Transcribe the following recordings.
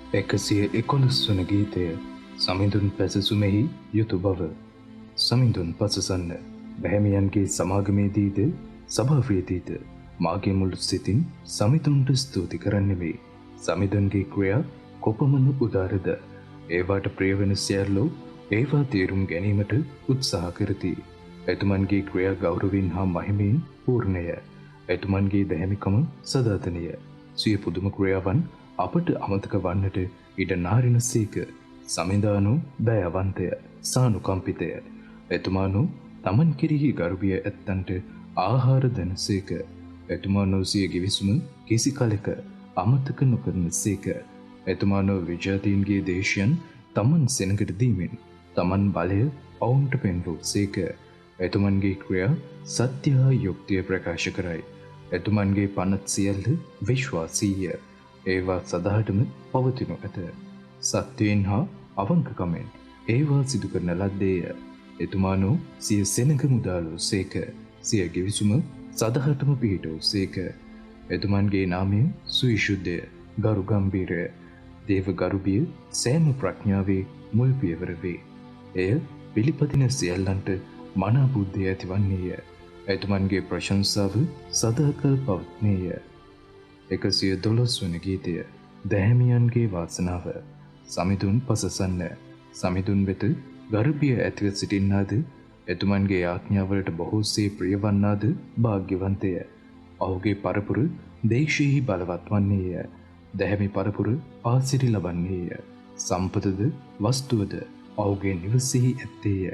එකසිය 11 වන ගීතය සමිඳුන් පැසසුමෙහි යුතු බව. සමිඳුන් පසසන්න බැහැමියන්ගේ සමාගමේදීද සභාවේදීද මාගේ මුළු සිතින් සමිඳුන්ට ස්තුති කරන්නෙමි. සමිඳුන්ගේ ක්‍රියා කොපමණ උදාරද, ඒවාට ප්‍රියවන සියල්ලෝ ඒවා තේරුම් ගැනීමට උත්සාහ කරති. එතුමන්ගේ ක්‍රියා ගෞරවයෙන් හා මහිමයෙන් පූර්ණය. එතුමන්ගේ දැහැමිකම සදාතනය. සිය පුදුම ක්‍රියාවන් අපට අමතක වන්නට ඉඩ නාරින සේක. සමිඳානු දයාවන්තය, සානුකම්පිතය. එතුමානු තමන් කෙරෙහි ගරුබිය ඇත්තන්ට ආහාර දෙන සේක. එතුමානෝ සිය ගිවිසුම කිසි කලෙක අමතක නොකරන සේක. එතුමානෝ විජාතීන්ගේ දේශයන් තමන් සෙනඟට දීමෙන් තමන් බලය ඔවුන්ට පෙන්වූ සේක. එතුමන්ගේ ක්‍රියා සත්‍ය හා යුක්තිය ප්‍රකාශ කරයි. එතුමන්ගේ පනත් සියල්ල විශ්වාසීය. ඒවා සදහටම පවතිනු ඇත. සත්‍යයෙන් හා අවංකකමෙන් ඒවා සිදු කරන ලද්දේය. එතුමානෝ සිය සෙනඟ මුදාලූ සේක. සිය ගිවිසුම සදහටම පිහිටවූ සේක. එතුමන්ගේ නාමය සුවිශුද්ධය, ගරු ගම්භීරය. දේව ගරුබිය සෑම ප්‍රඥාවේ මුල් පියවර වේ. එය පිළිපදින සියල්ලන්ට මනා බුද්ධිය ඇතිවන්නේය. එතුමන්ගේ ප්‍රශංසාව සදාකල් පවත්නේය. 112 වන ගීතය දැහැමියන්ගේ වාසනාව. සමිඳුන් පසසන්න සමිඳුන් වෙත ගරුබිය ඇතිව සිටින්නාද, එතුමන්ගේ ආඥාවලට බොහෝසේ ප්‍රියවන්නාද භාග්‍යවන්තය. ඔහුගේ පරපුර දේශයෙහි බලවත් වන්නේය. දැහැමි පරපුර ආසිරි ලබන්නේය. සම්පතද වස්තුවද ඔහුගේ නිවසෙහි ඇත්තේය.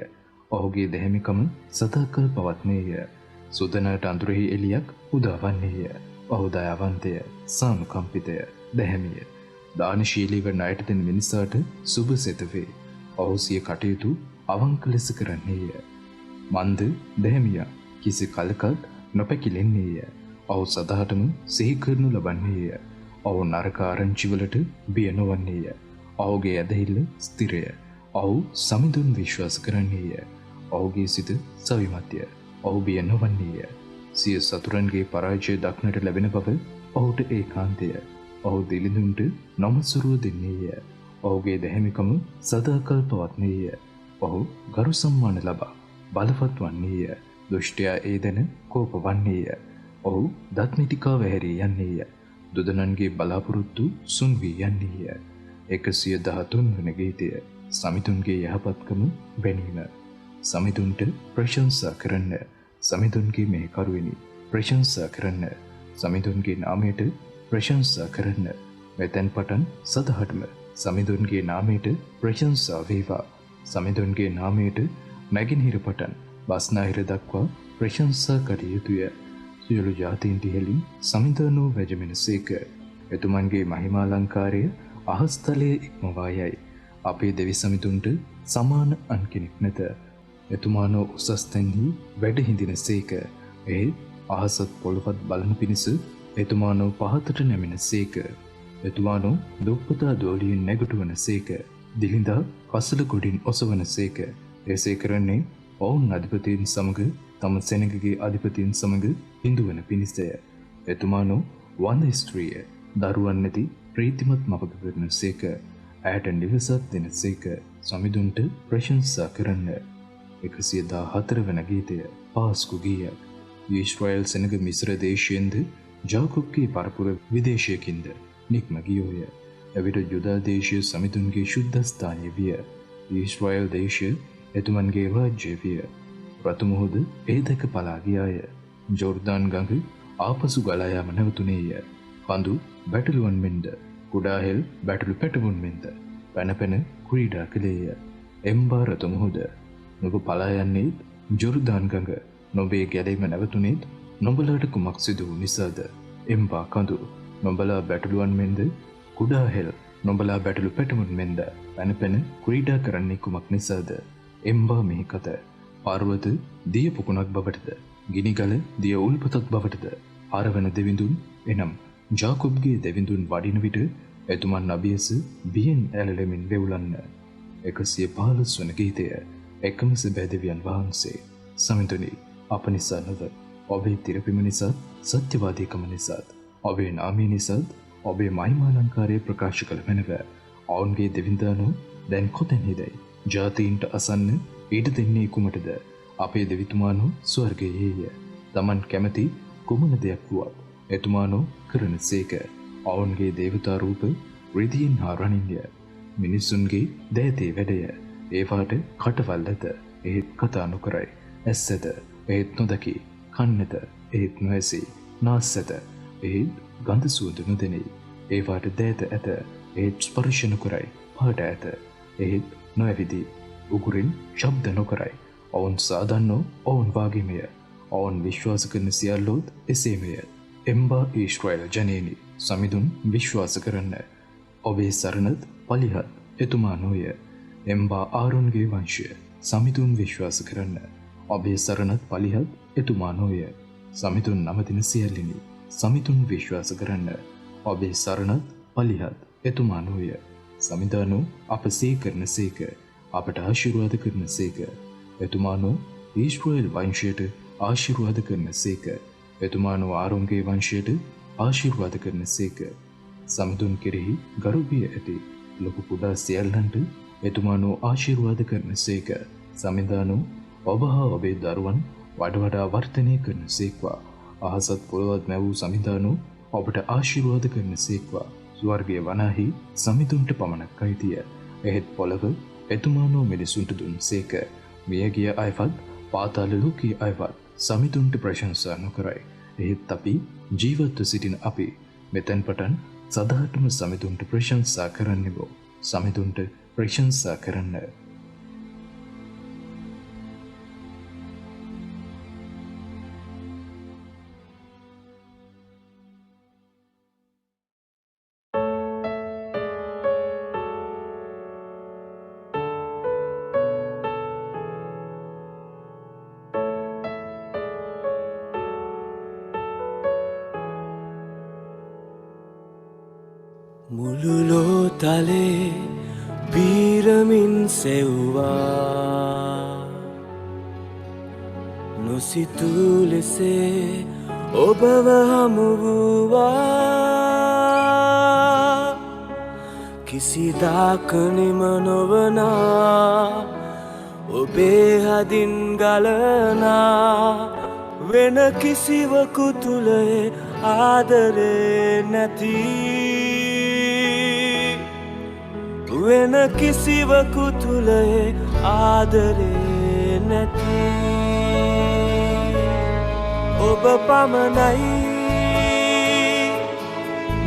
ඔහුගේ දැහැමිකම සදාකල් පවත්නේය. සුදනට අඳුරෙහි එළියක් උදාවන්නේය. ඔහු දයාවන්තය, සානුකම්පිතය, දැහැමිය. දානශීලී වන අයට දෙන මිනිසාට සුබ සිත වේ. ඔහු සිය කටයුතු අවංක ලෙස කරන්නේය. මන්ද දැහැමියා කිසි කලකත් නොපැකිලෙන්නේය. ඔහු සදාටම සිහි කරනු ලබන්නේය. ඔහු නරක ආරංචිවලට බිය නොවන්නේය. ඔහුගේ ඇදහිල්ල ස්ථිරය. ඔහු සමිඳුන් විශ්වාස කරන්නේය. ඔහුගේ සිත සවිමත්ය. ඔහු බිය නොවන්නේය. සිය සතුරන්ගේ පරාජය දක්නට ලැබෙන බව ඔහුට ඒකාන්තය. ඔහු දිලිඳුන්ට නොමසුරුව දෙන්නේය. ඔහුගේ දැහැමිකම සදාකල් පවත්නේය. ඔහු ගරු සම්මාන ලබා බලවත් වන්නේය. දුෂ්ටයා ඒ දැන කෝප වන්නේය. ඔහු දත්මිටිකා වැහැරී යන්නේය. දුදනන්ගේ බලාපොරොත්තු සුන් වී යන්නේය. 113 වන ගීතය සමිඳුන්ගේ යහපත්කම බැනීම. සමිඳුන්ට ප්‍රශංසා කරන්න. සමිඳුන්ගේ මෙහෙකරුවෙනි ප්‍රශංසා කරන්න. සමිඳුන්ගේ නාමයට ප්‍රශංසා කරන්න. මෙතැන් පටන් සදහටම සමිඳුන්ගේ නාමයට ප්‍රශංසා වේවා. සමිඳුන්ගේ නාමයට නැගෙනහිර පටන් බස්නාහිර දක්වා ප්‍රශංසා කළ යුතුය. සියලු ජාතීන්ට ඉහළින් සමිඳානෝ වැජමෙන සේක. එතුමන්ගේ මහිමාලංකාරය අහස්තලයේ ඉක්මවා යයි. අපේ දෙවි සමිඳුන්ට සමාන අන් කෙනෙක් නැත. එතුමානෝ උසස් තැන්හි වැඩ හිඳින සේක. එහෙත් අහසත් පොළොවත් බලන පිණිස එතුමානෝ පහතට නැමෙන සේක. එතුමානෝ දුප්පතා දෝලියෙන් නැගටුවන සේක. දිලිඳා කසල ගොඩින් ඔසවන සේක. එසේ කරන්නේ ඔවුන් අධිපතීන් සමග තම සෙනගගේ අධිපතීන් සමග හිඳුවන පිණිසය. එතුමානෝ වන්ද ස්ත්‍රිය දරුවන් නැති ප්‍රීතිමත් මවක කරන සේක. ඇයට නිවසක් දෙන සේක. සමිඳුන්ට ප්‍රශංසා කරන්න. 114 වන ගීතය පාස්කු ගීයක්. ඊශ්‍රායල් සෙනග මිස්ර දේශයෙන්ද ජාකොබ්ගේ පරපුර විදේශයකින්ද නික්ම ගියෝය. එවිට යුදා දේශය සමිඳුන්ගේ ශුද්ධස්ථානය විය. ඊශ්‍රායල් දේශය එතුමන්ගේ රාජ්‍ය විය. රතු මුහුද ඒ දැක පලා ගියාය. ජෝර්දාන් ගඟ ආපසු ගලා යාම නැවතුණේය. කඳු බැටළුවන් මෙන්ද කුඩා හෙල් බැටළු පැටවුන් මෙන්ද පැන පැන ක්‍රීඩා කළේය. එම්බා රතු මුහුද නුඹ පලා යන්නේ ජෝර්දාන් ගඟ නොබේ ගැලීම නැවතුනේත් නොබලට කුමක් සිදු වූ නිසාද? එම්බා කඳු නොබලා බැටළුවන් මෙන්ද කුඩා හෙල් නොබලා බැටළු පැටමුන් මෙන්ද පැන පැන ක්‍රීඩා කරන්නේ කුමක් නිසාද? එම්බා මෙහි කත පර්වත දිය පුකුණක් බවටද ගිනිගල දිය උල්පතක් බවටද ආරවන දෙවිඳුන් එනම් ජාකොබ්ගේ දෙවිඳුන් වඩින විට එතුමන් අභියස බියෙන් ඇලලෙමින් වෙවුලන්න. 115 වන ගීතය එකම සැබෑ දෙවියන් වහන්සේ. සමිඳුනි, අප නිසා නොව ඔබේ තිරපිම නිසාත් සත්‍යවාදීකම නිසාත් ඔබේ නාමය නිසාත් ඔබේ මහිමාලංකාරය ප්‍රකාශ කළ මැනව ඔවුන්ගේ දෙවිඳානෝ දැන් කොතැනහිදයි ජාතීන්ට අසන්න ඉඩ දෙන්නේ කුමටද? අපේ දෙවිතුමානෝ ස්වර්ගයේය. තමන් කැමති කුමන දෙයක් වුවත් එතුමානෝ කරන සේක. ඔවුන්ගේ දේවතා රූප රිදියෙන් හා රණින්ය. මිනිසුන්ගේ දෑතේ වැඩය. ඒවාට කටවල් ඇත, ඒත් කතා නොකරයි. ඇස් ඇත, ඒත් නොදකි. කන් ඇත, ඒත් නොඇසි. නාස් ඇත, ඒත් ගඳ සුවඳ නොදෙනී. ඒවාට දෑත ඇත, ඒත් ස්පර්ශ නොකරයි. පාට ඇත, ඒත් නොඇවිදී. උගුරින් ශබ්ද නොකරයි. ඔවුන් සාදන්නෝ ඔවුන් වාගේමය. ඔවුන් විශ්වාස කරන සියල්ලෝත් එසේමය. එම්බා ඊශ්‍රායල ජනේනි, සමිඳුන් විශ්වාස කරන්න. ඔබේ සරණත් පලිහත් එතුමා නොය. එම්බා ආරොන්ගේ වංශය, සමිඳුන් විශ්වාස කරන්න. ඔබේ සරණත් පලිහත් එතුමා නොය. සමිඳුන් නමදින සියල්ලිනි, සමිඳුන් විශ්වාස කරන්න. ඔබේ සරණත් පලිහත් එතුමා නොය. සමිඳානෝ අප සේ කරන සේක, අපට ආශිර්වාද කරන සේක. එතුමානෝ ඊශ්‍රායල් වංශයට ආශිර්වාද කරන සේක. එතුමානෝ ආරොන්ගේ වංශයට ආශිර්වාද කරන සේක. සමිඳුන් කෙරෙහි ගරුබිය ඇති ලොකු කුඩා සියල්ලන්ට එතුමානෝ ආශිර්වාද කරන සේක. සමිඳානෝ ඔබ හා ඔබේ දරුවන් වඩ වඩා වර්ධනය කරන සේක්වා. අහසත් පොළොවත් මැවූ සමිඳානෝ ඔබට ආශිර්වාද කරන සේක්වා. ස්වර්ගයේ වනාහි සමිඳුන්ට පමණක් අයිතිය. එහෙත් පොළව එතුමානෝ මිනිසුන්ට දුන් සේක. මියගිය අයවත් පාතාල ලෝකයේ අයවත් සමිඳුන්ට ප්‍රශංසා නොකරයි. එහෙත් අපි ජීවත්ව සිටින අපි මෙතෙන් පටන් සදාටම සමිඳුන්ට ප්‍රශංසා කරන්නෙමු. සමිඳුන්ට ප්‍රශංසා කරන්න. මුළුලෝ තලේ පීරමින් සෙව්වා නොසිතූ ලෙසේ ඔබව හමුවුවා කිසිදාක නිම නොවනා ඔබේ හදින් ගලනා වෙන කිසිවකු තුළ ආදරේ නැති වෙන කිසිවකු තුළ ආදරේ නැති ඔබ පමණයි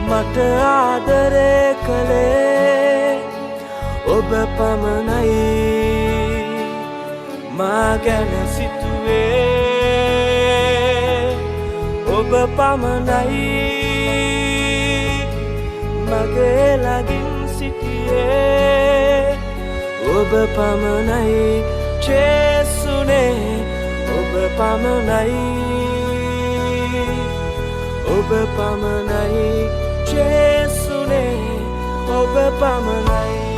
මට ආදරේ කළේ ඔබ පමණයි මා ගැන සිතුවේ ඔබ පමණයි මගේ ළඟින් ඔබ පමණයි ජේසුනේ ඔබ පමණයි ඔබ පමණයි ජේසුනේ ඔබ පමණයි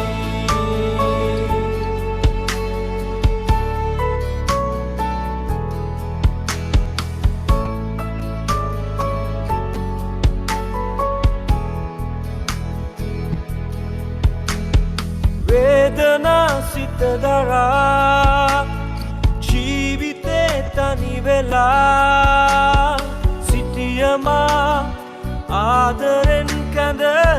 වේදනා සිත දරා ජීවිතේ තනි වෙලා සිටියමා ආදරෙන් කැඳවා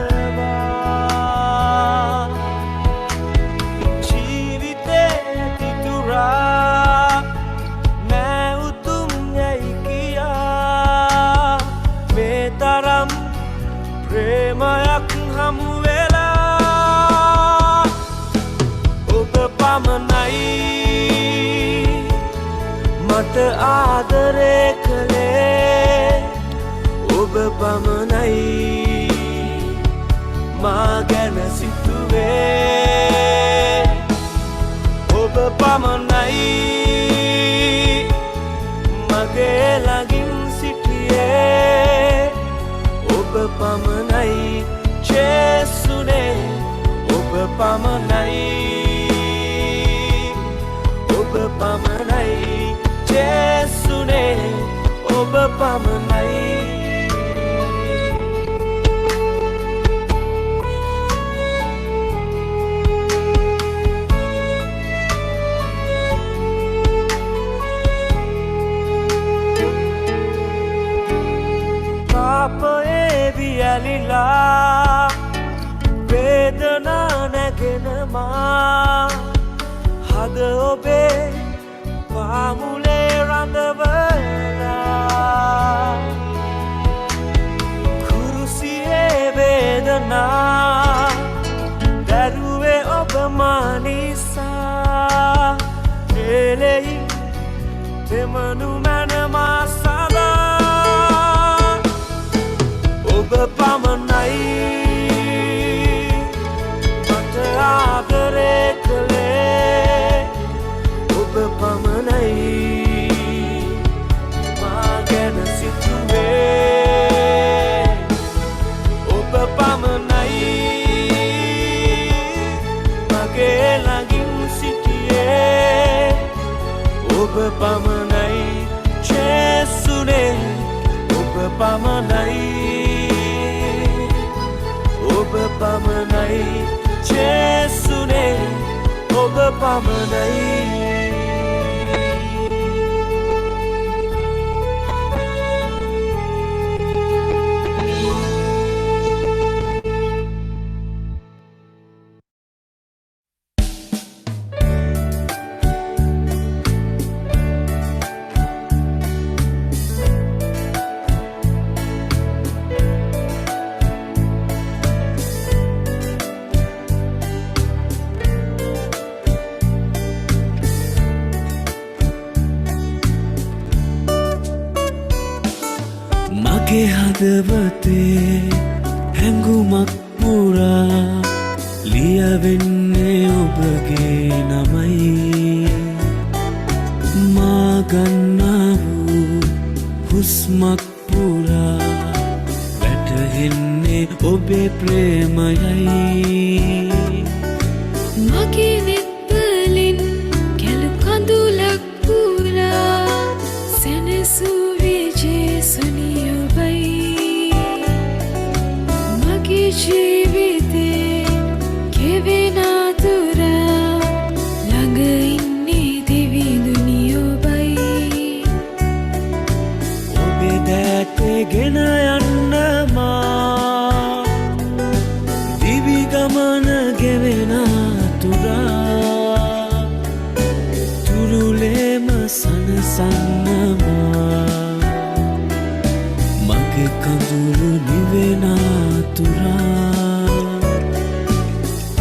ජීවිතේ ඇතිතුරා මෑ උතුම් යැයි කියා මේ තරම් ප්‍රේමයක් හමු පමණයි මට ආදරය කළේ ඔබ පමණයි මා ගැන සිතුවේ ඔබ පමණයි මගේ ළඟින් සිටියේ ඔබ පමණයි ජේසුනේ ඔබ පමණයි ඔබ පමණයි ජේසුනේ ඔබ පමණයි පාපයේ වියලිලා වේදනා නැගෙන මා හද ඔබේ පාමුලේ රඳවලා කුරුසියේ වේදනා දරුවේ ඔබ මා නිසා එලෙහි දෙමනු මැන මා සදා ඔබ පමණයි මට ආදරය කළේ ඔබ පමණයි මා ගැන සිතුවේ ඔබ පමණයි මගේ ළඟින් සිටියේ ඔබ පමණයි ජේසුනේ ඔබ පමණයි ඔබ පමණයි ජේසුනේ ඔබ පමණයි මගේ හදවතේ හැඟුමක් පුරා ලියවෙන්නේ ඔබගේ නමයි මා ගන්නා වූ හුස්මක් පුරා වැටහෙන්නේ ඔබේ ප්‍රේමයයි මගේ වෙත්වලින් කැලු කඳුලක් පුරා සැනසුවේ ජේසුනි ඔබයි මගේ ජීවිතේ කෙවෙන අතුර ළඟ ඉන්නේ දෙවිඳුනි ඔබයි ඔබේ දැටගෙන යන්න මා දිවි ගමන ගෙවෙන තුරා තුරුලේම සනසන්න මා මගේ කඳුළු නිවෙන තුරා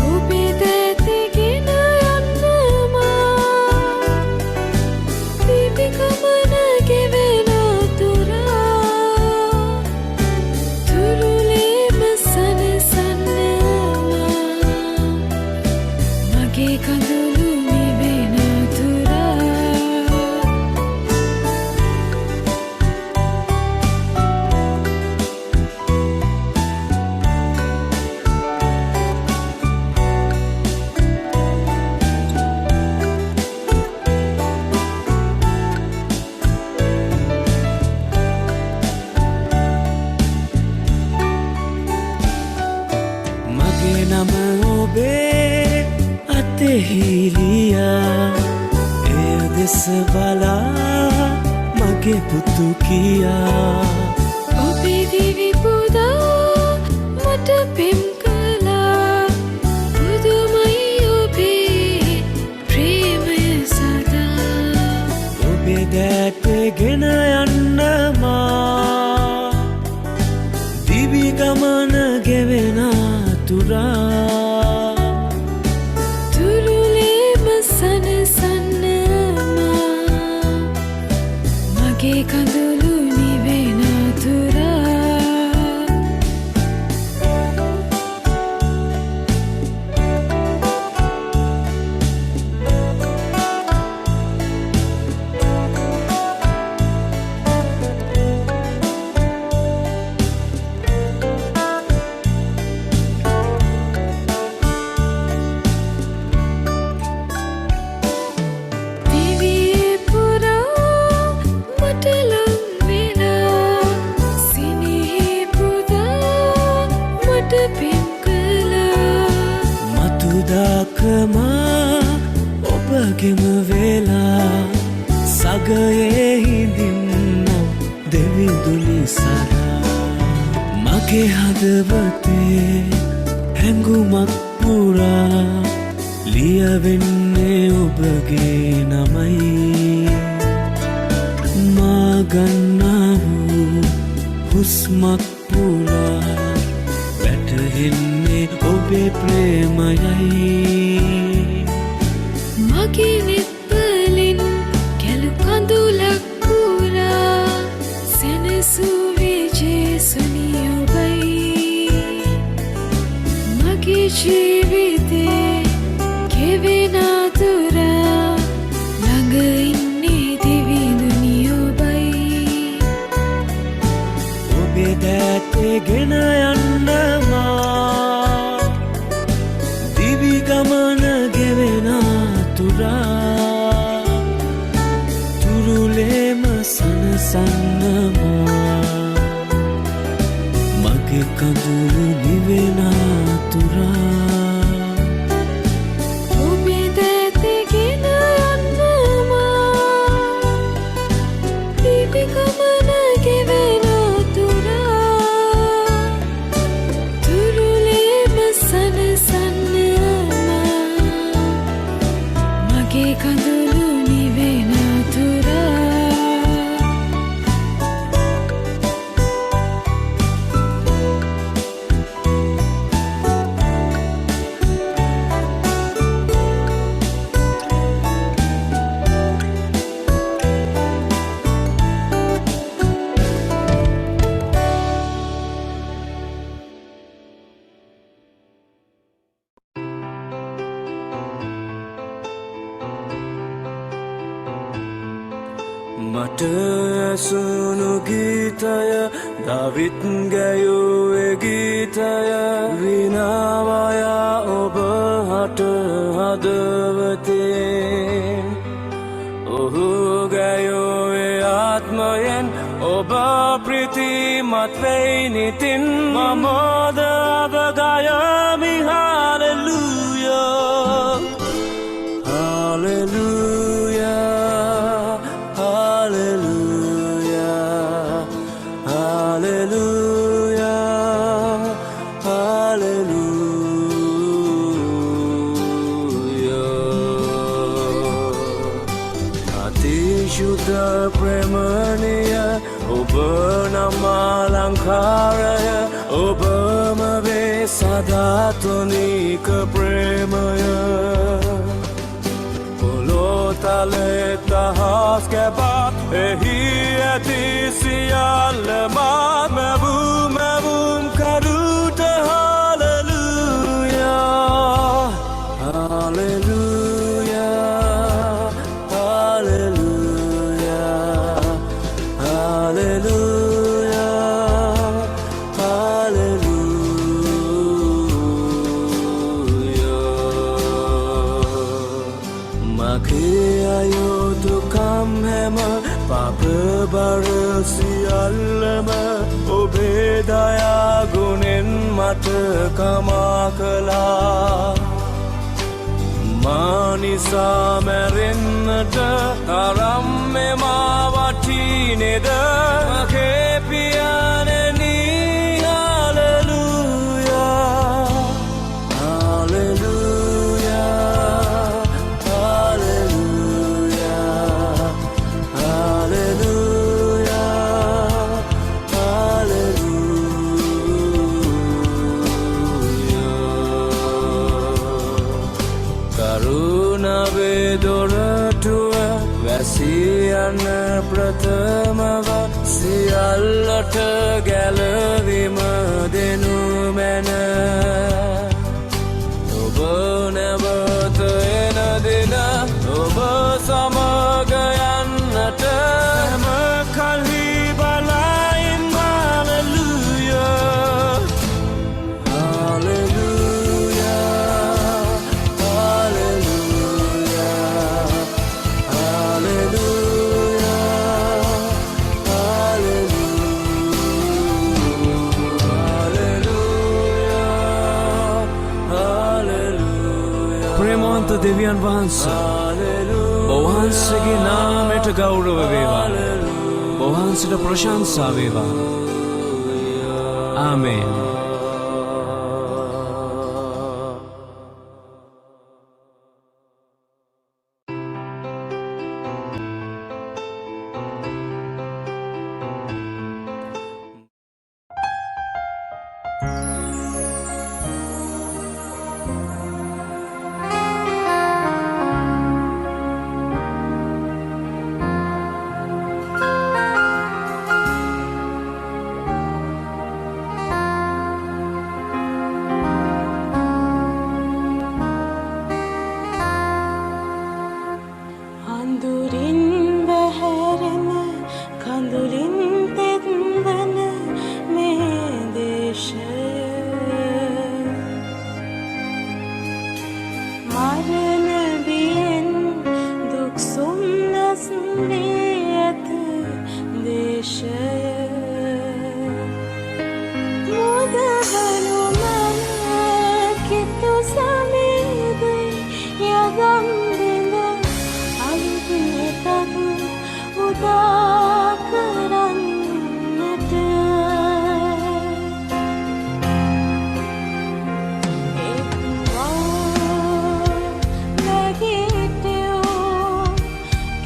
ඔබේ දැතගෙන යන්න මා දිවි ගමන ගෙවෙන තුරා තුරුලේම සනසන්න මා මගේ කඳුළු නිවෙන තුරා මගේ නම ඔබේ අතෙහිලියා එය දෙස බලා මගේ පුතු කියා ඔබේ දිවි පුදා මට පෙම් කළා පුදුමයි ඔබේ ප්‍රේමය සදා ඔබේ දැටගෙන යන්න මා දිවි ගමන ගෙවෙන තුරා තුරුලේම සනසන්න මා කෙම වෙලා සගයේ හිඳින්නම් දෙවිඳුනි සදා මගේ හදවතේ හැඟුමක් පුරා ලියවෙන්නේ ඔබගේ නමයි මා ගන්නා වූ හුස්මක් පුරා වැටහෙන්නේ ඔබේ ප්‍රේමයයි මගේ නෙත්වලින් කැලු කඳුලක් පුරා සැනසුවේ ජේසුනි ඔබයි මගේ ජීවිතේ කෙවෙන අතුරා ළඟ ඉන්නේ දෙවිඳුනි ඔබයි ඔබේ දෑතේ ගෙන යන්න මා දිවි ගමන ගෙවෙන අතුරා තුරුලේම සනසන්න මා මගේ කඳුළු නිවෙන අතුරා මට ඇසුණු ගීතය දවිත් ගැයුවේ ගීතය විනාවයා ඔබ හට හදවතේ ඔහු ගැයුවේ ආත්මයෙන් ඔබ ප්‍රීතිමත් වෙයි නිතින් මමද අවගයමි හාලෙලූයා හාලෙලූයා ප්‍රේමණිය ඔබ නමාලංකාරය ඔබම වේ සදාතුනික ප්‍රේමය පොළොතලෙත් අහස් කැපත් එහි ඇති සියල්ලමත් මැවුම් කඩුට හාලෙලූයා හාලෙලූයා පාපබර සියල්ලම ඔබේ දයාගුණෙන් මට කමා කළා මා නිසා මැරෙන්නට තරම් මෙමා වටිනේද මගේ පියාණෙනි හාලෙලූයා දොරටුව වැසියන්න ප්‍රථමව සියල්ලට ගැලවීම දෙනු මැන ඔබ නැවත එන දින ඔබ සමග යන්නට හැම කල්හි බලයින් හාලෙලූයා ප්‍රේමවන්ත දෙවියන් වහන්සේ ඔබවහන්සේගේ නාමයට ගෞරව වේවා. ඔබවහන්සේට ප්‍රශංසා වේවා. ආමේන්. අඳුරින් බැහැරෙන කඳුලින් තෙත්වන මේ දේශය මරණ බියෙන් දුක් සොම්නස් වී ඇත දේශය මුදවනු මන කිතු සමීදයි යගම් උදා කරන්නට එක්වා නැගිට්ටයෝ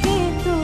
කිතු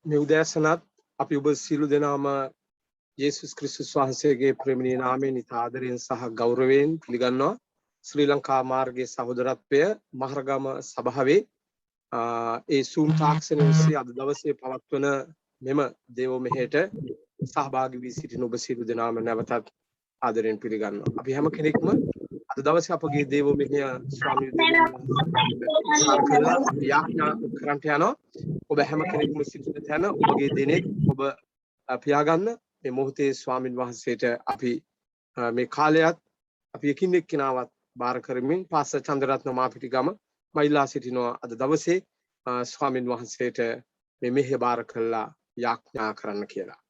මේ උදෑසනත් අපි ඔබ සියලු දෙනාම යේසුස් ක්‍රිස්තුස් වහන්සේගේ ප්‍රේමණීය නාමයෙන් ඉතා ආදරයෙන් සහ ගෞරවයෙන් පිළිගන්නවා. ශ්‍රී ලංකා මාර්ගයේ සහෝදරත්වය මහරගම සභාවේ ඒ Zoom තාක්ෂණය ඔස්සේ අද දවසේ පවත්වන මෙම දේව මෙහෙයට සහභාගී වී සිටින ඔබ සියලු දෙනාම නැවතත් ආදරයෙන් පිළිගන්නවා. අපි හැම කෙනෙක්ම අද දවසේ අපගේ දේව මෙහෙය ස්වාමීන් වහන්සේ යාඥා කරන්ට යනවා. ඔබ හැම කෙනෙක්ම සිටින තැන ඔබගේ දිනෙත් ඔබ පියාගන්න මේ මොහොතේ ස්වාමින් වහන්සේට අපි මේ කාලයත් අපි එකින් එක්කිනාවත් බාර කරමින් පාස චන්ද්‍රරත්න මාපිටිගම මයිලා සිටිනවා අද දවසේ ස්වාමින් වහන්සේට මේ මෙහෙය බාර කළා යාඥා කරන්න කියලා.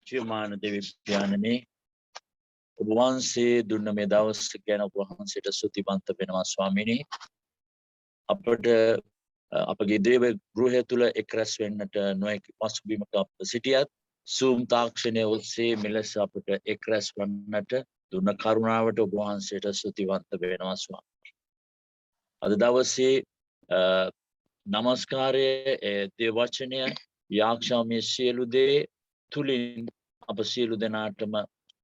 ජීවමාන දෙවි ඥානනේ ඔබ වහන්සේ දුන්න මේ දවස් ගැන ඔබ වහන්සේට ස්තුතිවන්ත වෙනවා ස්වාමීනි. අපට අපගේ දේව ගෘහය තුල එක් රැස් වෙන්නට නොයෙක් පසුබිමක අප සිටියත් Zoom තාක්ෂණය ඔස්සේ මෙලෙස අපට එක් රැස් වන්නට දුන්න කරුණාවට ඔබ වහන්සේට ස්තුතිවන්ත වෙනවා ස්වාමීනි. අද දවසේ නමස්කාරයේ දේ වචනය යාක්ෂාමයේ සියලු දේ තුලින් අප සියලු දෙනාටම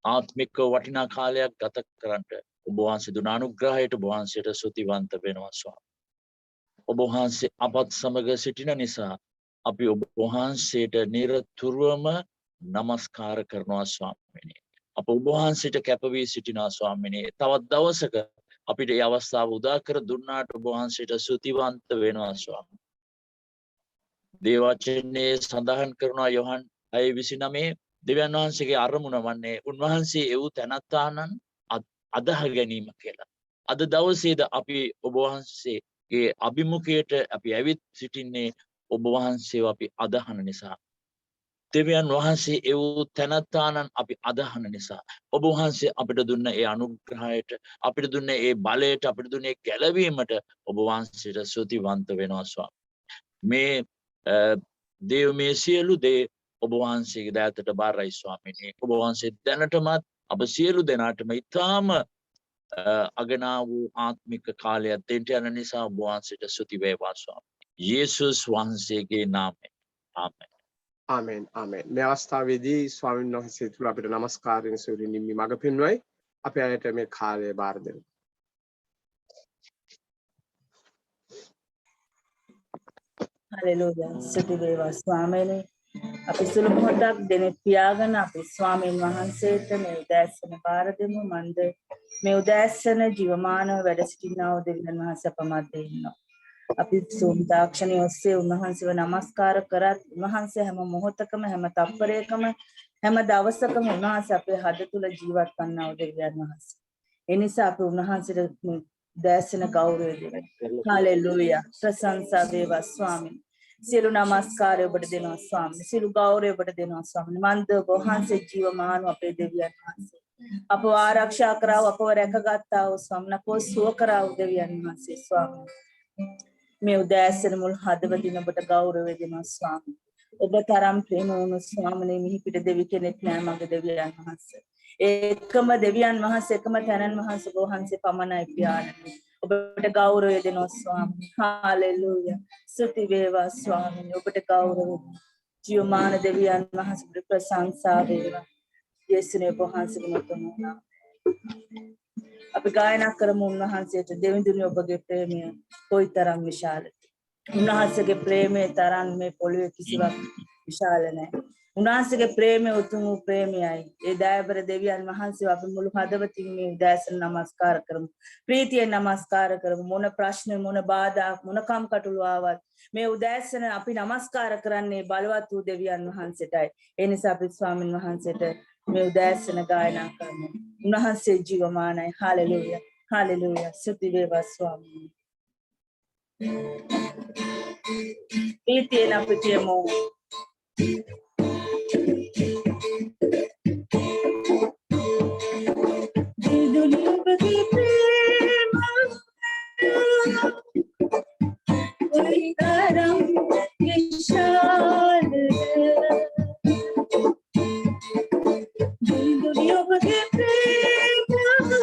ආත්මික වටිනා කාලයක් ගත කරන්නට ඔබ වහන්සේ දුන අනුග්‍රහයට ඔබ වහන්සේට ස්තුතිවන්ත වෙනවා ස්වාමී. ඔබ වහන්සේ අපත් සමග සිටින නිසා අපි ඔබ වහන්සේට නිරතුරුවම නමස්කාර කරනවා ස්වාමීනි. අප ඔබ වහන්සේට කැප වී සිටිනවා ස්වාමීනි. තවත් දවසක අපිට මේ අවස්ථාව උදා කර දුන්නාට ඔබ වහන්සේට ස්තුතිවන්ත වෙනවා ස්වාමී. දේවචනේ සඳහන් කරනවා යොහන් 6:29 දෙවියන් වහන්සේගේ අරමුණ වන්නේ උන්වහන්සේ එව් තැනත්තානන් අදහ ගැනීම කියලා. අද දවසේද අපි ඔබ වහන්සේගේ අභිමුඛයට අපි ඇවිත් සිටින්නේ ඔබ වහන්සේව අපි අදහන නිසා. දෙවියන් වහන්සේ එව් තැනත්තානන් අපි අදහන නිසා ඔබ වහන්සේ අපිට දුන්න ඒ අනුග්‍රහයට අපිට දුන්න ඒ බලයට අපිට දුන්න ඒ ගැලවීමට ඔබ වහන්සේට ස්තුතිවන්ත වෙනවා ස්වාමී. මේ දේව මේ සියලු දේ ඔබ වහන්සේගේ දෑතට බාරයි ස්වාමීනි. ඔබ වහන්සේ දැනටමත් අප සියලු දෙනාටම ඊටාම අගනා වූ ආත්මික කාලයක් දෙන්න යන නිසා ඔබ වහන්සේට ස්තුති වේවා ස්වාමී. යේසුස් වහන්සේගේ නාමයෙන්. ආමෙන්. ආමෙන් ආමෙන්. මේ අවස්ථාවේදී ස්වාමීන් වහන්සේ තුල අපිට নমස්කාරයෙන් සූරින් නිම්මි මඟ පෙන්වයි. අපි අයට මේ කාලය බාර දෙමු. හලෙලූයා. ස්තුති වේවා ස්වාමීනි. අපි සුළු මොහොතක් දෙනෙත් පියාගෙන අපි ස්වාමීන් වහන්සේට මේ උදෑසන බාර දෙමු. මන්ද මේ උදෑසන ජීවමානව වැඩ සිටිනා වූ දෙවියන් වහන්සේ අප මැද ඉන්නවා. අපි Zoom තාක්ෂණය ඔස්සේ උන්වහන්සේව නමස්කාර කරත් උන්වහන්සේ හැම මොහොතකම හැම තප්පරයකම හැම දවසකම උන්වහන්සේ අපේ හද තුල ජීවත් වන්නා වූ දෙවියන් වහන්සේ. ඒ නිසා අපි උන්වහන්සේට උදෑසන ගෞරවය දෙමු. හලෙලූයා. ප්‍රශංසා වේවා ස්වාමීන්. සියලු නමස්කාරය ඔබට දෙනවා ස්වාමීනි. සියලු ගෞරවය ඔබට දෙනවා ස්වාමීනි. මන්ද ඔබ වහන්සේ ජීවමාන අපේ දෙවියන් වහන්සේ. අපව ආරක්ෂා කරව අපව රැකගත්තා වූ ස්වාමීනි. අපව සුව කරව දෙවියන් වහන්සේ ස්වාමීනි. මේ උදෑසන මුල් හදවතින් ඔබට ගෞරවය දෙනවා ස්වාමීනි. ඔබ තරම් ප්‍රේම වුණු ස්වාමීනි මිහි පිට දෙවි කෙනෙක් නෑ මගේ දෙවියන් වහන්සේ. ඒකම දෙවියන් වහන්සේ එකම තනන් වහන්සේ ඔබ වහන්සේ පමණයි පියාණනි. ඔබට ගෞරවය දෙනවා ස්වාමීනි. හාලෙලූයා. ස්තුති වේවා ස්වාමීනි. ඔබට ගෞරවය. ජීවමාන දෙවියන් වහන්සේ ප්‍රශංසා වේවා. යේසුනේ වහන්සේගේ නම. අපි ගායනා කරමු උන්වහන්සේට දෙවිඳුනි ඔබගේ ප්‍රේමය කොයිතරම් විශාලද. උන්වහන්සේගේ ප්‍රේමයේ තරම් මේ පොළවේ කිසිවක් විශාල නැහැ. උන්වහන්සේගේ ප්‍රේමය උතුම් වූ ප්‍රේමයයි. ඒ දයාබර දෙවියන් වහන්සේව අපි මුළු හදවතින් මේ උදෑසන නමස්කාර කරමු. ප්‍රීතියෙන් නමස්කාර කරමු. මොන ප්‍රශ්න මොන බාධා මොන කම්කටොළු ආවත් මේ උදෑසන අපි නමස්කාර කරන්නේ බලවත් වූ දෙවියන් වහන්සේටයි. ඒ නිසා අපි ස්වාමින් වහන්සේට මේ උදෑසන ගායනා කරමු. උන්වහන්සේ ජීවමානයි. හාලෙලූයා. හාලෙලූයා. ස්තුති වේවා ස්වාමීනි. ප්‍රීතියෙන් අපි කියමු. दुनिया के प्रेम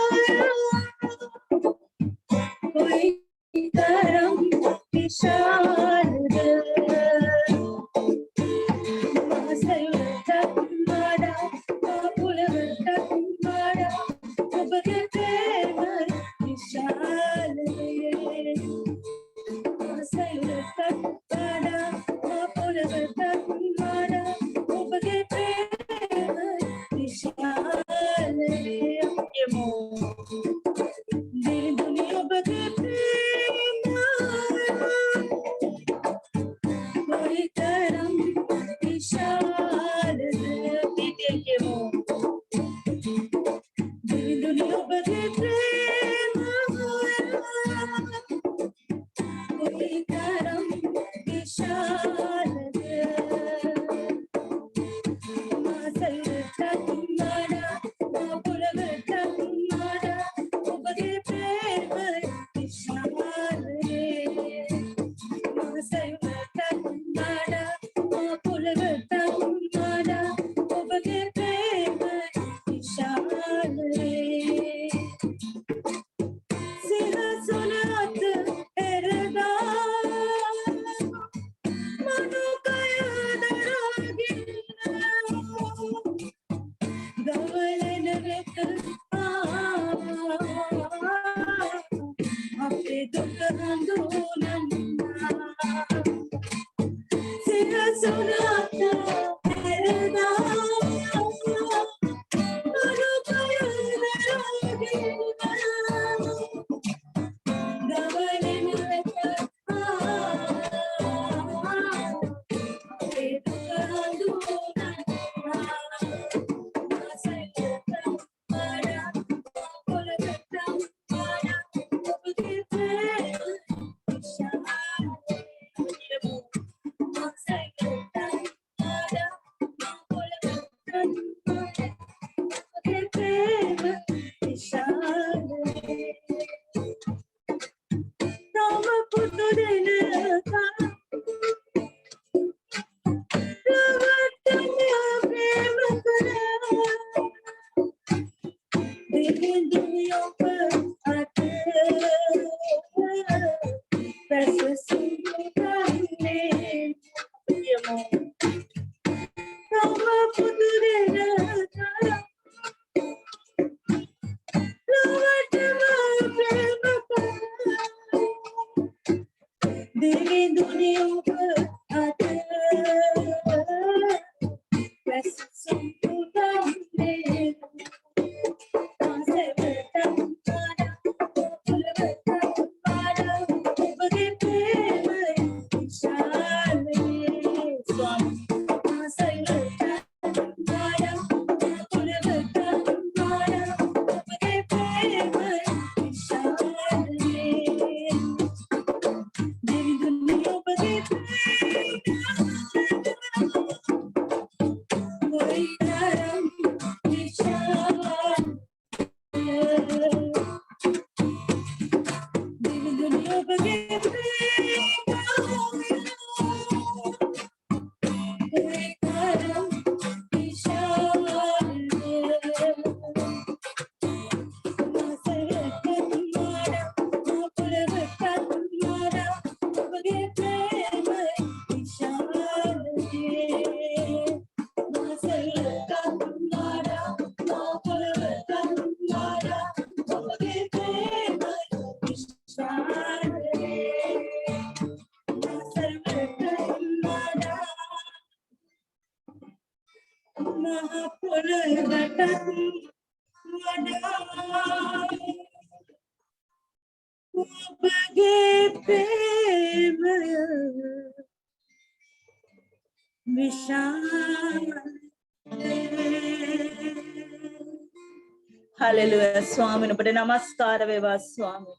Hallelujah. ස්වාමීන් ඔබට නමස්කාර වේවා ස්වාමී.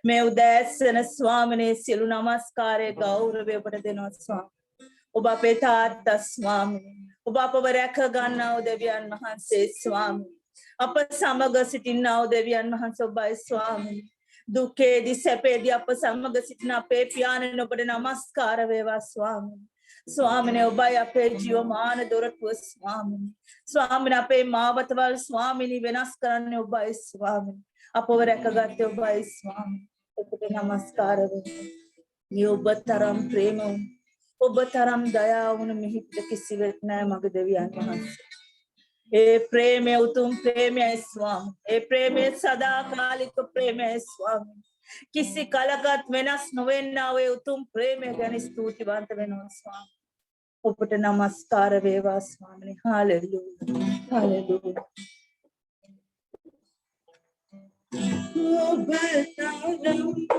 මේ උදෑසන ස්වාමිනේ සියලු නමස්කාරය ගෞරවය ඔබට දෙනවා ස්වාමී. ඔබ අපේ තාත්තා ස්වාමී. ඔබ අපව රැක ගන්නා වූ දෙවියන් වහන්සේ ස්වාමී. අප සමග සිටිනා වූ දෙවියන් වහන්සේ ඔබයි ස්වාමී. දුකේදී සැපේදී අප සමග සිටින අපේ පියාණන් ඔබට නමස්කාර වේවා ස්වාමී. ස්වාමිනේ ඔබයි අපේ ජීවමාන දොරටුව ස්වාමිනේ. ස්වාමිනේ අපේ මාවතවල් ස්වාමිනී වෙනස් කරන්නේ ඔබයි ස්වාමිනේ. අපව රැකගත්තේ ඔබයි ස්වාමිනේ. ඔබට නමස්කාර වෙනවා. මේ ඔබ තරම් ප්‍රේම ඔබ තරම් දයාව වුණ මිහිත් කිසිවෙක් නැහැ මගේ දෙවියන් වහන්සේ. ඒ ප්‍රේමය උතුම් ප්‍රේමයයි ස්වාමී. ඒ ප්‍රේමය සදාකාලික ප්‍රේමයයි ස්වාමී. කිසි කලකත් වෙනස් නොවෙන්නා වූ උතුම් ප්‍රේමය ගැන ස්තුතිවන්ත වෙනවා ස්වාමී. ඔබට නමස්කාර වේවා ස්වාමී. හාලෙලූයා. හාලෙලූයා. ඔබ තරම්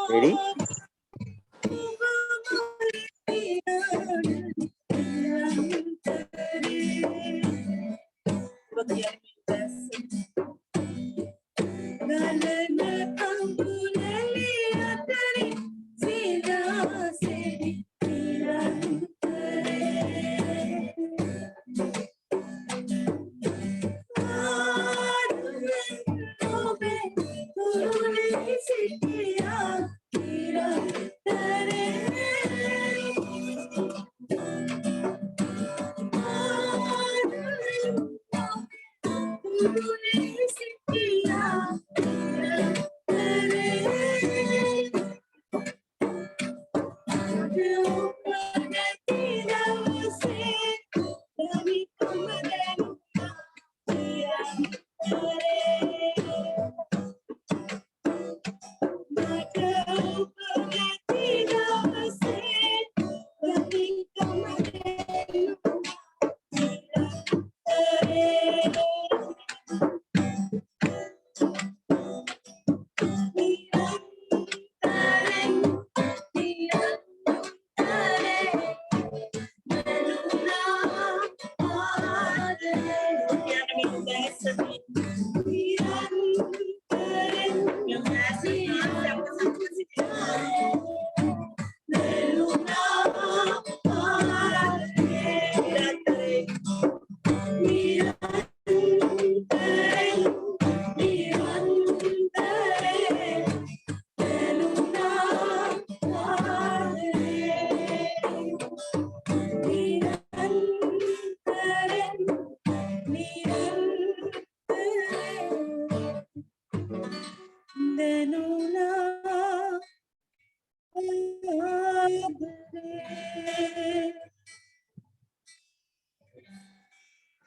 Ready?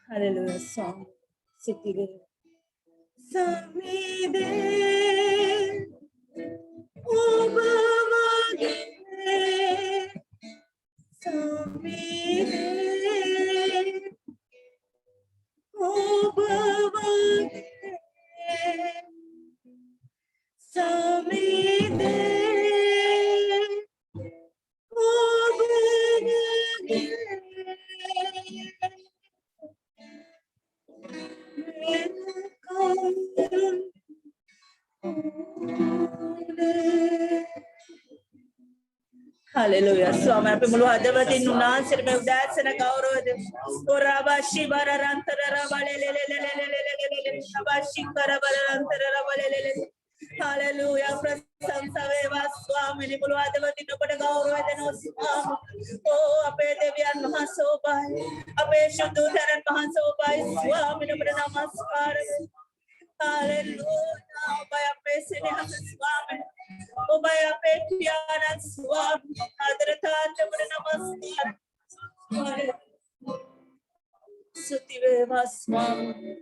Hallelujah song. City Samide Obamage Samide Obamage Samide Hallelujah. Swami අපි මුළු හදවතින් උන්වහන්සේට මේ උදාසන ගෞරව දෙමු. ඔරාබාෂි බරරන්තර රබලෙලෙලෙලෙලෙලෙලෙලෙලෙලෙ අබාෂි කරබලරන්තර රබලෙලෙලෙලෙ Hallelujah. ප්‍රශංසා වේවා ස්වාමීනි මුළු හදවතින් ඔබට ගෞරව දෙනවා ස්වාමී. ඕ අපේ දෙවියන් වහන්සේ ඔබයි. අපේ ශුද්ධෝදරන් වහන්සේ ඔබයි ස්වාමීනි ඔබට නමස්කාර. Hallelujah. ඔබයි අපේ සෙනෙහස ස්වාමීනි. ඔබයි අපේ පියාණන් ස්වාමීනි ස්වාමී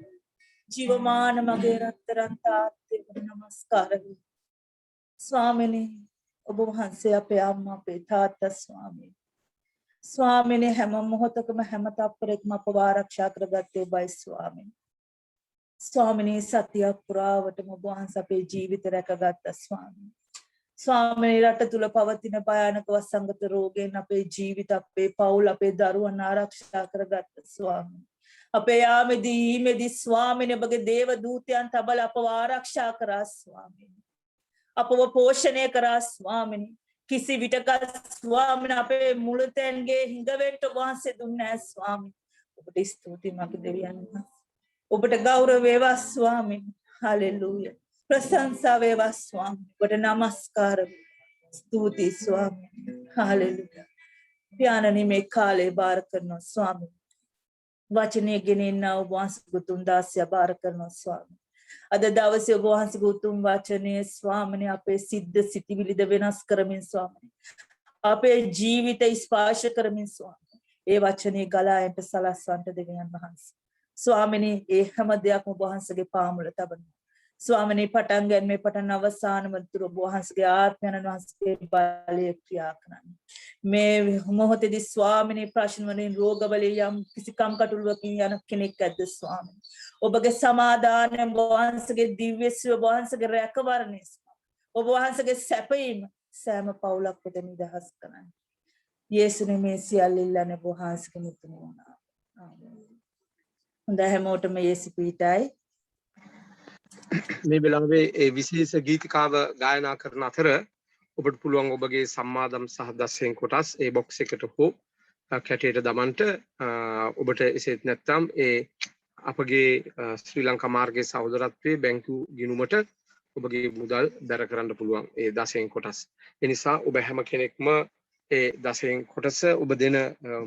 ජීවමාන මගේ රත්තරන් තාත්තේ නමස්කාර වේ. ස්වාමිනේ ඔබ වහන්සේ අපේ අම්මා අපේ තාත්තා ස්වාමී. ස්වාමිනේ හැම මොහොතකම හැම තප්පරයකම අපව ආරක්ෂා කරගත්තේ ඔබයි ස්වාමී. ස්වාමිනේ සතියක් පුරාවටම ඔබ වහන්සේ අපේ ජීවිත රැකගත්තා ස්වාමී. ස්වාමිනේ රට තුල පවතින භයානක වසංගත රෝගයෙන් අපේ ජීවිත අපේ පවුල් අපේ දරුවන් ආරක්ෂා කරගත්තා ස්වාමී. අපේ යාමේදී ඊමේදී ස්වාමිනේ ඔබගේ දේව දූතයන් තබල අපව ආරක්ෂා කරා ස්වාමී. අපව පෝෂණය කරා ස්වාමිනේ. කිසි විටක ස්වාමිනේ අපේ මුළුතැන්ගේ හිඟවෙන්න වහන්සේ දුන්නේ නැහැ ස්වාමිනේ. ඔබට ස්තුතියි මගේ දෙවියන් වහන්සේ. ඔබට ගෞරව වේවා ස්වාමිනේ. හලෙලූයා. ප්‍රශංසා වේවා ස්වාමිනේ. ඔබට නමස්කාර ස්තුතියි ස්වාමිනේ. හලෙලූයා. පියාණනි මේ කාලේ බාර කරනවා ස්වාමිනේ. වචනේ ගෙනින්න ඔබ වහන්සේ උතුම් දාසිය බාර කරනවා ස්වාමිනේ. අද දවසේ ඔබ වහන්සේගේ උතුම් වචනේ ස්වාමිනේ අපේ සිද්ද සිටිවිලිද වෙනස් කරමින් ස්වාමිනේ අපේ ජීවිත ස්පර්ශ කරමින් ස්වාමිනේ ඒ වචනේ ගලා යන්න සලස්වන්ට දෙවියන් වහන්සේ ස්වාමිනේ ඒ හැම දෙයක්ම ඔබ වහන්සේගේ පාමුල තබනවා ස්වාමිනේ පටන් ගන්න මේ පටන් අවසානම තුර ඔබ වහන්සේගේ ආත්මයන් වහන්සේගේ බලය ක්‍රියා කරන්නේ මේ මොහොතේදී ස්වාමිනේ ප්‍රශ්න වලින් රෝග වලින් යම් කිසි කම්කටොළුවකින් යන කෙනෙක් ඇද්ද ස්වාමිනේ ඔබගේ සමාදානය ඔබ වහන්සේගේ දිව්‍ය ශ්‍රී ඔබ වහන්සේගේ රැකවරණය ඔබ වහන්සේගේ සැපයීම සෑම පවුලක් වෙත නිදහස් කරන්න. යේසුනේ මේ සියල්ල ඉල්ලන්නේ ඔබ වහන්සේගේ මුතුන් වුණා. ආමේන්. හොඳයි හැමෝටම යේසු පීඨයි. මේ වෙලාවේ ඒ විශේෂ ගීතිකාව ගායනා කරන අතර ඔබට පුළුවන් ඔබගේ සම්මාදම් සහ දසයෙන් කොටස් ඒ බොක්ස් එකට හෝ කැටයට දමන්නට ඔබට එසේත් නැත්නම් ඒ අපගේ ශ්‍රී ලංකා මාර්ගයේ සහෝදරත්වයේ බැංකු ගිණුමට ඔබගේ මුදල් බැර කරන්න පුළුවන් ඒ දසයෙන් කොටස්. ඒ නිසා ඔබ හැම කෙනෙක්ම ඒ දසයෙන් කොටස ඔබ දෙන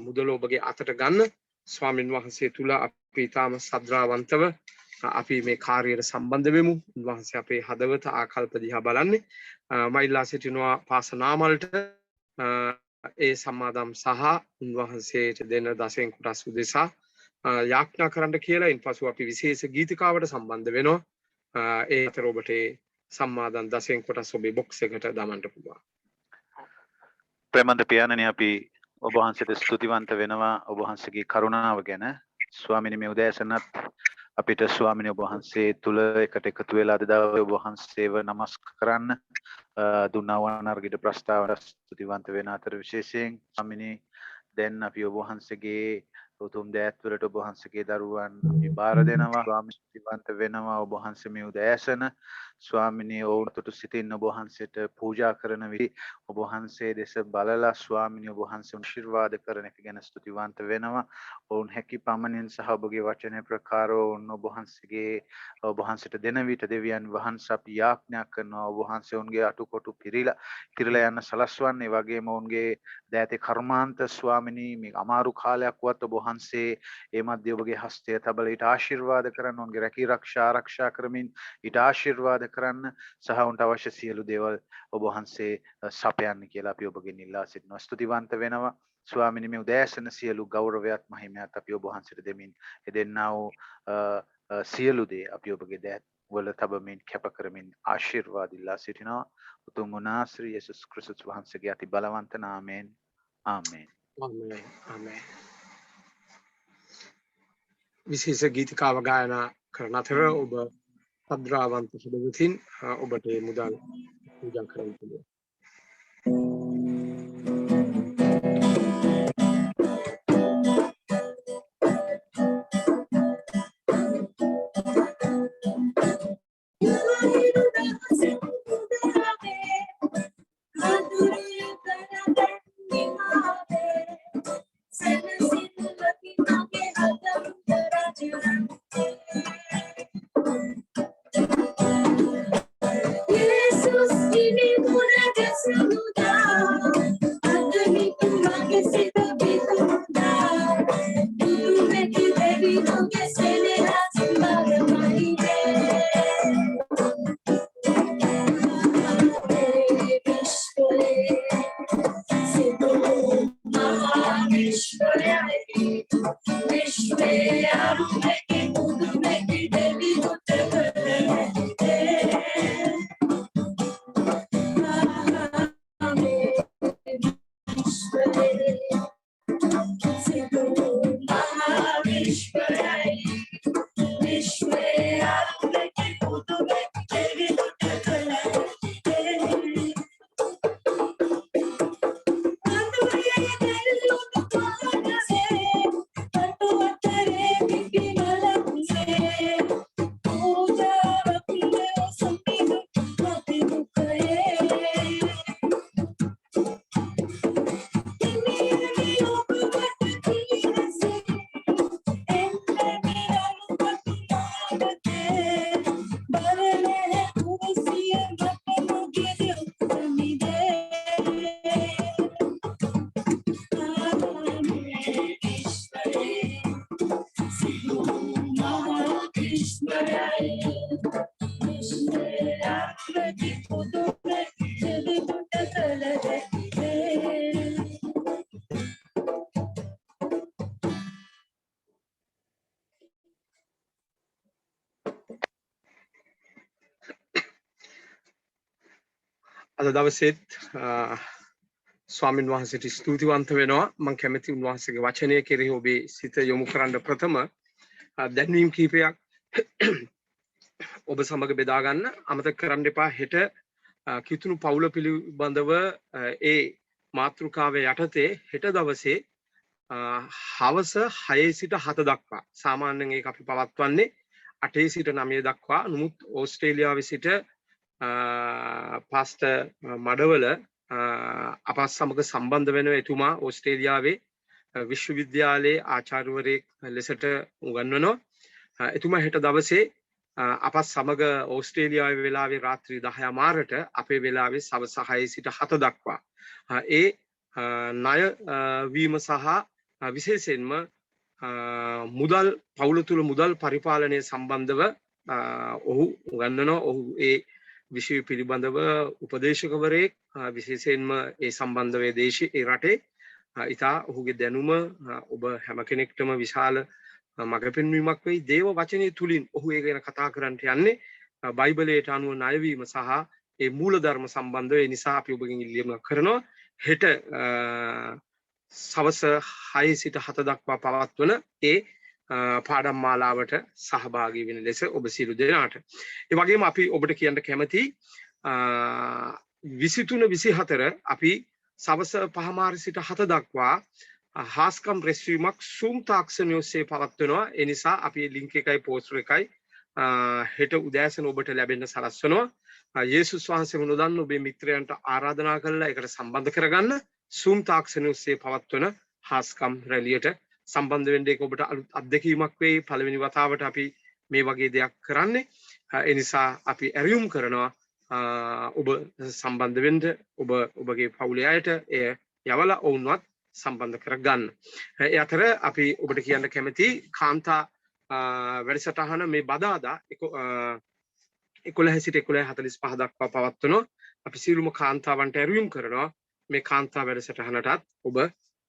මුදල ඔබගේ අතට ගන්න ස්වාමින් වහන්සේ තුල අපි ඊටම සද්‍රාවන්තව අපි මේ කාර්යයට සම්බන්ධ වෙමු. උන්වහන්සේ අපේ හදවත ආකල්ප දිහා බලන්නේ. මයිලා සිටිනවා පාස නාමල්ට ඒ සම්මාදම් සහ උන්වහන්සේට දෙන දසයෙන් කොටස් උදෙසා යාඥා කරන්න කියලා ඉන්පසු අපි විශේෂ ගීතිකාවට සම්බන්ධ වෙනවා. ඒ අතර ඔබට සම්මාදම් දසයෙන් කොටස් ඔබේ බොක්ස් එකට දාන්න පුළුවන්. ප්‍රේමන්ත පියාණනි අපි ඔබ වහන්සේට ස්තුතිවන්ත වෙනවා ඔබ වහන්සේගේ කරුණාව ගැන. ස්වාමිනේ මේ උදෑසනත් අපිට ස්වාමිනේ ඔබ වහන්සේ තුල එකට එකතු වෙලා අද දවසේ ඔබ වහන්සේව නමස්කාර කරන්න දුන්නා වනාර්ගිට ප්‍රස්තාවයට ස්තුතිවන්ත වෙන අතර විශේෂයෙන් ස්වාමිනේ දැන් අපි ඔබ වහන්සේගේ උතුම් දෑත් වලට ඔබ වහන්සේගේ දරුවන් අපි බාර දෙනවා ස්වාමී ස්තුතිවන්ත වෙනවා ඔබ වහන්සේ මේ උදෑසන ස්වාමිනේ ඔවුන්ට සිටින්න ඔබ වහන්සේට පූජා කරන විට ඔබ වහන්සේ දෙස බලලා ස්වාමිනේ ඔබ වහන්සේ ආශිර්වාද කරන එක ගැන ස්තුතිවන්ත වෙනවා ඔවුන් හැකි පමණින් සහ ඔබගේ වචනේ ප්‍රකාරව ඔබ වහන්සේට දෙන විට දෙවියන් වහන්සේ අපි යාඥා කරනවා ඔබ වහන්සේ ඔවුන්ගේ අටුකොටු පිරීලා යන සලස්වන්නේ වගේම ඔවුන්ගේ දෑතේ කර්මාන්ත ස්වාමිනේ මේ අමාරු කාලයක් වත් ඔබ වහන්සේ ඒ මැද ඔබගේ හස්තය තබලා ඊට ආශිර්වාද කරන්න ඔවුන්ගේ රැකී ආරක්ෂා කරමින් ඊට ආශිර්වාද කරන්න සහ උන්ට අවශ්‍ය සියලු දේවල් ඔබ වහන්සේ සපයන්න කියලා අපි ඔබගෙන් ඉල්ලා සිටිනවා ස්තුතිවන්ත වෙනවා ස්වාමිනේ මේ උදෑසන සියලු ගෞරවයත් මහිමයත් අපි ඔබ වහන්සේට දෙමින් එදෙන්නා වූ සියලු දේ අපි ඔබගේ දෑත් වල තබමින් කැප කරමින් ආශිර්වාද ඉල්ලා සිටිනවා උතුම් වූ ශ්‍රී යේසුස් ක්‍රිස්තුස් වහන්සේගේ අති බලවන්ත නාමයෙන් ආමේන් ආමේන් ආමේන්. විශේෂ ගීතිකාව ගායනා කරන අතර ඔබ සද්‍රාවන්ත සුබවතින් ඔබට මුදල් පූජා කරන්න පුළුවන්. Jesus, give me more than අද දවසේත් ස්වාමින් වහන්සේට ස්තුතිවන්ත වෙනවා. මම කැමති උන්වහන්සේගේ වචනය කෙරෙහි ඔබේ සිත යොමු කරන්න ප්‍රථම දැන්වීම් කීපයක් ඔබ සමග බෙදා ගන්න. අමතක කරන්න එපා හෙට කිතුණු පවුල පිළිබඳව ඒ මාතෘකාවේ යටතේ හෙට දවසේ හවස 6 සිට 7 දක්වා සාමාන්‍යයෙන් ඒක අපි පවත්වන්නේ 8 සිට 9 දක්වා. නමුත් ඕස්ට්‍රේලියාවේ සිට පාස්ටර් මඩවල අප සමග සම්බන්ධ වෙන එතුමා ඕස්ට්‍රේලියාවේ විශ්වවිද්‍යාලයේ ආචාර්යවරයෙක් ලෙසට උගන්වනවා. එතුමා හෙට දවසේ අපත් සමග ඕස්ට්‍රේලියාවේ වෙලාවේ රාත්‍රී 10 මාරට අපේ වෙලාවේ සවස් 6 සිට 7 දක්වා ඒ ණය වීම සහ විශේෂයෙන්ම මුදල් පවුල තුල මුදල් පරිපාලනය සම්බන්ධව ඔහු උගන්වනවා. ඔහු ඒ විෂය පිළිබඳව උපදේශකවරයෙක් විශේෂයෙන්ම ඒ සම්බන්ධ වේ ඒ රටේ ඉතා ඔහුගේ දැනුම ඔබ හැම කෙනෙක්ටම විශාල මඟ පෙන්වීමක් වෙයි. දේව වචනේ තුලින් ඔහු ඒ ගැන කතා කරන්නට යන්නේ බයිබලයට අනුව ණයවීම සහ ඒ මූලධර්ම සම්බන්ධව. ඒ නිසා අපි ඔබගෙන් ඉල්ලීම කරනවා හෙට සවස් 6 සිට 7 දක්වා පවත්වන ඒ පාඩම් මාලාවට සහභාගී වෙන ලෙස ඔබ සියලු දෙනාට. ඒ වගේම අපි ඔබට කියන්න කැමති 23 24 අපි සවස් 5 සිට 7 දක්වා හාස්කම් රැස්වීමක් Zoom තාක්ෂණය ඔස්සේ පවත්වනවා. ඒ නිසා අපි ලින්ක් එකයි පෝස්ටර් එකයි හෙට උදෑසන ඔබට ලැබෙන්න සලස්වනවා. යේසුස් වහන්සේම නොදන්න ඔබේ මිත්‍රයන්ට ආරාධනා කරලා ඒකට සම්බන්ධ කරගන්න. Zoom තාක්ෂණය ඔස්සේ පවත්වන හාස්කම් රැළියට සම්බන්ධ වෙන්න. ඒක ඔබට අලුත් අත්දැකීමක් වෙයි. පළවෙනි වතාවට අපි මේ වගේ දෙයක් කරන්නේ. ඒ නිසා අපි ඇරියුම් කරනවා ඔබ සම්බන්ධ වෙන්න. ඔබගේ පවුලේ අයට එය යවලා ඔවුන්වත් සම්බන්ධ කරගන්න. ඒ අතර අපි ඔබට කියන්න කැමති කාන්තා වැඩසටහන මේ බදාදා 11 සිට 11:45 දක්වා පවත්වනවා. අපි සියලුම කාන්තාවන්ට ඇරියුම් කරනවා මේ කාන්තා වැඩසටහනටත් ඔබ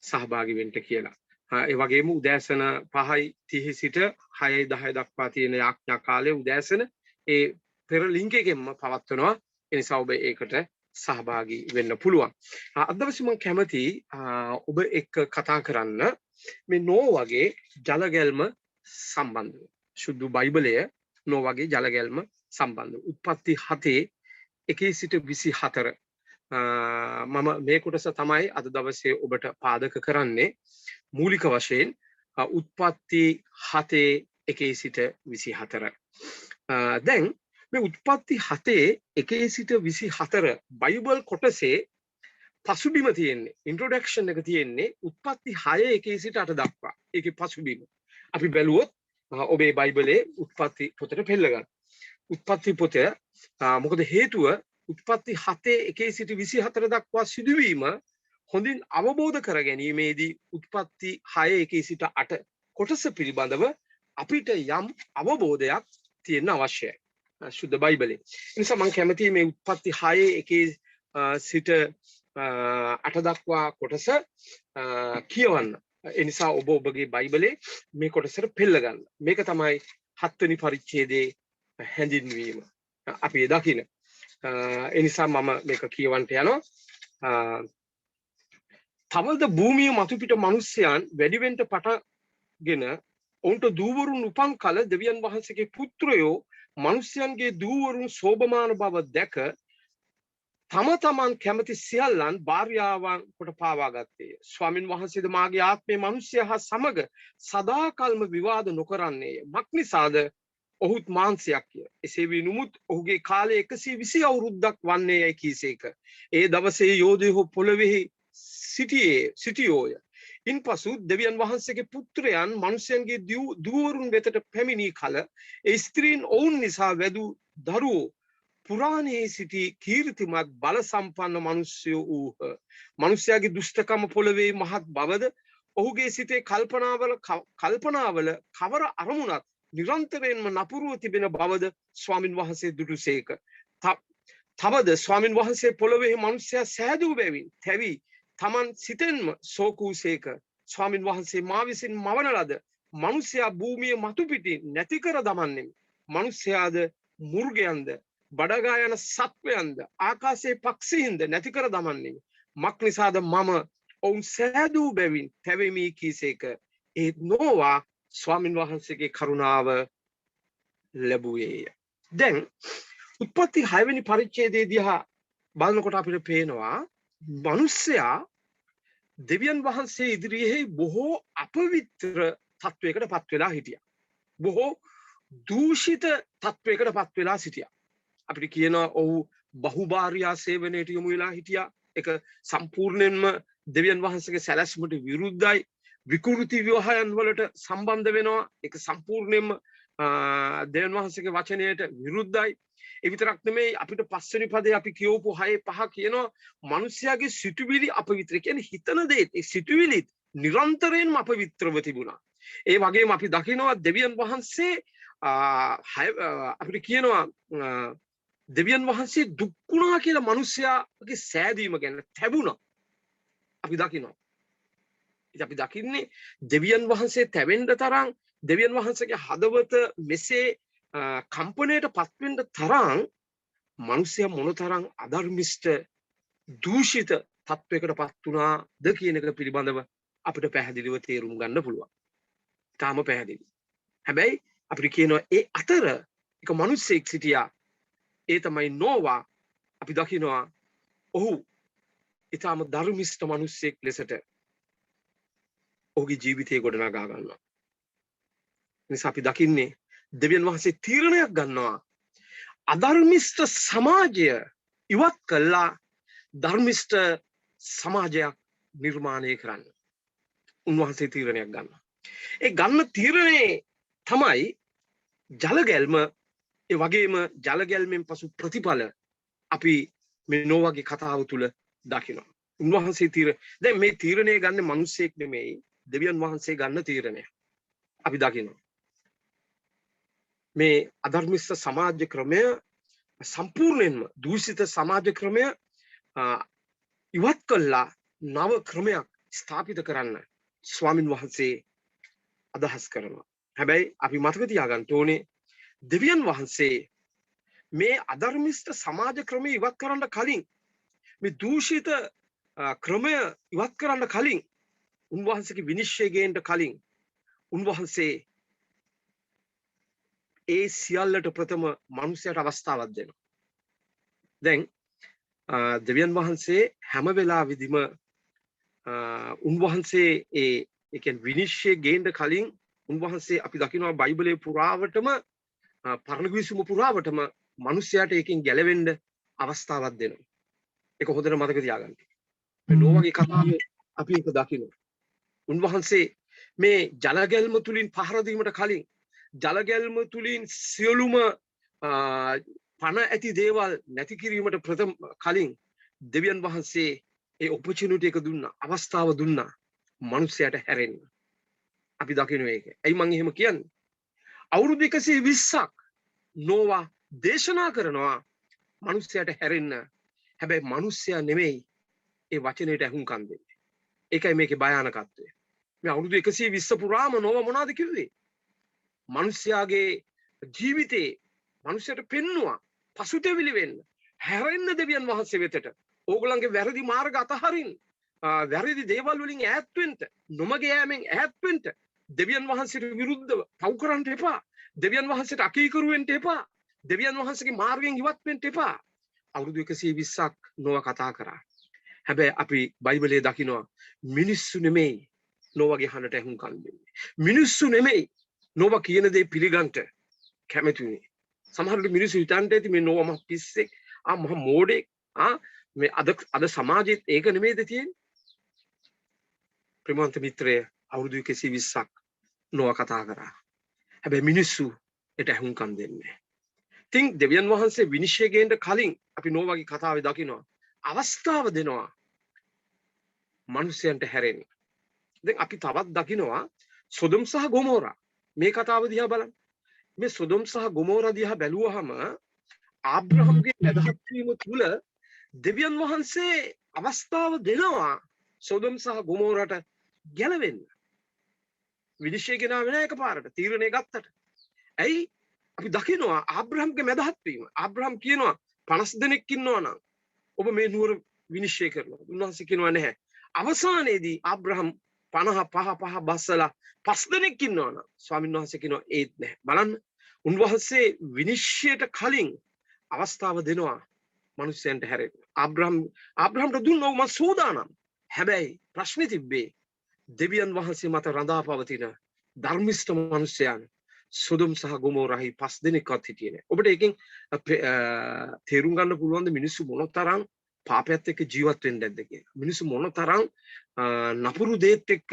සහභාගී වෙන්න කියලා. ඒ වගේම උදෑසන 5:30 සිට 6:10 දක්වා තියෙන යාඥා කාලයේ උදෑසන ඒ පෙර ලින්ක් එකෙන්ම පවත්වනවා. ඒ නිසා ඔබ ඒකට සහභාගී වෙන්න පුළුවන්. අද දවසේ මම කැමති ඔබ එක්ක කතා කරන්න මේ නෝවගේ ජලගැල්ම සම්බන්ධව. සුදු බයිබලය නෝවගේ ජලගැල්ම සම්බන්ධව. උත්පත්ති 7 1 සිට 24 මම මේ කොටස තමයි අද දවසේ ඔබට පාදක කරන්නේ. මූලික වශයෙන් උත්පත්ති 7 1 සිට 24. දැන් මේ උත්පත්ති 7 1 සිට 24 බයිබල් කොටසේ පසුබිම තියෙන්නේ ඉන්ට්‍රොඩක්ෂන් එක තියෙන්නේ උත්පත්ති 6 1 සිට 8 දක්වා. ඒකේ පසුබිම අපි බැලුවොත් ඔබේ බයිබලයේ උත්පත්ති පොතට පෙළ ගන්න. උත්පත්ති පොත මොකද හේතුව උත්පත්ති 7 1 සිට 24 දක්වා සිදුවීම හොඳින් අවබෝධ කර ගැනීමේදී උත්පත්ති 6 1 සිට 8 කොටස පිළිබඳව අපිට යම් අවබෝධයක් තියෙන්න අවශ්‍යයි. සුද්ධ බයිබලයේ. ඒ නිසා මම කැමතියි මේ උත්පත්ති 6 1 සිට 8 දක්වා කොටස කියවන්න. ඒ නිසා ඔබ ඔබගේ බයිබලයේ මේ කොටසට පෙළ ගන්න. මේක තමයි 7 වෙනි පරිච්ඡේදයේ හැඳින්වීම. අපි දකින. ඒ නිසා මම මේක කියවන්න යනවා. තවද භූමිය මතුපිට මිනිසයන් වැඩි වෙන්න පටන්ගෙන ඔවුන්ට දූවරුන් උපන් කල දෙවියන් වහන්සේගේ පුත්‍රයෝ මිනිසයන්ගේ දූවරුන් සෝභමාන බව දැක තම තමන් කැමති සියල්ලන් භාර්යාවන් කොට පාවා ගත්තේ. ස්වාමින් වහන්සේද මාගේ ආත්මේ මිනිසයා හා සමග සදාකල්ම විවාද නොකරන්නේය. මක්නිසාද ඔහුත් මාංශයක් කිය. එසේ වීනුමුත් ඔහුගේ කාලය 120 අවුරුද්දක් වන්නේ යයි කීසේක. ඒ දවසේ යෝධයෝ පොළොවේහි සිටියෝය. ඉන්පසු දෙවියන් වහන්සේගේ පුත්‍රයන් මිනිසයන්ගේ දූවරුන් වෙතට පැමිණි කල ඒ ස්ත්‍රීන් ඔවුන් නිසා වැදූ දරුවෝ පුරාණයේ සිටි කීර්තිමත් බල සම්පන්න මිනිසයෝ වූහ. මිනිසයාගේ දුෂ්ටකම පොළවේ මහත් බවද ඔහුගේ සිතේ කල්පනාවල කවර අරමුණක් නිරන්තරයෙන්ම නපුරුව තිබෙන බවද ස්වාමින් වහන්සේ දුටුසේක. තවද ස්වාමින් වහන්සේ පොළවේ මිනිසයා සෑදූ බැවින් තැවි තමන් සිතෙන්ම සෝකූසේක. ස්වාමින් වහන්සේ මා විසින් මවන ලද මිනිසයා භූමිය මතු පිටින් නැති කර දමන්නේ. මිනිසයාද මුර්ගයන්ද බඩගා යන සත්වයන්ද ආකාශයේ පක්ෂීන්ද නැති කර දමන්නේ මක් නිසාද මම ඔවුන් සෑදූ බැවින් තැවෙමි කීසේක ඒත් නොවා ස්වාමින් වහන්සේගේ කරුණාව ලැබුවේය. දැන් උත්පත්ති 6 වෙනි පරිච්ඡේදයේදී බලනකොට අපිට පේනවා මිනිස්සයා දෙවියන් වහන්සේ ඉදිරියේ බොහෝ අපවිත්‍ර තත්වයකට පත් වෙලා හිටියා. බොහෝ දූෂිත තත්වයකට පත් වෙලා සිටියා. අපිට කියනවා ඔහු බහුභාර්යා සේවනයට යොමු වෙලා හිටියා. ඒක සම්පූර්ණයෙන්ම දෙවියන් වහන්සේගේ සැලැස්මට විරුද්ධයි. විකෘති විවාහයන් වලට සම්බන්ධ වෙනවා. ඒක සම්පූර්ණයෙන්ම දෙවියන් වහන්සේගේ වචනයට විරුද්ධයි. ඒ විතරක් නෙමෙයි අපිට පස්වෙනි පදේ අපි කියවපු 6 කියනවා මිනිස්යාගේ සිතුවිලි අපවිත්‍ර. කියන්නේ හිතන දේ ඒ සිතුවිලි නිරන්තරයෙන්ම අපවිත්‍රව තිබුණා. ඒ වගේම අපි දකිනවා දෙවියන් වහන්සේ අපිට කියනවා දෙවියන් වහන්සේ දුක් වුණා කියලා මිනිස්යාගේ සෑදීම ගැන තැබුණා. අපි දකිනවා. ඉතින් අපි දකින්නේ දෙවියන් වහන්සේ තැවෙන්න තරම් දෙවියන් වහන්සේගේ හදවත මෙසේ කම්පණයට පත්වෙන්න තරම් මිනිසයා මොනතරම් අධර්මිෂ්ඨ දූෂිත තත්වයකට පත් වුණාද කියන එක පිළිබඳව අපිට පැහැදිලිව තේරුම් ගන්න පුළුවන්. තාම පැහැදිලි. හැබැයි අපිට කියනවා ඒ අතර එක මිනිසෙක් සිටියා. ඒ තමයි නෝවා. අපි දකිනවා ඔහු ඊටාම ධර්මිෂ්ඨ මිනිසෙක් ලෙසට ඔහුගේ ජීවිතය ගොඩනගා ගන්නවා. නිසා අපි දකින්නේ දෙවියන් වහන්සේ තීරණයක් ගන්නවා අධර්මිෂ්ඨ සමාජය ඉවත් කළා ධර්මිෂ්ඨ සමාජයක් නිර්මාණය කරන්න. උන්වහන්සේ තීරණයක් ගන්නවා. ඒ ගන්න තීරණේ තමයි ජලගැල්ම. ඒ වගේම ජලගැල්මෙන් පසු ප්‍රතිඵල අපි මේ නෝවාගේ කතාව තුළ දකිනවා. උන්වහන්සේ දැන් මේ තීරණය ගන්න මිනිස්සෙක් නෙමෙයි දෙවියන් වහන්සේ ගන්න තීරණය. අපි දකිනවා මේ අධර්මිෂ්ඨ සමාජ ක්‍රමය සම්පූර්ණයෙන්ම දූෂිත සමාජ ක්‍රමය ඉවත් කළා නව ක්‍රමයක් ස්ථාපිත කරන්න ස්වාමින් වහන්සේ අදහස් කරනවා. හැබැයි අපි මතක තියාගන්න ඕනේ දෙවියන් වහන්සේ මේ අධර්මිෂ්ඨ සමාජ ක්‍රමය ඉවත් කරන්න කලින් මේ දූෂිත ක්‍රමය ඉවත් කරන්න කලින් උන්වහන්සේගේ විනිශ්චය ගේන්න කලින් උන්වහන්සේ ඒ සියල්ලට ප්‍රථම මනුස්සයට අවස්ථාවක් දෙනවා. දැන් දෙවියන් වහන්සේ හැම වෙලාවෙදිම උන්වහන්සේ ඒ කියන්නේ විනිශ්චය ගේන්න කලින් උන්වහන්සේ අපි දකිනවා බයිබලයේ පුරාවටම පරණ කිවිසුම පුරාවටම මනුස්සයාට ඒකෙන් ගැලවෙන්න අවස්ථාවක් දෙනවා. ඒක හොඳට මතක තියාගන්න. මේ නෝවාගේ කතාවේ අපි ඒක දකිනවා. උන්වහන්සේ මේ ජලගැල්ම තුලින් පහර දීමට කලින් ජලගැල්ම තුලින් සියලුම පණ ඇති දේවල් නැති කිරීමට ප්‍රථම කලින් දෙවියන් වහන්සේ ඒ ඔපචුනිටි එක දුන්නා, අවස්ථාව දුන්නා මිනිසයාට හැරෙන්න. අපි දකිනවා ඒක. ඇයි මම එහෙම කියන්නේ? අවුරුදු 120ක් නෝවා දේශනා කරනවා මිනිසයාට හැරෙන්න. හැබැයි මිනිසයා නෙමෙයි ඒ වචනයට අහුම්කම් දෙන්නේ. ඒකයි මේකේ භයානකත්වය. මේ අවුරුදු 120 පුරාම නෝවා මොනවද කිව්වේ? මිනිස්යාගේ ජීවිතේ මිනිසයාට පෙන්නවා පසුතැවිලි වෙන්න හැරෙන්න දෙවියන් වහන්සේ වෙතට. ඕගොල්ලන්ගේ වැරදි මාර්ග අතහරින්න, වැරදි දේවල් වලින් ඈත් වෙන්න, නොමග යෑමෙන් ඈත් වෙන්න, දෙවියන් වහන්සේට විරුද්ධව පව් කරන්න එපා. දෙවියන් වහන්සේට අකීකරු වෙන්න එපා. දෙවියන් වහන්සේගේ මාර්ගයෙන් ඉවත් වෙන්න එපා. අවුරුදු 120ක් නෝවා කතා කරා. හැබැයි අපි බයිබලයේ දකිනවා මිනිස්සු නෙමෙයි නෝවාගේ හඬට ඇහුම්කන් දෙන්නේ. මිනිස්සු නෙමෙයි නෝවා කියන දේ පිළිගන්න කැමති උනේ. සමහර විට මිනිස්සු හිතන්නේ ඇති මේ නෝවා මහ පිස්සෙක්, මහ මෝඩෙක්, මේ අද සමාජෙත් ඒක නෙමෙයිද තියෙන්නේ? ප්‍රේමවන්ත මිත්‍රය අවුරුදු 120ක් නෝවා කතා කරා. හැබැයි මිනිස්සු ඒට ඇහුම්කන් දෙන්නේ නැහැ. ඉතින් දෙවියන් වහන්සේ විනිශ්චය ගේන්න කලින් අපි නෝවාගේ කතාවේ දකිනවා අවස්ථාව දෙනවා මිනිසයන්ට හැරෙන්න. දැන් අපි තවත් දකිනවා සොදොම් සහ ගොමෝරා. මේ කතාව දිහා බලන්න. මේ සොදොම් සහ ගොමෝරා දිහා බැලුවහම ආබ්‍රහම්ගේ නැදහත් වීම තුල දෙවියන් වහන්සේ අවස්ථාව දෙනවා සොදොම් සහ ගොමෝරාට ගැලවෙන්න. විනිශ්චය ගෙනාවේ නැහැ එකපාරට. තීරණය ගත්තට. ඇයි? අපි දකිනවා ආබ්‍රහම්ගේ මැදහත් වීම. ආබ්‍රහම් කියනවා 50 දෙනෙක් ඉන්නවා නම් ඔබ මේ නුවර විනිශ්චය කරනවා. උන්වහන්සේ කියනවා නැහැ. අවසානයේදී ආබ්‍රහම් 50 බස්සලා 5 දෙනෙක් ඉන්නවා නම් ස්වාමීන් වහන්සේ කියනවා ඒත් නැහැ. බලන්න උන්වහන්සේ විනිශ්චයට කලින් අවස්ථාව දෙනවා මිනිස්යන්ට හැරෙන්න. ආබ්‍රහම්ට දුන්නෝ මම සූදානම්. හැබැයි ප්‍රශ්නේ තිබ්බේ දෙවියන් වහන්සේ මත රඳා පවතින ධර්මිෂ්ඨ මිනිසයන් සොදොම් සහ ගොමෝරාහි 5 දෙනෙක්වත් හිටියේ නැහැ. ඔබට ඒකෙන් තේරුම් ගන්න පුළුවන් ද මිනිස්සු මොනතරම් පාපයත් එක්ක ජීවත් වෙන්නේ නැද්ද කියලා. මිනිස්සු මොනතරම් නපුරු දේත් එක්ක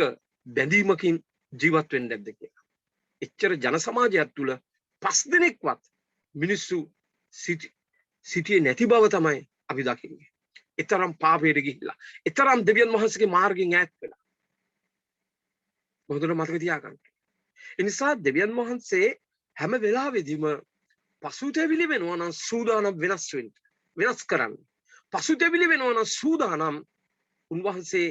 බැඳීමකින් ජීවත් වෙන්නේ නැද්ද කියලා. එච්චර ජන සමාජයක් තුල 5 දෙනෙක්වත් මිනිස්සු සිටියේ නැති බව තමයි අපි දකින්නේ. ඊතරම් පාපයට ගිහිල්ලා, ඊතරම් දෙවියන් වහන්සේගේ මාර්ගයෙන් ඈත් වෙලා. මොකද මතක තියාගන්න. ඒ නිසා දෙවියන් වහන්සේ හැම වෙලාවෙදීම පසුතැවිලි වෙනවා නම් සූදානම් වෙනස් කරන්න. පසුතැවිලි වෙනවා නම් සූදානම් උන්වහන්සේ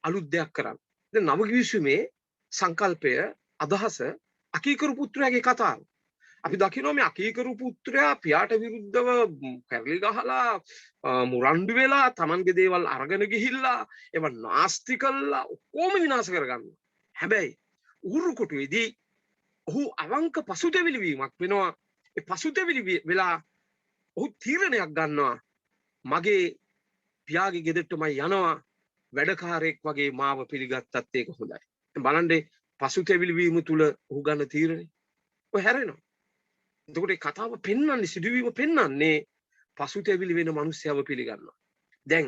අලුත් දෙයක් කරන්න. දැන් නව කිවිසුමේ සංකල්පය අදහස අකීකරු පුත්‍රයාගේ කතාව. අපි දකිනවා මේ අකීකරු පුත්‍රයා පියාට විරුද්ධව කැරලි ගහලා මුරණ්ඩු වෙලා Tamanගේ දේවල් අරගෙන ගිහිල්ලා ඒව නාස්ති කළා ඔක්කොම විනාශ කරගන්නවා. හැබැයි උහුරු කොටුවේදී ඔහු අවංක පසුතැවිලි වීමක් වෙනවා. ඒ පසුතැවිලි වෙලා ඔහු තීරණයක් ගන්නවා. මගේ පියාගේ ගෙදරට මම යනවා. වැඩකාරයෙක් වගේ මාව පිළිගත්තත් ඒක හොඳයි. බලන්න පසුතැවිලි වීම තුල ඔහු ගන්න තීරණේ. ඔය හැරෙනවා. එතකොට මේ කතාව පෙන්වන්නේ සිදුවීම පෙන්වන්නේ පසුතැවිලි වෙන මිනිස්සයව පිළිගන්නවා. දැන්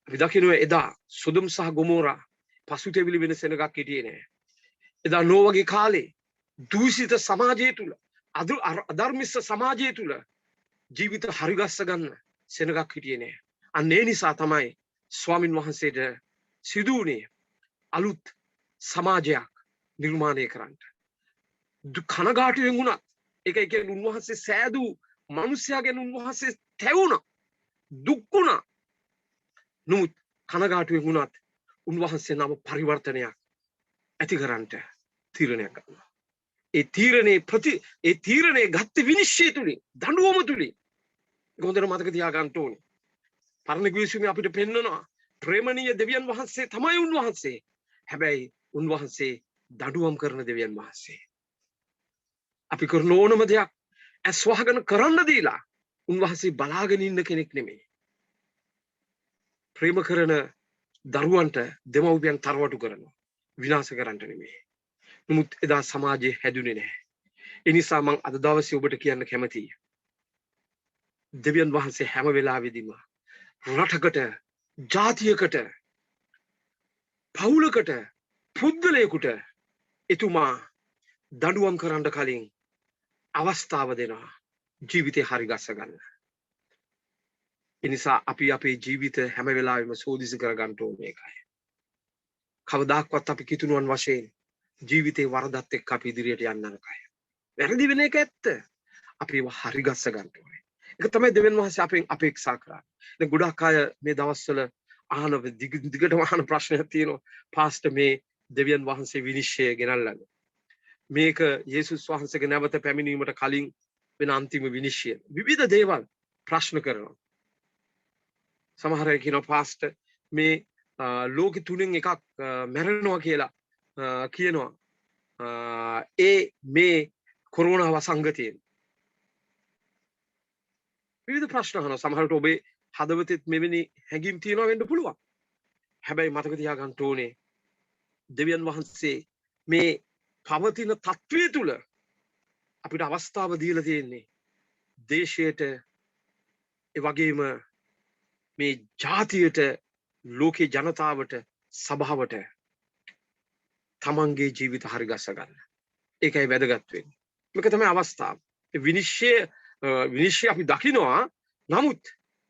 අපි දකිනවා එදා සොදොම් සහ ගොමෝරා පසුතැවිලි වෙන සෙනගක් හිටියේ නෑ. එදා නෝවගේ කාලේ දූෂිත සමාජය තුල අධර්මිෂ්ඨ සමාජය තුල ජීවිත හරිගස්ස ගන්න සෙනගක් හිටියේ නෑ. අන්න ඒ නිසා තමයි ස්වාමින් වහන්සේට සිදු වුණේ අලුත් සමාජයක් නිර්මාණය කරන්න. කනගාටුවෙන් වුණත් ඒක කියන්නේ උන්වහන්සේ සෑදූ මිනිස්යාගෙන් උන්වහන්සේ තැවුණා. දුක් වුණා. නමුත් කනගාටුවෙන් වුණත් උන්වහන්සේ නම පරිවර්තනයක් ඇති කරන්නට තීරණයක් ගන්නවා. ඒ තීරණේ ගත්ත විනිශ්චය තුලින් දඬුවම තුලින් ඒක හොඳට මතක තියාගන්න ඕනේ. පරණ කිවිසුමේ අපිට පෙන්වනවා ප්‍රේමණීය දෙවියන් වහන්සේ තමයි උන්වහන්සේ. හැබැයි උන්වහන්සේ දඬුවම් කරන දෙවියන් වහන්සේ. අපි කරන ඕනම දෙයක් ඇස් වහගෙන කරන්න දීලා උන්වහන්සේ බලාගෙන ඉන්න කෙනෙක් නෙමෙයි. ප්‍රේම කරන දරුවන්ට දෙමව්පියන් තරවටු කරනවා. විනාශ කරන්න නෙමෙයි. නමුත් එදා සමාජය හැදුනේ නැහැ. ඒ නිසා මම අද දවසේ ඔබට කියන්න කැමතියි. දෙවියන් වහන්සේ හැම වෙලාවෙදීම රටකට, ජාතියකට, පවුලකට, පුද්ගලයෙකුට එතුමා දඬුවම් කරන්න කලින් අවස්ථාව දෙනවා ජීවිතේ හරි ගස්ස ගන්න. ඒ නිසා අපි අපේ ජීවිත හැම වෙලාවෙම සෝදිසි කර ගන්න ඕනේ මේකයි. කවදාක්වත් අපි කිතුණුවන් වශයෙන් ජීවිතේ වරදත් එක්ක අපි ඉදිරියට යන්න නරකයි. වැරදි වෙන එක ඇත්ත. අපි ඒව හරි ගස්ස ගන්න ඕනේ. ඒක තමයි දෙවියන් වහන්සේ අපෙන් අපේක්ෂා කරන්නේ. දැන් ගොඩක් අය මේ දවස්වල අහන දිගටම අහන ප්‍රශ්නයක් තියෙනවා. පාස්ටර් මේ දෙවියන් වහන්සේ විනිශ්චය ගෙනල්ලාද? මේක යේසුස් වහන්සේගේ නැවත පැමිණීමට කලින් වෙන අන්තිම විනිශ්චය. විවිධ දේවල් ප්‍රශ්න කරනවා. සමහර අය කියනවා පාස්ටර් මේ ලෝකෙ තුනෙන් එකක් මැරෙනවා කියලා කියනවා. මේ කොරෝනා වසංගතයෙන්. විවිධ ප්‍රශ්න අහනවා. සමහරට ඔබේ හදවතෙත් මෙවැනි හැඟීම් තියෙනවා වෙන්න පුළුවන්. හැබැයි මතක තියාගන්න ඕනේ දෙවියන් වහන්සේ මේ පවතින තත්ත්වය තුල අපිට අවස්ථාව දීලා තියෙන්නේ දේශයට ඒ වගේම මේ ජාතියට ලෝකේ ජනතාවට සභාවට තමන්ගේ ජීවිත හරි ගස්ස ගන්න. ඒකයි වැදගත් වෙන්නේ. මේක තමයි අවස්ථාව. විනිශ්චය අපි දකිනවා. නමුත්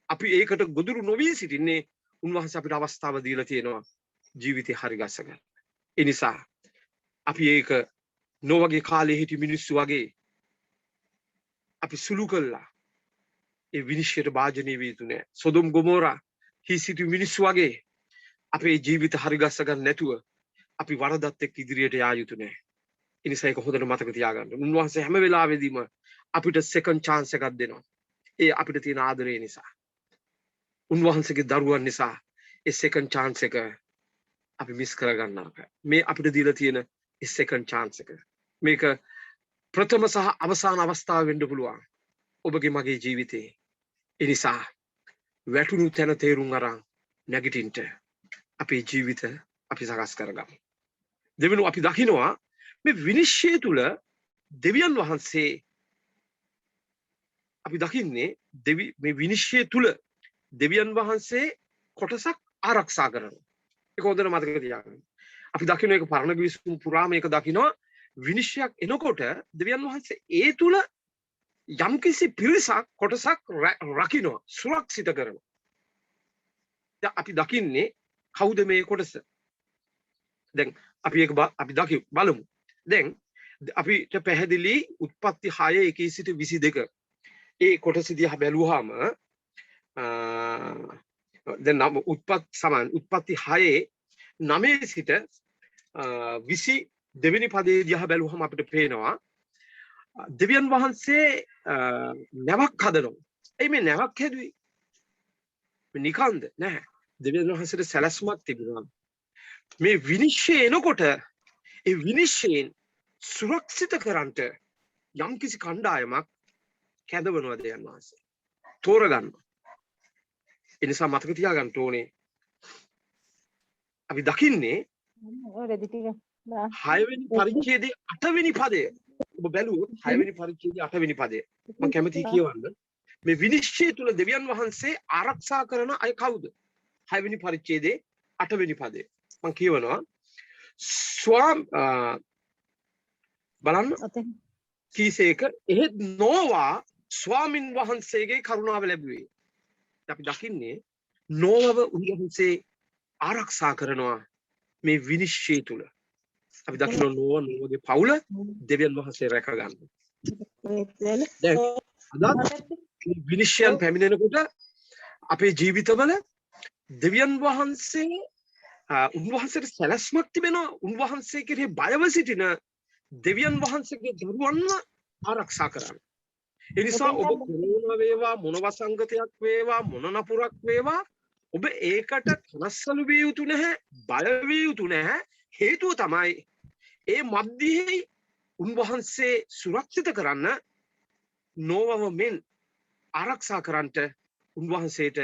අපි ඒකට ගොදුරු නොවී සිටින්නේ උන්වහන්සේ අපිට අවස්ථාව දීලා තියෙනවා ජීවිතේ හරි ගස්ස ගන්න. ඒ නිසා අපි ඒක නොවගේ කාලේ හිටි මිනිස්සු වගේ අපි සුළු කළා. ඒ විනිශ්චයට භාජනය විය යුතු නෑ. සොදොම් ගොමෝරා හි සිටි මිනිස්සු වගේ අපේ ජීවිත හරි ගස්ස ගන්න නැතුව අපි වරදත් එක්ක ඉදිරියට යා යුතු නෑ. ඒ නිසා ඒක හොඳට මතක තියාගන්න. උන්වහන්සේ හැම වෙලාවෙදීම අපිට second chance එකක් දෙනවා. ඒ අපිට තියෙන ආදරය නිසා. උන්වහන්සේගේ දරුවන් නිසා ඒ second chance එක අපි මිස් කරගන්නවා. මේ අපිට දීලා තියෙන ඒ second chance එක. මේක ප්‍රථම සහ අවසාන අවස්ථාව වෙන්න පුළුවන්. ඔබගේ මගේ ජීවිතේ. ඒ නිසා වැටුණු තැන තේරුම් අරන් නැගිටින්න අපේ ජීවිත අපි සකස් කරගමු. දෙවෙනි අපි දකිනවා මේ විනිශ්චය තුල දෙවියන් වහන්සේ අපි දකින්නේ මේ විනිශ්චය තුල දෙවියන් වහන්සේ කොටසක් ආරක්ෂා කරනවා. ඒක හොඳට මතක තියාගන්න. අපි දකින්න ඒක පරණ විශ්වුම් පුරාම ඒක දකිනවා විනිශ්චයක් එනකොට දෙවියන් වහන්සේ ඒ තුල යම්කිසි පිරිසක් කොටසක් රකින්නවා, සුරක්ෂිත කරනවා. දැන් අපි දකින්නේ කවුද මේ කොටස? දැන් අපි ඒක අපි බලමු. දැන් අපිට පැහැදිලි උත්පත්ති 6 1 සිට 22 ඒ කොටස දිහා බැලුවාම දැන් උත්පත්ති 6 9 සිට 22 වෙනි පදයේ දිහා බැලුවහම අපිට පේනවා දෙවියන් වහන්සේ නැවක් හදනවා. එයි මේ නැවක් හැදුවේ නිකන්ද නැහැ. දෙවියන් වහන්සේට සැලැස්මක් තිබුණා. මේ විනිශ්චය එනකොට ඒ විනිශ්චයෙන් සුරක්ෂිත කරන්ට යම්කිසි කණ්ඩායමක් කැඳවනවා දෙවියන් වහන්සේ. තෝරගන්නවා. ඒ නිසා මතක තියාගන්න ඕනේ අපි දකින්නේ 6 වෙනි පරිච්ඡේදයේ 8 වෙනි පදය. ඔබ බැලුවොත් 6 වෙනි පරිච්ඡේදයේ 8 වෙනි පදය. මම කැමතියි කියවන්න. මේ විනිශ්චය තුල දෙවියන් වහන්සේ ආරක්ෂා කරන අය කවුද? 6 වෙනි පරිච්ඡේදයේ 8 වෙනි පදය. මම කියවනවා බලන්න කීසේක එහෙත් නෝවා ස්වාමින් වහන්සේගේ කරුණාව ලැබුවේ. අපි දකින්නේ නෝවව උන්වහන්සේ ආරක්ෂා කරනවා මේ විනිශ්චය තුල. අපි දකින්න නෝවගේ පවුල දෙවියන් වහන්සේ රැක ගන්නවා. දැන් අද විනිශ්චයන් පැමිණෙනකොට අපේ ජීවිතවල දෙවියන් වහන්සේ උන්වහන්සේට සැලැස්මක් තිබෙනවා. උන්වහන්සේ කෙරෙහි බයව සිටින දෙවියන් වහන්සේගේ දරුවන්ව ආරක්ෂා කරන්න. ඒ නිසා ඔබ කොරෝනා වේවා මොන වසංගතයක් වේවා මොන නපුරක් වේවා ඔබ ඒකට කනස්සලු විය යුතු නැහැ, බය විය යුතු නැහැ. හේතුව තමයි ඒ මැදිහේ උන්වහන්සේ සුරක්ෂිත කරන්න නෝවව මෙන් ආරක්ෂා කරන්නට උන්වහන්සේට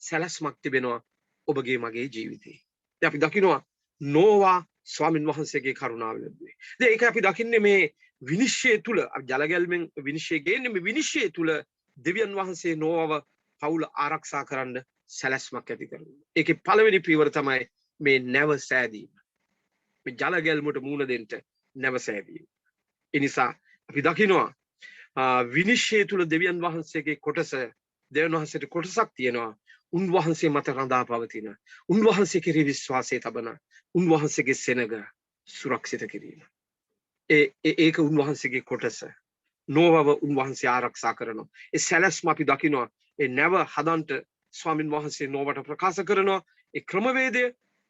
සැලැස්මක් තිබෙනවා ඔබගේ මගේ ජීවිතේ. දැන් අපි දකිනවා නෝවා ස්වාමින් වහන්සේගේ කරුණාව ලැබුවේ. දැන් ඒක අපි දකින්නේ මේ විනිශ්චය තුල ජලගැල්මෙන් විනිශ්චය ගේන්නේ මේ විනිශ්චය තුල දෙවියන් වහන්සේ නෝවව පවුල ආරක්ෂා කරන්න සැලැස්මක් ඇති කරනවා. ඒකේ පළවෙනි පියවර තමයි මේ නැව සෑදීම. මේ ජලගැල්මට මුහුණ දෙන්න නැව සෑදීම. ඒ නිසා අපි දකිනවා විනිශ්චය තුල දෙවියන් වහන්සේගේ කොටස දෙවියන් වහන්සේට කොටසක් තියෙනවා. උන්වහන්සේ මත රඳා පවතින, උන්වහන්සේ කෙරෙහි විශ්වාසය තබන, උන්වහන්සේගේ සෙනග සුරක්ෂිත කිරීම. ඒක උන්වහන්සේගේ කොටස. නෝවව උන්වහන්සේ ආරක්ෂා කරනවා. ඒ සැලැස්ම අපි දකිනවා. ඒ නැව හදන්ට ස්වාමින් වහන්සේ නෝවට ප්‍රකාශ කරනවා. ඒ ක්‍රමවේදය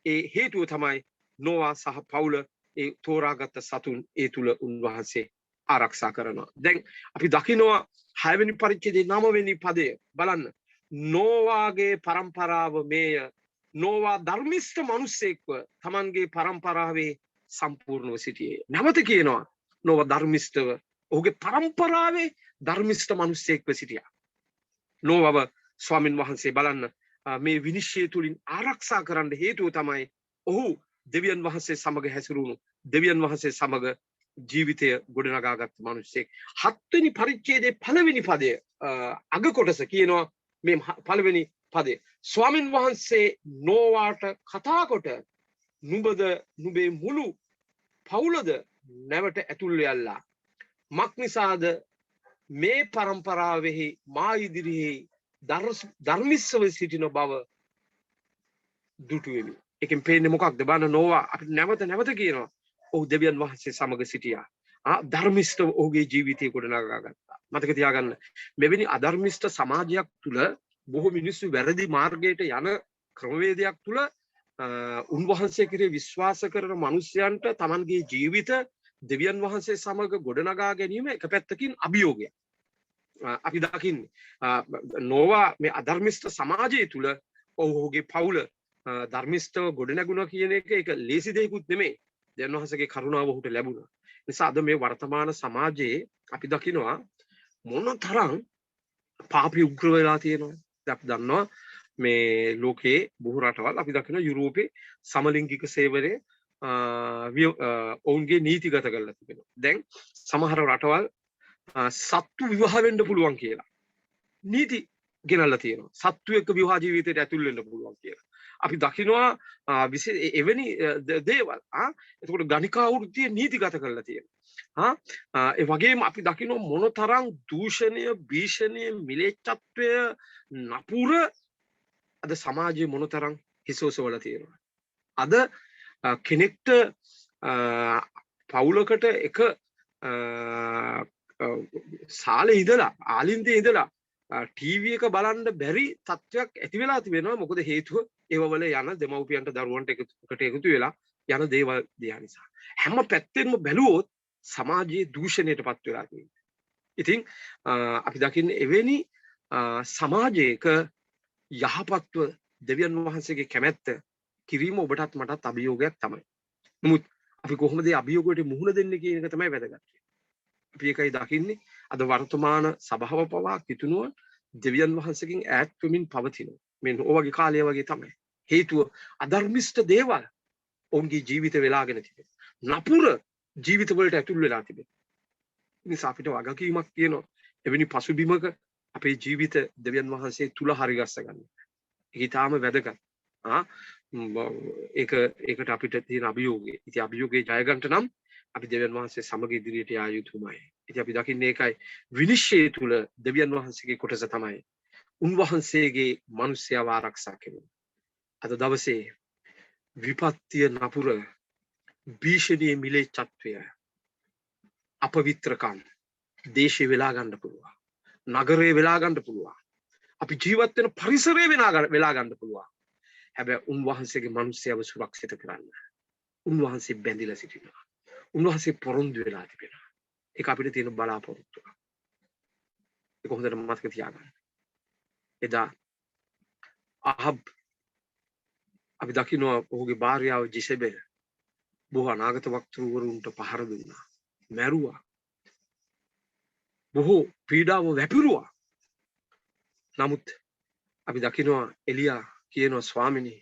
ඒ හේතුව තමයි නෝවා සහ පවුල ඒ තෝරාගත් සතුන් ඒ තුල උන්වහන්සේ ආරක්ෂා කරනවා. දැන් අපි දකිනවා 6 වෙනි පරිච්ඡේදයේ 9 වෙනි පදය බලන්න. නෝවාගේ පරම්පරාව මේය. නෝවා ධර්මිෂ්ඨ මිනිසෙක්ව Tamanගේ පරම්පරාවේ සම්පූර්ණව සිටියේ. නැවත කියනවා නෝවා ධර්මිෂ්ඨව ඔහුගේ පරම්පරාවේ ධර්මිෂ්ඨ මිනිසෙක්ව සිටියා. නෝවව ස්වාමින් වහන්සේ බලන්න මේ විනිශ්චය තුලින් ආරක්ෂා කරන්න හේතුව තමයි ඔහු දෙවියන් වහන්සේ සමග හැසිරුණු, දෙවියන් වහන්සේ සමග ජීවිතය ගොඩනගාගත් මිනිසෙක්. 7 වෙනි පරිච්ඡේදයේ පළවෙනි පදය අග කොටස කියනවා මේ පළවෙනි පදේ ස්වාමින් වහන්සේ නෝවාට කතා කොට නුඹද නුඹේ මුළු පවුලද නැවට ඇතුල් වෙයල්ලා මක් නිසාද මේ පරම්පරාවෙහි මා ඉදිරියේ ධර්මිස්සව සිටින බව දුටු වෙමි. එකෙන් පේන්නේ මොකක්ද? බලන්න නෝවා අපිට නැවත කියනවා ඔහු දෙවියන් වහන්සේ සමග සිටියා. ධර්මිෂ්ඨව ඔහුගේ ජීවිතය ගොඩනගා ගත්තා. මතක තියාගන්න මෙවැනි අධර්මිෂ්ඨ සමාජයක් තුල බොහෝ මිනිස්සු වැරදි මාර්ගයට යන ක්‍රමවේදයක් තුල උන්වහන්සේ කෙරේ විශ්වාස කරන මිනිසයන්ට Tamanගේ ජීවිත දෙවියන් වහන්සේ සමග ගොඩනගා ගැනීම එක පැත්තකින් අභියෝගයක්. අපි දකින්නේ නෝවා මේ අධර්මිෂ්ඨ සමාජය තුල ඔහුගේ පවුල ධර්මිෂ්ඨව ගොඩනැගුණා කියන එක ඒක ලේසි දෙයක්ුත් නෙමෙයි. දෙවියන් වහන්සේගේ කරුණාව ඔහුට ලැබුණා. නිසා අද මේ වර්තමාන සමාජයේ අපි දකිනවා මොනතරම් පාපී උග්‍ර වෙලා තියෙනවද? අපි දන්නවා මේ ලෝකයේ බොහෝ රටවල් අපි දකිනවා යුරෝපේ සමලිංගික සේවනයේ ඔවුන්ගේ නීතිගත කරලා තිබෙනවා. දැන් සමහර රටවල් සත්තු විවාහ වෙන්න පුළුවන් කියලා නීති ගෙනල්ලා තියෙනවා. සත්තු එක්ක විවාහ ජීවිතයට ඇතුල් වෙන්න පුළුවන් කියලා. අපි දකිනවා එවැනි දේවල්. එතකොට ගණිකා වෘත්තිය නීතිගත කරලා තියෙනවා. ඒ වගේම අපි දකිනවා මොනතරම් දූෂණය, භීෂණය, මිලේච්ඡත්වය, නපුර අද සමාජයේ මොනතරම් හිසෝසවල තියෙනවා. අද කෙනෙක්ට පවුලකට එක සාලේ ඉඳලා ආලින්දේ ඉඳලා ටීවී එක බලන්න බැරි තත්ත්වයක් ඇති වෙලා තිබෙනවා. මොකද හේතුව ඒවවල යන දෙමව්පියන්ට දරුවන්ට එකතු වෙලා යන දේවල් දිහා නිසා. හැම පැත්තෙන්ම බැලුවොත් සමාජයේ දූෂණයටපත් වෙලා තියෙනවා. ඉතින් අපි දකින්නේ එවැනි සමාජයක යහපත්ව දෙවියන් වහන්සේගේ කැමැත්ත කිරීම ඔබටත් මටත් අභියෝගයක් තමයි. නමුත් අපි කොහොමද මේ අභියෝගයට මුහුණ දෙන්නේ කියන එක තමයි වැදගත්. අපි ඒකයි දකින්නේ අද වර්තමාන සභාව පවා කිතුනුව දෙවියන් වහන්සේගෙන් ඈත් වෙමින් පවතිනවා. මේ ඔයගේ කාලය වගේ තමයි. හේතුව අධර්මිෂ්ඨ දේවල් ඔවුන්ගේ ජීවිත වෙලාගෙන තිබෙනවා. නපුර ජීවිත වලට ඇතුල් වෙලා තිබෙනවා. නිසා අපිට වගකීමක් තියෙනවා. එවැනි පසුබිමක අපේ ජීවිත දෙවියන් වහන්සේ තුල හරිගස්ස ගන්න. ඒක ඊටාම වැදගත්. ඒකට අපිට තියෙන අභියෝගය. ඉතින් අභියෝගේ ජය ගන්නට නම් අපි දෙවියන් වහන්සේ සමග ඉදිරියට යා යුතුමයි. ඉතින් අපි දකින්නේ ඒකයි විනිශ්චය තුල දෙවියන් වහන්සේගේ කොටස තමයි උන්වහන්සේගේ මිනිස්යාව ආරක්ෂා කිරීම. අද දවසේ විපත්තිය, නපුර, භීෂණයේ මිලේච්ඡත්වය, අපවිත්‍රකම් දේශේ වෙලා ගන්න පුළුවන්. නගරේ වෙලා ගන්න පුළුවන්. අපි ජීවත් වෙන පරිසරය වෙලා ගන්න පුළුවන්. හැබැයි උන්වහන්සේගේ මිනිස්යාව සුරක්ෂිත කරන්න උන්වහන්සේ බැඳිලා සිටිනවා. උන්වහන්සේ පොරොන්දු වෙලා තිබෙනවා. ඒක අපිට තියෙන බලාපොරොත්තුව. ඒක හොඳට මතක තියාගන්න. එදා අහබ් අපි දකිනවා ඔහුගේ භාර්යාව ජිසෙබෙල් බොහෝ අනාගත වක්තෘවරුන්ට පහර දුන්නා. මැරුවා. බොහෝ පීඩාව වැපිරුවා. නමුත් අපි දකිනවා එලියා කියනවා ස්වාමිනී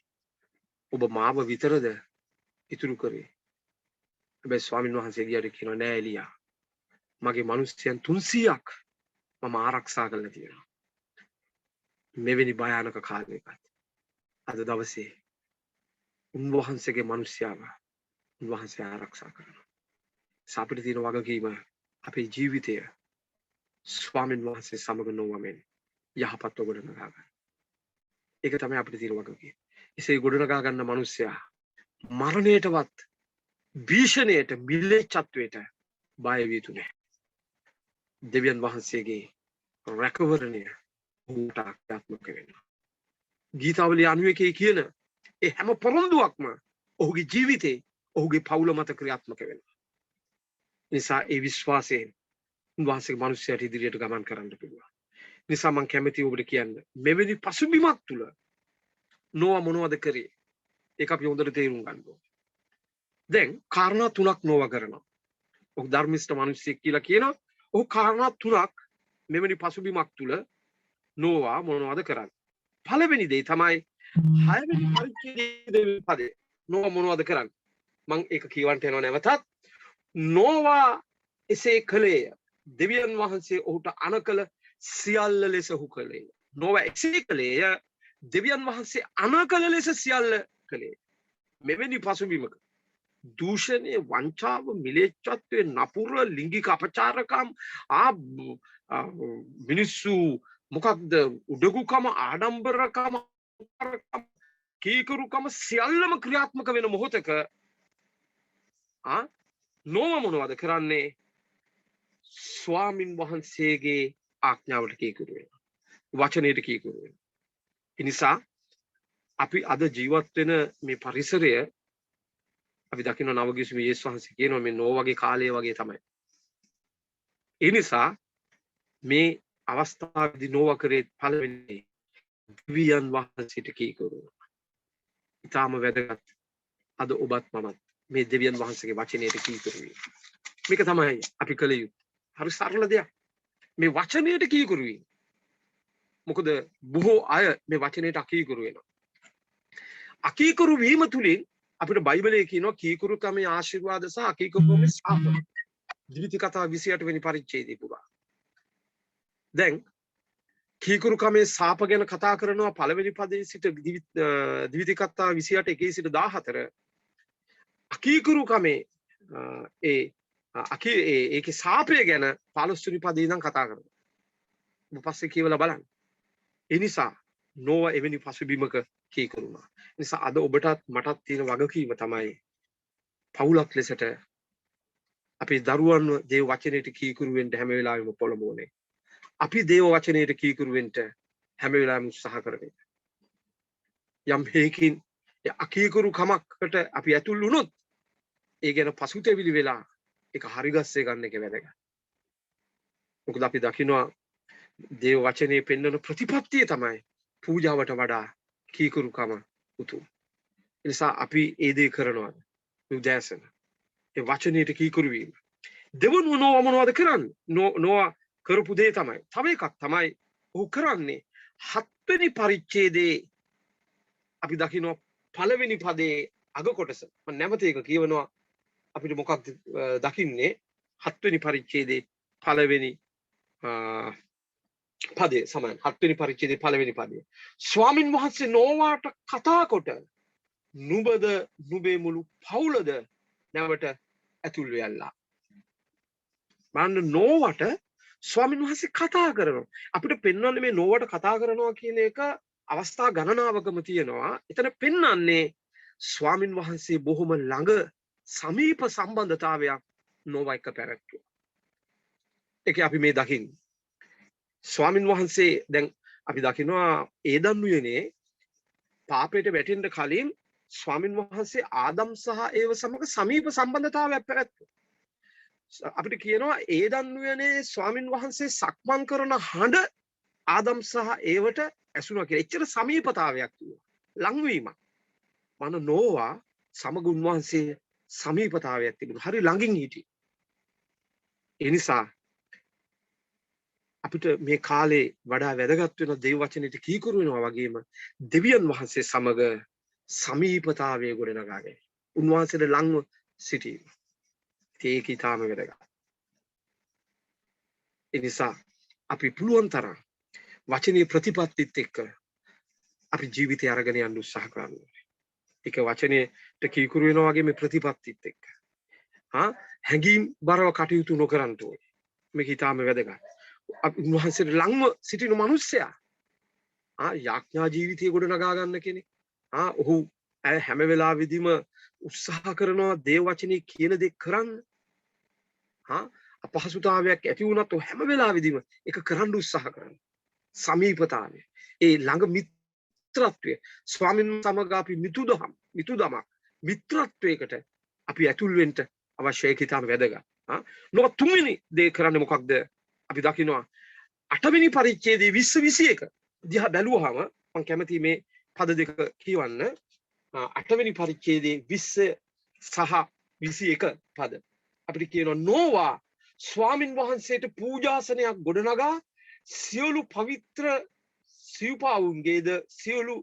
ඔබ මාව විතරද ඉතුරු කරේ? හැබැයි ස්වාමීන් වහන්සේ ගියට කියනවා නෑ එලියා මගේ මිනිස්යන් 300ක් මම ආරක්ෂා කරලා තියෙනවා. මෙවැනි භයානක කාලයකට අද දවසේ උන්වහන්සේගේ මිනිස්යාව උන්වහන්සේ ආරක්ෂා කරනවා. අපිට තියෙන වගකීම අපේ ජීවිතය ස්වාමීන් වහන්සේ සමග නොවමින් යහපත්ව ගොඩනගා ගන්න. ඒක තමයි අපිට තියෙන වගකීම. එසේ ගොඩනගා ගන්න මිනිසයා මරණයටවත් භීෂණයට මිලේච්ඡත්වයට බය විය යුතු නැහැ. දෙවියන් වහන්සේගේ රැකවරණය උන්ට ක්‍රියාත්මක වෙනවා. ගීතාවලිය 91 කියන ඒ හැම පොරොන්දුවක්ම ඔහුගේ ජීවිතේ ඔහුගේ පවුල මත ක්‍රියාත්මක වෙනවා. නිසා ඒ විශ්වාසයෙන් උන්වහන්සේගේ මිනිස්යාට ඉදිරියට ගමන් කරන්න පුළුවන්. නිසා මම කැමතියි ඔබට කියන්න මෙවැනි පසුබිමක් තුල නෝවා මොනවද කරේ? ඒක අපි හොඳට තේරුම් ගන්න ඕනේ. දැන් කාරණා තුනක් නෝවා කරනවා. ඔහු ධර්මිෂ්ඨ මිනිසෙක් කියලා කියනවා. ඔහු කාරණා තුනක් මෙවැනි පසුබිමක් තුල නෝවා මොනවද කරන්නේ? පළවෙනි දේ තමයි 6 වෙනි පරිච්ඡේදයේ පදේ නෝවා මොනවද කරන්නේ? මම ඒක කියවන්ට යනවා නැවතත්. නෝවා එසේ කළේ දෙවියන් වහන්සේ ඔහුට අනකල සියල්ල ලෙස ඔහු කළේ. නෝවා එසේ කළේ දෙවියන් වහන්සේ අනකල ලෙස සියල්ල කළේ. මෙවැනි පසුබිමක දූෂණය, වංචාව, මිලේච්ඡත්වය, නපුර, ලිංගික අපචාරකම්, මිනිස්සු මොකක්ද උඩගුකම, ආඩම්බරකම, කීකරුකම සියල්ලම ක්‍රියාත්මක වෙන මොහොතක නෝවා මොනවද කරන්නේ? ස්වාමින් වහන්සේගේ ආඥාවට කීකරු වෙනවා. වචනයට කීකරු වෙනවා. ඒ නිසා අපි අද ජීවත් වෙන මේ පරිසරය අපි දකින්න නව කිවිසුමේ යේසුස් වහන්සේ කියනවා මේ නෝ වගේ කාලය වගේ තමයි. ඒ නිසා මේ අවස්ථාවේදී නෝව කරේ පළවෙනි දිව්‍යයන් වහන්සේට කීකරුවා. ඊටාම වැදගත් අද ඔබත් මමත් මේ දෙවියන් වහන්සේගේ වචනයට කීකරු වීම. මේක තමයි අපි කළ යුතු. හරි සරල දෙයක්. මේ වචනයට කීකරු වීම. මොකද බොහෝ අය මේ වචනයට අකීකරු වෙනවා. අකීකරු වීම තුලින් අපිට බයිබලයේ කියනවා කීකරුකමේ ආශිර්වාද සහ අකීකරුකමේ ශාප. ද්විති කතා 28 වෙනි පරිච්ඡේදයේ පුරා. දැන් කීකරුකමේ ශාප ගැන කතා කරනවා පළවෙනි පදයේ සිට ද්විති කතා 28 1 සිට 14. අකීකරුකමේ ඒකේ ශාපය ගැන 15 වෙනි පදේ ඉඳන් කතා කරනවා. ඔබ පස්සේ කියවලා බලන්න. ඒ නිසා නෝව එවැනි පසුබිමක කීකරුණා. ඒ නිසා අද ඔබටත් මටත් තියෙන වගකීම තමයි පවුලක් ලෙසට අපේ දරුවන්ව දේව වචනයට කීකරු වෙන්න හැම වෙලාවෙම පොළඹවන්නේ. අපි දේව වචනයට කීකරු වෙන්න හැම වෙලාවෙම උත්සාහ කරන්නේ. යම් හේකින් අකීකරු කමකට අපි ඇතුල් වුණොත් ඒ ගැන පසුතැවිලි වෙලා ඒක හරිගස්සේ ගන්න එක වැදගත්. මොකද අපි දකිනවා දේව වචනේ පෙන්වන ප්‍රතිපත්තිය තමයි පූජාවට වඩා කීකරුකම උතුම්. ඒ නිසා අපි ඒ දේ කරනවා. උදෑසන ඒ වචනයට කීකරු වීම. දෙවනුව නෝව මොනවද කරන්නේ? නෝව කරපු දේ තමයි. තව එකක් තමයි ඔහු කරන්නේ 7 වෙනි පරිච්ඡේදයේ අපි දකිනවා පළවෙනි පදයේ අග කොටස. මම නැවත ඒක කියවනවා අපිට මොකක්ද දකින්නේ 7 වෙනි පරිච්ඡේදයේ පළවෙනි පදේ සමාන 7 වෙනි පරිච්ඡේදයේ පළවෙනි පදේ. ස්වාමින් වහන්සේ නෝවාට කතා කොට නුඹද නුඹේ මුළු පවුලද නැවට ඇතුල් වෙයල්ලා. මන්න නෝවට ස්වාමින් වහන්සේ කතා කරනවා. අපිට පෙන්වන්නේ මේ නෝවට කතා කරනවා කියන එක අවස්ථා ගණනාවකම තියෙනවා. එතන පෙන්වන්නේ ස්වාමින් වහන්සේ බොහොම ළඟ සමීප සම්බන්ධතාවයක් නෝව එක්ක පැවැත්වුවා. ඒකේ අපි මේ දකින්නේ ස්වාමින් වහන්සේ දැන් අපි දකිනවා ඒදන් උයනේ පාපයට වැටෙන්න කලින් ස්වාමින් වහන්සේ ආදම් සහ ඒව සමග සමීප සම්බන්ධතාවයක් පැවැත්වුවා. අපිට කියනවා ඒදන් උයනේ ස්වාමින් වහන්සේ සක්මන් කරන හඬ ආදම් සහ ඒවට ඇසුණා කියලා. එච්චර සමීපතාවයක් තිබුණා. ලංවීමක්. මන නෝවා සමග උන්වහන්සේ සමීපතාවයක් තිබුණා. හරි ළඟින් හිටියේ. ඒ නිසා අපිට මේ කාලේ වඩා වැදගත් වෙන දේව වචනෙට කීකරු වෙනවා වගේම දෙවියන් වහන්සේ සමග සමීපතාවයේ ගොඩනගා ගැනීම. උන්වහන්සේට ළඟව සිටීම. ඒක ඊටාම වැදගත්. ඒ නිසා අපි පුළුවන් තරම් වචනේ ප්‍රතිපත්තිත් එක්ක අපි ජීවිතය අරගෙන යන්න උත්සාහ කරන්න ඕනේ. ඒක වචනේට කීකරු වෙනවා වගේ මේ ප්‍රතිපත්තිත් එක්ක. හැඟීම් බරව කටයුතු නොකරන්න ඕනේ. මේක ඊටාම වැදගත්. උන්වහන්සේට ළඟම සිටින මිනිස්සයා යාඥා ජීවිතය ගොඩනගා ගන්න කෙනෙක්. ඔහු හැම වෙලාවෙදිම උත්සාහ කරනවා දේව වචනේ කියන දේ කරන්න. අපහසුතාවයක් ඇති වුණත් ඔහු හැම වෙලාවෙදිම ඒක කරන්න උත්සාහ කරනවා. සමීපතාවය. ඒ ළඟ මිත්‍රත්වය. ස්වාමීන් සමග අපි මිතුදමක් මිත්‍රත්වයකට අපි ඇතුල් වෙන්න අවශ්‍යයි කිතාම වැදගත්. නොව තුන්වෙනි දේ කරන්නේ මොකක්ද? අපි දකිනවා 8 වෙනි පරිච්ඡේදයේ 20 21 දිහා බැලුවාම මම කැමති මේ පද දෙක කියවන්න. 8 වෙනි පරිච්ඡේදයේ 20 සහ 21 පද. අපිට කියනවා නෝවා ස්වාමින් වහන්සේට පූජාසනයක් ගොඩනගා සියලු පවිත්‍ර සිව්පාවුන්ගේද සියලු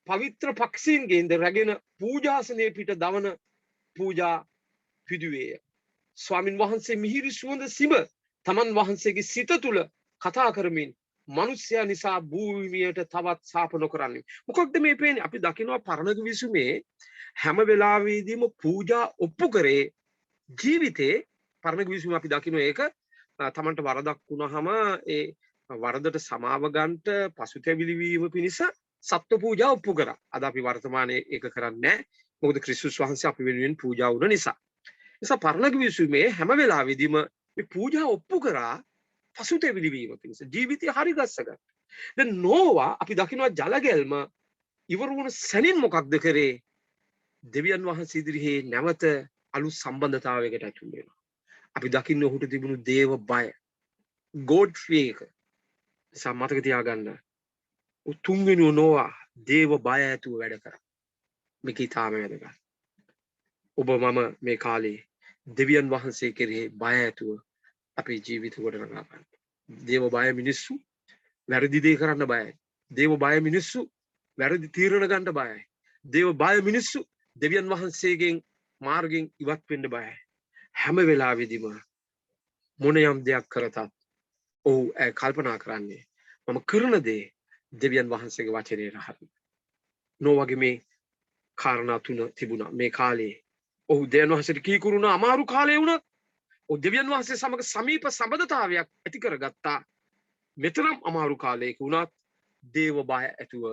පවිත්‍ර පක්ෂීන්ගේද රැගෙන පූජාසනයේ පිට දවන පූජා පිදුවේය. ස්වාමින් වහන්සේ මිහිරි සුවඳ සිඹ තමන් වහන්සේගේ සිත තුළ කතා කරමින් මිනිසයා නිසා භූමියට තවත් සාප නොකරන්නේ. මොකක්ද මේ පේන්නේ? අපි දකිනවා පරණ විසුමේ හැම වෙලාවෙදීම පූජා ඔප්පු කරේ ජීවිතේ. පරණ විසුමේ අපි දකිනවා ඒක තමන්ට වරදක් වුණාම ඒ වරදට සමාව ගන්නට පසුතැවිලි වීම පිණිස සත්ව පූජා ඔප්පු කරා. අද අපි වර්තමානයේ ඒක කරන්නේ නැහැ. මොකද ක්‍රිස්තුස් වහන්සේ අපි වෙනුවෙන් පූජා වුණ නිසා. නිසා පරණ විසුමේ හැම වෙලාවෙදීම මේ පූජා ඔප්පු කරා පසුතැවිලි වීම පිණිස ජීවිතය හරි ගස්ස ගන්න. දැන් නෝවා අපි දකිනවා ජලගැල්ම ඉවර වුණ සැනින් මොකක්ද කරේ? දෙවියන් වහන්සේ ඉදිරියේ නැවත අලුත් සම්බන්ධතාවයකට ඇතුල් වෙනවා. අපි දකින්න ඔහුට තිබුණු දේව බය, God fear එක. නිසා මතක තියාගන්න. තුන්වෙනි නෝවා දේව බය ඇතුව වැඩ කරා. මේක ඊටාම වැදගත්. ඔබ මම මේ කාලේ දෙවියන් වහන්සේ කෙරෙහි බය ඇතුව අපේ ජීවිත ගොඩනගා ගන්න. දේව බය මිනිස්සු වැරදි දේ කරන්න බයයි. දේව බය මිනිස්සු වැරදි තීරණ ගන්න බයයි. දේව බය මිනිස්සු දෙවියන් වහන්සේගෙන් මාර්ගෙන් ඉවත් වෙන්න බයයි. හැම වෙලාවෙදිම මොන යම් දෙයක් කරතත් ඔහු කල්පනා කරන්නේ මම කරන දේ දෙවියන් වහන්සේගේ වචනයට හරි. නොවගේ මේ කාරණා තුන තිබුණා මේ කාලේ. ඔහු දෙවියන් වහන්සේට කීකුරුණා අමාරු කාලේ වුණත් ඔහු දෙවියන් වහන්සේ සමග සමීප සම්බන්ධතාවයක් ඇති කරගත්තා. මෙතරම් අමාරු කාලයක වුණත් දේව බය ඇතුව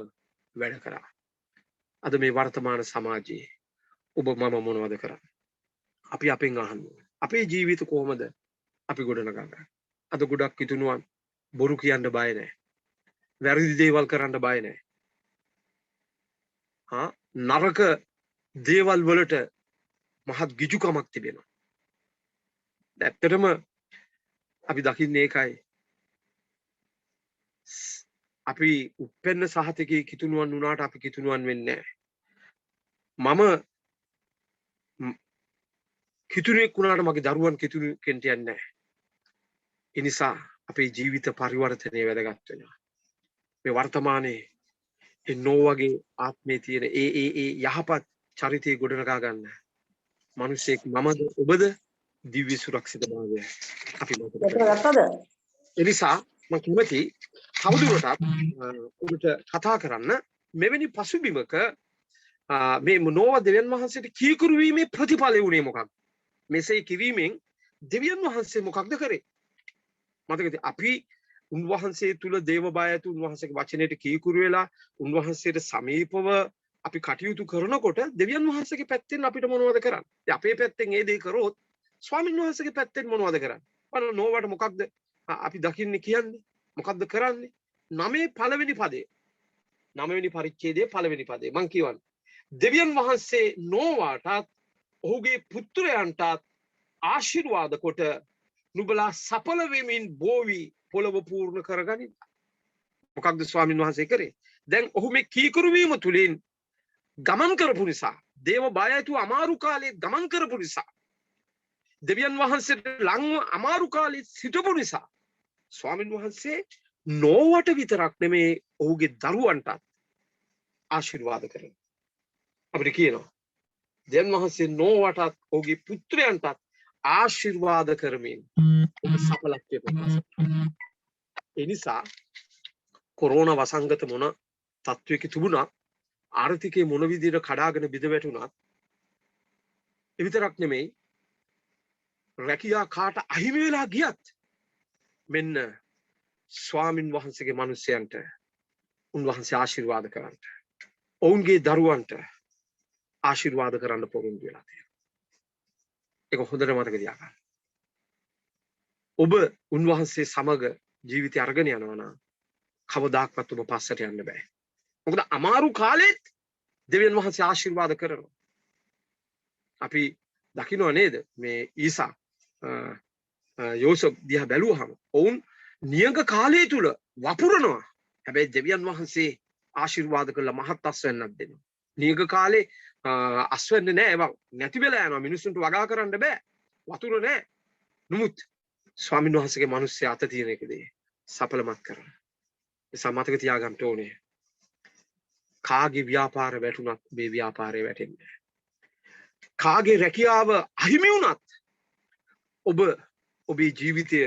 වැඩ කරා. අද මේ වර්තමාන සමාජයේ ඔබ මම මොනවද කරන්නේ? අපි අපෙන් අහන්න ඕනේ. අපේ ජීවිත කොහොමද අපි ගොඩනගන්නේ? අද ගොඩක් කිතුණුවන් බොරු කියන්න බය නැහැ. වැරදි දේවල් කරන්න බය නැහැ. නරක දේවල් වලට මහත් ගිජුකමක් තිබෙනවා. ඇත්තටම අපි දකින්නේ ඒකයි. අපි උප්පෙන්න සහතිකේ කිතුණුවන් වුණාට අපි කිතුණුවන් වෙන්නේ නැහැ. මම කිතුණෙක් වුණාට මගේ දරුවන් කිතුණෙක්ට යන්නේ නැහැ. ඒ නිසා අපේ ජීවිත පරිවර්තනය වැදගත් වෙනවා. මේ වර්තමානයේ ඒ නොවගේ ආත්මයේ තියෙන ඒ යහපත් චරිතය ගොඩනගා ගන්න. මිනිසෙක් මමද ඔබද දිව්‍ය සුරක්ෂිතභාවය අපි ඒ නිසා මම කැමති තවදුරටත් ඔබට කතා කරන්න මෙවැනි පසුබිමක මේ නොව දෙවියන් වහන්සේට කීකරු වීමේ ප්‍රතිඵලය උනේ මොකක්ද? මෙසේ කිරීමෙන් දෙවියන් වහන්සේ මොකක්ද කරේ? මතකද අපි උන්වහන්සේ තුල දේව බය ඇති උන්වහන්සේගේ වචනයට කීකුරු වෙලා උන්වහන්සේට සමීපව අපි කටයුතු කරනකොට දෙවියන් වහන්සේගේ පැත්තෙන් අපිට මොනවද කරන්නේ? අපේ පැත්තෙන් ඒ දේ කරොත් ස්වාමීන් වහන්සේගේ පැත්තෙන් මොනවද කරන්නේ? බලන්න නොවට මොකක්ද අපි දකින්නේ කියන්නේ? මොකක්ද කරන්නේ? 9 පළවෙනි පදේ. 9 වෙනි පරිච්ඡේදයේ පළවෙනි පදේ මම කියවන්නේ. දෙවියන් වහන්සේ නොවටත් ඔහුගේ පුත්‍රයන්ටත් ආශිර්වාද කොට නුඹලා සඵල වෙමින් බෝවි පොළව පූර්ණ කරගනින්න. මොකක්ද ස්වාමීන් වහන්සේ කරේ? දැන් ඔහු මේ කීකරු වීම තුලින් ගමන් කරපු නිසා, දේව බය ඇතුව අමාරු කාලේ ගමන් කරපු නිසා, දෙවියන් වහන්සේට ලංව අමාරු කාලේ සිටපු නිසා ස්වාමීන් වහන්සේ නොවට විතරක් නෙමේ ඔහුගේ දරුවන්ටත් ආශිර්වාද කරනවා. අපිට කියනවා දෙවියන් වහන්සේ නොවටත් ඔහුගේ පුත්‍රයන්ටත් ආශිර්වාද කරමින් ඔබ සඵලත්වයට ප්‍රකාශ කරනවා. ඒ නිසා කොරෝනා වසංගත මොන තත්වයක තිබුණා ආර්ථිකයේ මොන විදිහට කඩාගෙන බිඳ වැටුණත් ඒ විතරක් නෙමෙයි රැකියා කාට අහිමි වෙලා ගියත් මෙන්න ස්වාමින් වහන්සේගේ මිනිසයන්ට උන්වහන්සේ ආශිර්වාද කරන්න. ඔවුන්ගේ දරුවන්ට ආශිර්වාද කරන්න පොරොන්දු වෙලා තියෙනවා. ඒක හොඳට මතක තියාගන්න. ඔබ උන්වහන්සේ සමග ජීවිතය අරගෙන යනවා නම් කවදාක්වත් ඔබ පස්සට යන්න බෑ. මොකද අමාරු කාලෙත් දෙවියන් වහන්සේ ආශිර්වාද කරනවා. අපි දකින්නව නේද මේ ඊසා යෝසප් දිහා බැලුවහම ඔවුන් නියඟ කාලය තුල වපුරනවා. හැබැයි දෙවියන් වහන්සේ ආශිර්වාද කළා මහත් අස්වැන්නක් දෙනවා. නියඟ කාලේ අස්වැන්නේ නැහැ. ඒවා නැති වෙලා යනවා. මිනිස්සුන්ට වගා කරන්න බෑ. වතුර නැහැ. නමුත් ස්වාමීන් වහන්සේගේ මිනිස්සයා අත තියෙන එකදී සඵලමත් කරනවා. ඒ සමතක තියාගන්න ඕනේ. කාගේ ව්‍යාපාර වැටුණත් මේ ව්‍යාපාරේ වැටෙන්නේ නැහැ. කාගේ රැකියාව අහිමි වුණත් ඔබ ඔබේ ජීවිතය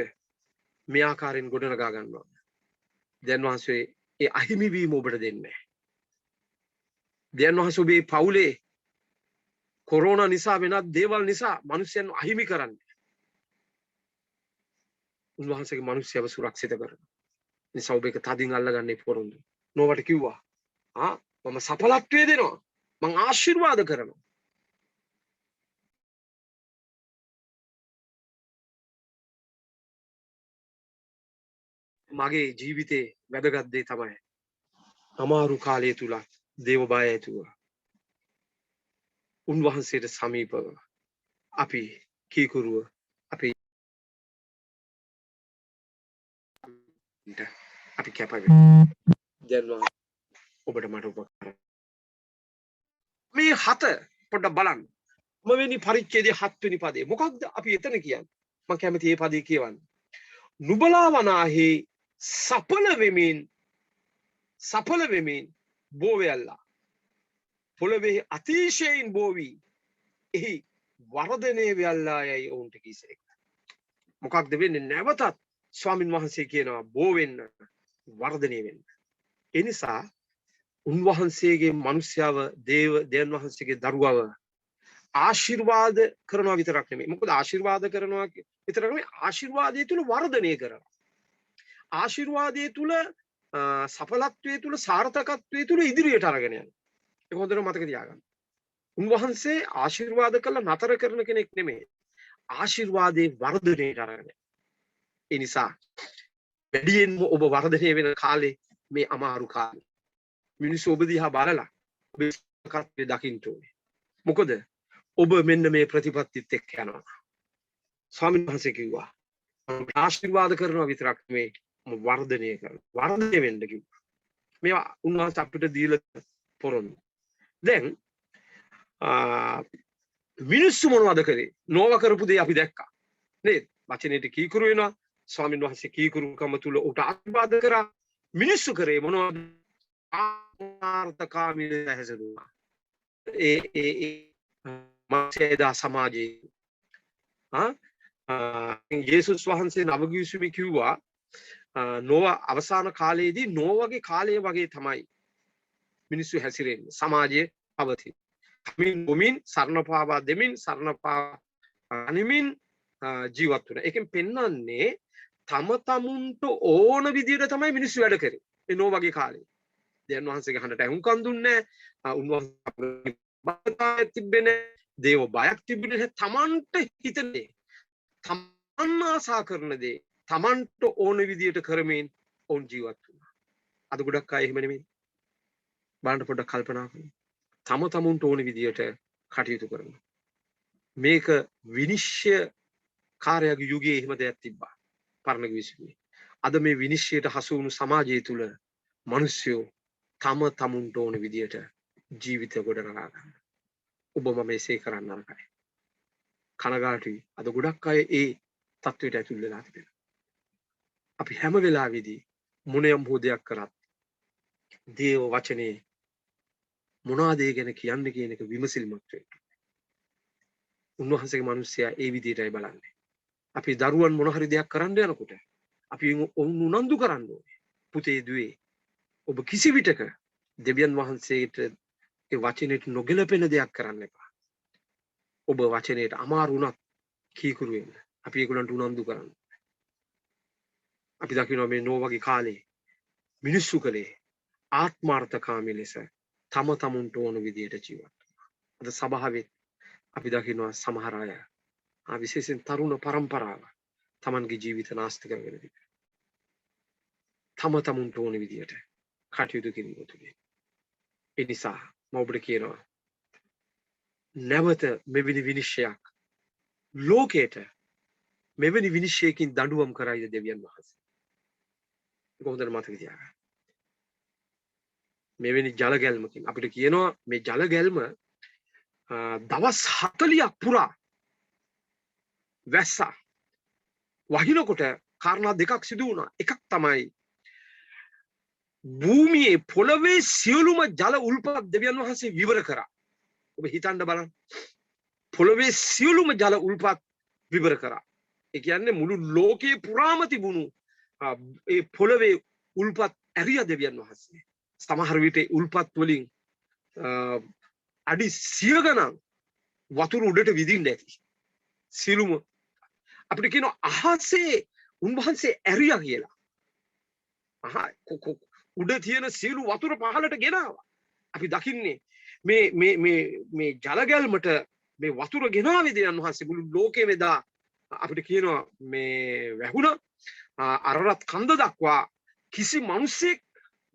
මේ ආකාරයෙන් ගොඩනගා ගන්නවා. දෙවියන් වහන්සේ ඒ අහිමි වීම ඔබට දෙන්නේ නැහැ. දෙවියන් වහන්සේ ඔබේ පවුලේ කොරෝනා නිසා වෙනත් දේවල් නිසා මිනිස්යන් අහිමි කරන්නේ. උන්වහන්සේගේ මිනිස්යව සුරක්ෂිත කරනවා. නිසා ඔබ ඒක තදින් අල්ලගන්නේ පොරොන්දු. නොවට කිව්වා. මම සඵලත්වයේ දෙනවා. මම ආශිර්වාද කරනවා. මගේ ජීවිතේ වැදගත් දේ තමයි අමාරු කාලය තුලත් දේව බය ඇතුව උන්වහන්සේට සමීපව අපි කීකුරුව අපි කැප වෙනවා. දැන් ඔබට මට උපකාර. මේ 7 පොඩ්ඩක් බලන්න. 9 වෙනි පරිච්ඡේදයේ 7 වෙනි පදේ. මොකක්ද අපි එතන කියන්නේ? මම කැමති මේ පදේ කියවන්න. නුබලා වනාහි සඵල වෙමින් බෝවෙල්ලා. පොළවේ අතිශයින් බෝවි. එහි වර්ධනය වෙල්ලා යයි ඔවුන්ට කීසේක. මොකක්ද වෙන්නේ? නැවතත් ස්වාමින් වහන්සේ කියනවා බෝ වෙන්න, වර්ධනය වෙන්න. ඒ නිසා උන්වහන්සේගේ මිනිස්යාව දේවයන් වහන්සේගේ දරුවව ආශිර්වාද කරනවා විතරක් නෙමෙයි. මොකද ආශිර්වාද කරනවා විතරක් නෙමෙයි, ආශිර්වාදයේ තුල වර්ධනය කරනවා. ආශිර්වාදයේ තුල සඵලත්වයේ තුල සාර්ථකත්වයේ තුල ඉදිරියට අරගෙන යනවා. ඒක හොඳට මතක තියාගන්න. උන්වහන්සේ ආශිර්වාද කළා නතර කරන කෙනෙක් නෙමෙයි. ආශිර්වාදයේ වර්ධනයට අරගෙන. ඒ නිසා වැඩියෙන්ම ඔබ වර්ධනය වෙන කාලේ මේ අමාරු කාලේ. මිනිස්සු ඔබ දිහා බලලා ඔබේ කර්තව්‍ය දකින්න ඕනේ. මොකද ඔබ මෙන්න මේ ප්‍රතිපත්තිත් එක්ක යනවා. ස්වාමීන් වහන්සේ කිව්වා ආශිර්වාද කරනවා විතරක් නෙමෙයි වර්ධනය කරනවා. වර්ධනය වෙන්න කිව්වා. මේවා උන්වහන්සේ අපිට දීලා පොරොන්දු. දැන් මිනිස්සු මොනවද කරේ? නෝව කරපු දේ අපි දැක්කා. නේද? වචනේට කීකුරු වෙනවා. ස්වාමීන් වහන්සේ කීකුරුකම තුල උට ආශිර්වාද කරා. මිනිස්සු කරේ මොනවද? ආර්ථකාමී හැසිරුණා. මාසේදා සමාජයේ යේසුස් වහන්සේ නවගිවිසුමේ කිව්වා නෝව අවසාන කාලයේදී නෝවගේ කාලය වගේ තමයි මිනිස්සු හැසිරෙන්නේ. සමාජයේ පවතින. කමින් සරණ පාවා දෙමින් සරණ පාවා අනිමින් ජීවත් වෙන. ඒකෙන් පෙන්වන්නේ තම තමුන්ට ඕන විදිහට තමයි මිනිස්සු වැඩ කරේ. ඒ නෝවගේ කාලේ. දෙවියන් වහන්සේගේ හඬට ඇහුම්කන් දුන්නේ නැහැ. උන්වහන්සේ තිබෙන්නේ දේව බයක් තිබෙන්නේ නැහැ. තමන්ට හිතන්නේ තමන් ආසා කරන දේ තමන්ට ඕන විදිහට කරමින් ඔවුන් ජීවත් වුණා. අද ගොඩක් අය එහෙම නෙමෙයි. බලන්න පොඩ්ඩක් කල්පනා කරන්න. තම තමුන්ට ඕන විදිහට කටයුතු කරනවා. මේක විනිශ්චය කාර්යයේ යුගයේ එහෙම දෙයක් තිබ්බා. පරණ විශ්වයේ. අද මේ විනිශ්චයට හසු වුණු සමාජය තුල මිනිස්සු තම තමුන්ට ඕන විදිහට ජීවිත ගොඩනගා ගන්න. ඔබ මම මේසේ කරන්න නරකයි. කනගාටුයි. අද ගොඩක් අය ඒ තත්වයට ඇතුල් වෙලා තිබෙනවා. අපි හැම වෙලාවෙදී මොනියම් හොදයක් කරත් දේව වචනේ මොනවාද ඒ ගැන කියන්නේ කියන එක විමසිලිමත් වෙන්න. උන්වහන්සේගේ මිනිස්සයා ඒ විදිහටයි බලන්නේ. අපි දරුවන් මොන හරි දෙයක් කරන්න යනකොට අපි උනන්දු කරන්න ඕනේ. පුතේ දුවේ ඔබ කිසි විටක දෙවියන් වහන්සේට ඒ වචනේට නොගැලපෙන දෙයක් කරන්න එපා. ඔබ වචනේට අමාරු වුණත් කීකුරු වෙන්න. අපි ඒගොල්ලන්ට උනන්දු කරන්න. අපි දකිනවා මේ නෝවගේ කාලේ මිනිස්සු කලේ ආත්මార్థකාමී ලෙස තම තමුන්ට ඕන විදියට ජීවත් වෙනවා. අද සභාවේ අපි දකිනවා සමහර අය විශේෂයෙන් තරුණ පරම්පරාව තමන්ගේ ජීවිත නාස්ති කරගෙන තිබෙනවා. තම තමුන්ට ඕන විදියට කටයුතු කිරීම තුලින්. ඒ නිසා මම ඔබට කියනවා නැවත මෙවැනි විනිශ්චයක් ලෝකයට මෙවැනි විනිශ්චයකින් දඬුවම් කරයිද දෙවියන් වහන්සේ. ඒක හොඳට මතක තියාගන්න. මෙවැනි ජල ගැල්මකින් අපිට කියනවා මේ ජල ගැල්ම දවස් 40ක් පුරා වැස්සා වහිනකොට කාරණා දෙකක් සිදු වුණා. එකක් තමයි භූමියේ පොළවේ සියලුම ජල උල්පත් දෙවියන් වහන්සේ විවර කරා. ඔබ හිතන්න බලන්න. පොළවේ සියලුම ජල උල්පත් විවර කරා. ඒ කියන්නේ මුළු ලෝකේ පුරාම තිබුණු ඒ පොළවේ උල්පත් ඇරිය දෙවියන් වහන්සේ. සමහර විට උල්පත් වලින් අඩි 100 ගණන් වතුර උඩට විදින්න ඇති. සියලුම අපිට කියනවා අහසේ උන්වහන්සේ ඇරියා කියලා. උඩ තියෙන සියලු වතුර පහළට ගෙනාවා. අපි දකින්නේ මේ ජල ගැල්මට මේ වතුර ගෙනාවේ දෙවියන් වහන්සේ මුළු ලෝකෙම එදා අපිට කියනවා මේ වැහුණා අරරත් කන්ද දක්වා කිසි මිනිසෙක්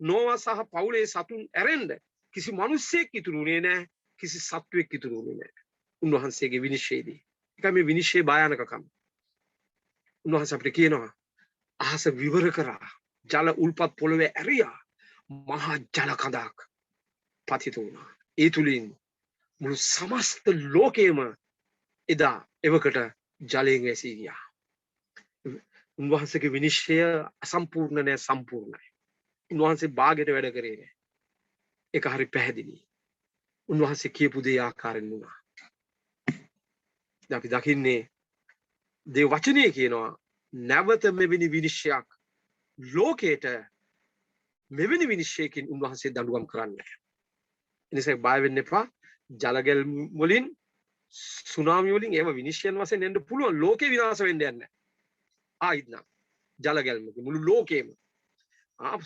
නෝවා සහ පවුලේ සතුන් ඇරෙන්න කිසි මිනිසෙක් ඉතුරුනේ නැහැ. කිසි සත්වෙක් ඉතුරු වුණේ නැහැ. උන්වහන්සේගේ විනිශ්චයේදී. ඒකයි මේ විනිශ්චයේ භයානකකම. උන්වහන්සේ අපිට කියනවා අහස විවර කරා, ජල උල්පත් පොළවේ ඇරියා, මහා ජල කඳක් පතිත වුණා. ඒ තුලින් මුළු සමස්ත ලෝකයේම එදා එවකට ජලයෙන් වැසී ගියා. උන්වහන්සේගේ විනිශ්චය අසම්පූර්ණ නැහැ, සම්පූර්ණයි. උන්වහන්සේ භාගයට වැඩ කරේ නැහැ. ඒක හරි පැහැදිලි. උන්වහන්සේ කියපු දේ ආකාරයෙන් වුණා. දැන් අපි දකින්නේ දේ වචනේ කියනවා නැවත මෙවැනි විනිශ්චයක් ලෝකයට මෙවැනි විනිශ්චයකින් උන්වහන්සේ දඬුවම් කරන්නේ. එනිසා බය වෙන්න එපා. ජලගල් වලින් සුනාමි වලින් ඒව විනිශ්චයන් වශයෙන් එන්න පුළුවන්. ලෝකේ විනාශ වෙන්න යන්නේ. ආයිත් නම් ජලගල්ම මුළු ලෝකෙම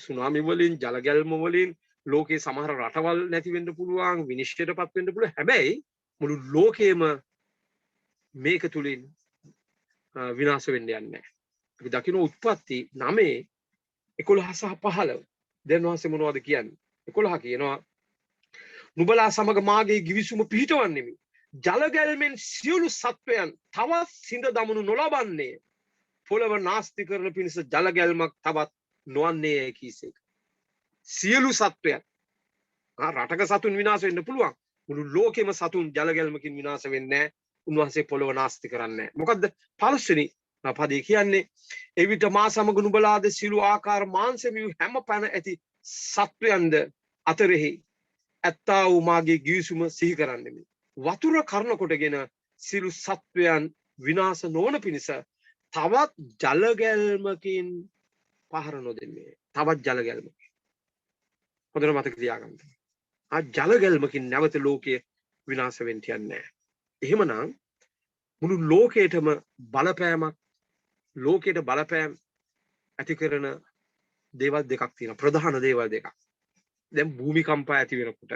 සුනාමි වලින් ජලගල්ම වලින් ලෝකේ සමහර රටවල් නැති වෙන්න පුළුවන්, විනිශ්චයටපත් වෙන්න පුළුවන්. හැබැයි මුළු ලෝකෙම මේක තුලින් විනාශ වෙන්න යන්නේ. අපි දකින්න උත්පත්ති 9 11 සහ 15 දැන් වහන්සේ මොනවද කියන්නේ? 11 කියනවා නුඹලා සමග මාගේ givisuma පිහිටවන්නෙමි. ජලගල්මෙන් සියලු සත්වයන් තවත් සිඳ දමනු නොලබන්නේ. පොළව නාස්ති කරන පිණිස ජලගල්මක් තවත් නොවන්නේ කීසේක. සියලු සත්වයන් රටක සතුන් විනාශ වෙන්න පුළුවන්. මුළු ලෝකෙම සතුන් ජලගල්මකින් විනාශ වෙන්නේ නැහැ. උන්වහන්සේ පොළව නාස්ති කරන්නේ නැහැ. මොකද්ද? 15 පදේ කියන්නේ එවිට මා සමග නුඹලාද සිළු ආකාර මාංශමිය හැම පැන ඇති සත්වයන්ද අතරෙහි ඇත්තා වූ මාගේ givisuma සිහි කරන්නෙමි. වතුර කරන කොටගෙන සිළු සත්වයන් විනාශ නොවන පිණිස තවත් ජලගල්මකින් පහර නොදෙන්නේ. තවත් ජලගල්මකින්. හොඳට මතක තියාගන්න. ජලගල්මකින් නැවත ලෝකයේ විනාශ වෙන්න යන්නේ නැහැ. එහෙමනම් මුළු ලෝකයටම බලපෑමක්, ලෝකයට බලපෑම් ඇති කරන දේවල් දෙකක් තියෙනවා. ප්‍රධාන දේවල් දෙකක්. දැන් භූමිකම්පා ඇති වෙනකොට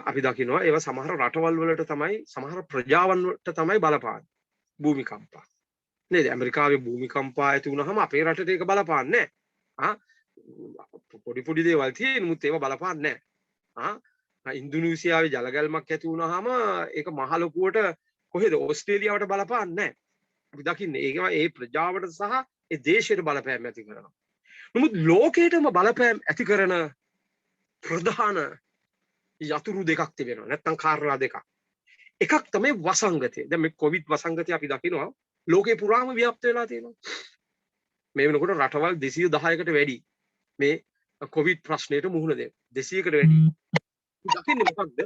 අපි දකිනවා ඒවා සමහර රටවල් වලට තමයි, සමහර ප්‍රජාවන් වලට තමයි බලපාන්නේ. භූමිකම්පා. නේද? ඇමරිකාවේ භූමිකම්පා ඇති වුණාම අපේ රටට ඒක බලපාන්නේ නැහැ. පොඩි පොඩි දේවල් තියෙනුත් ඒවා බලපාන්නේ නැහැ. ඉන්දුනීසියාවේ ජලගල්මක් ඇති වුණාම ඒක මහ ලොකුවට කොහෙද ඕස්ට්‍රේලියාවට බලපාන්නේ නැහැ. අපි දකින්නේ ඒකම ඒ ප්‍රජාවට සහ ඒ දේශයට බලපෑම් ඇති කරනවා. නමුත් ලෝකයටම බලපෑම් ඇති කරන ප්‍රධාන යතුරු දෙකක් තිබෙනවා. නැත්තම් කාරණා දෙකක්. එකක් තමයි වසංගතය. දැන් මේ කොවිඩ් වසංගතය අපි දකිනවා ලෝකේ පුරාම ව්‍යාප්ත වෙලා තියෙනවා. මේ වෙනකොට රටවල් 210කට වැඩි මේ කොවිඩ් ප්‍රශ්නයට මුහුණ දෙන 200කට වැඩි. දකින්නේ මොකක්ද?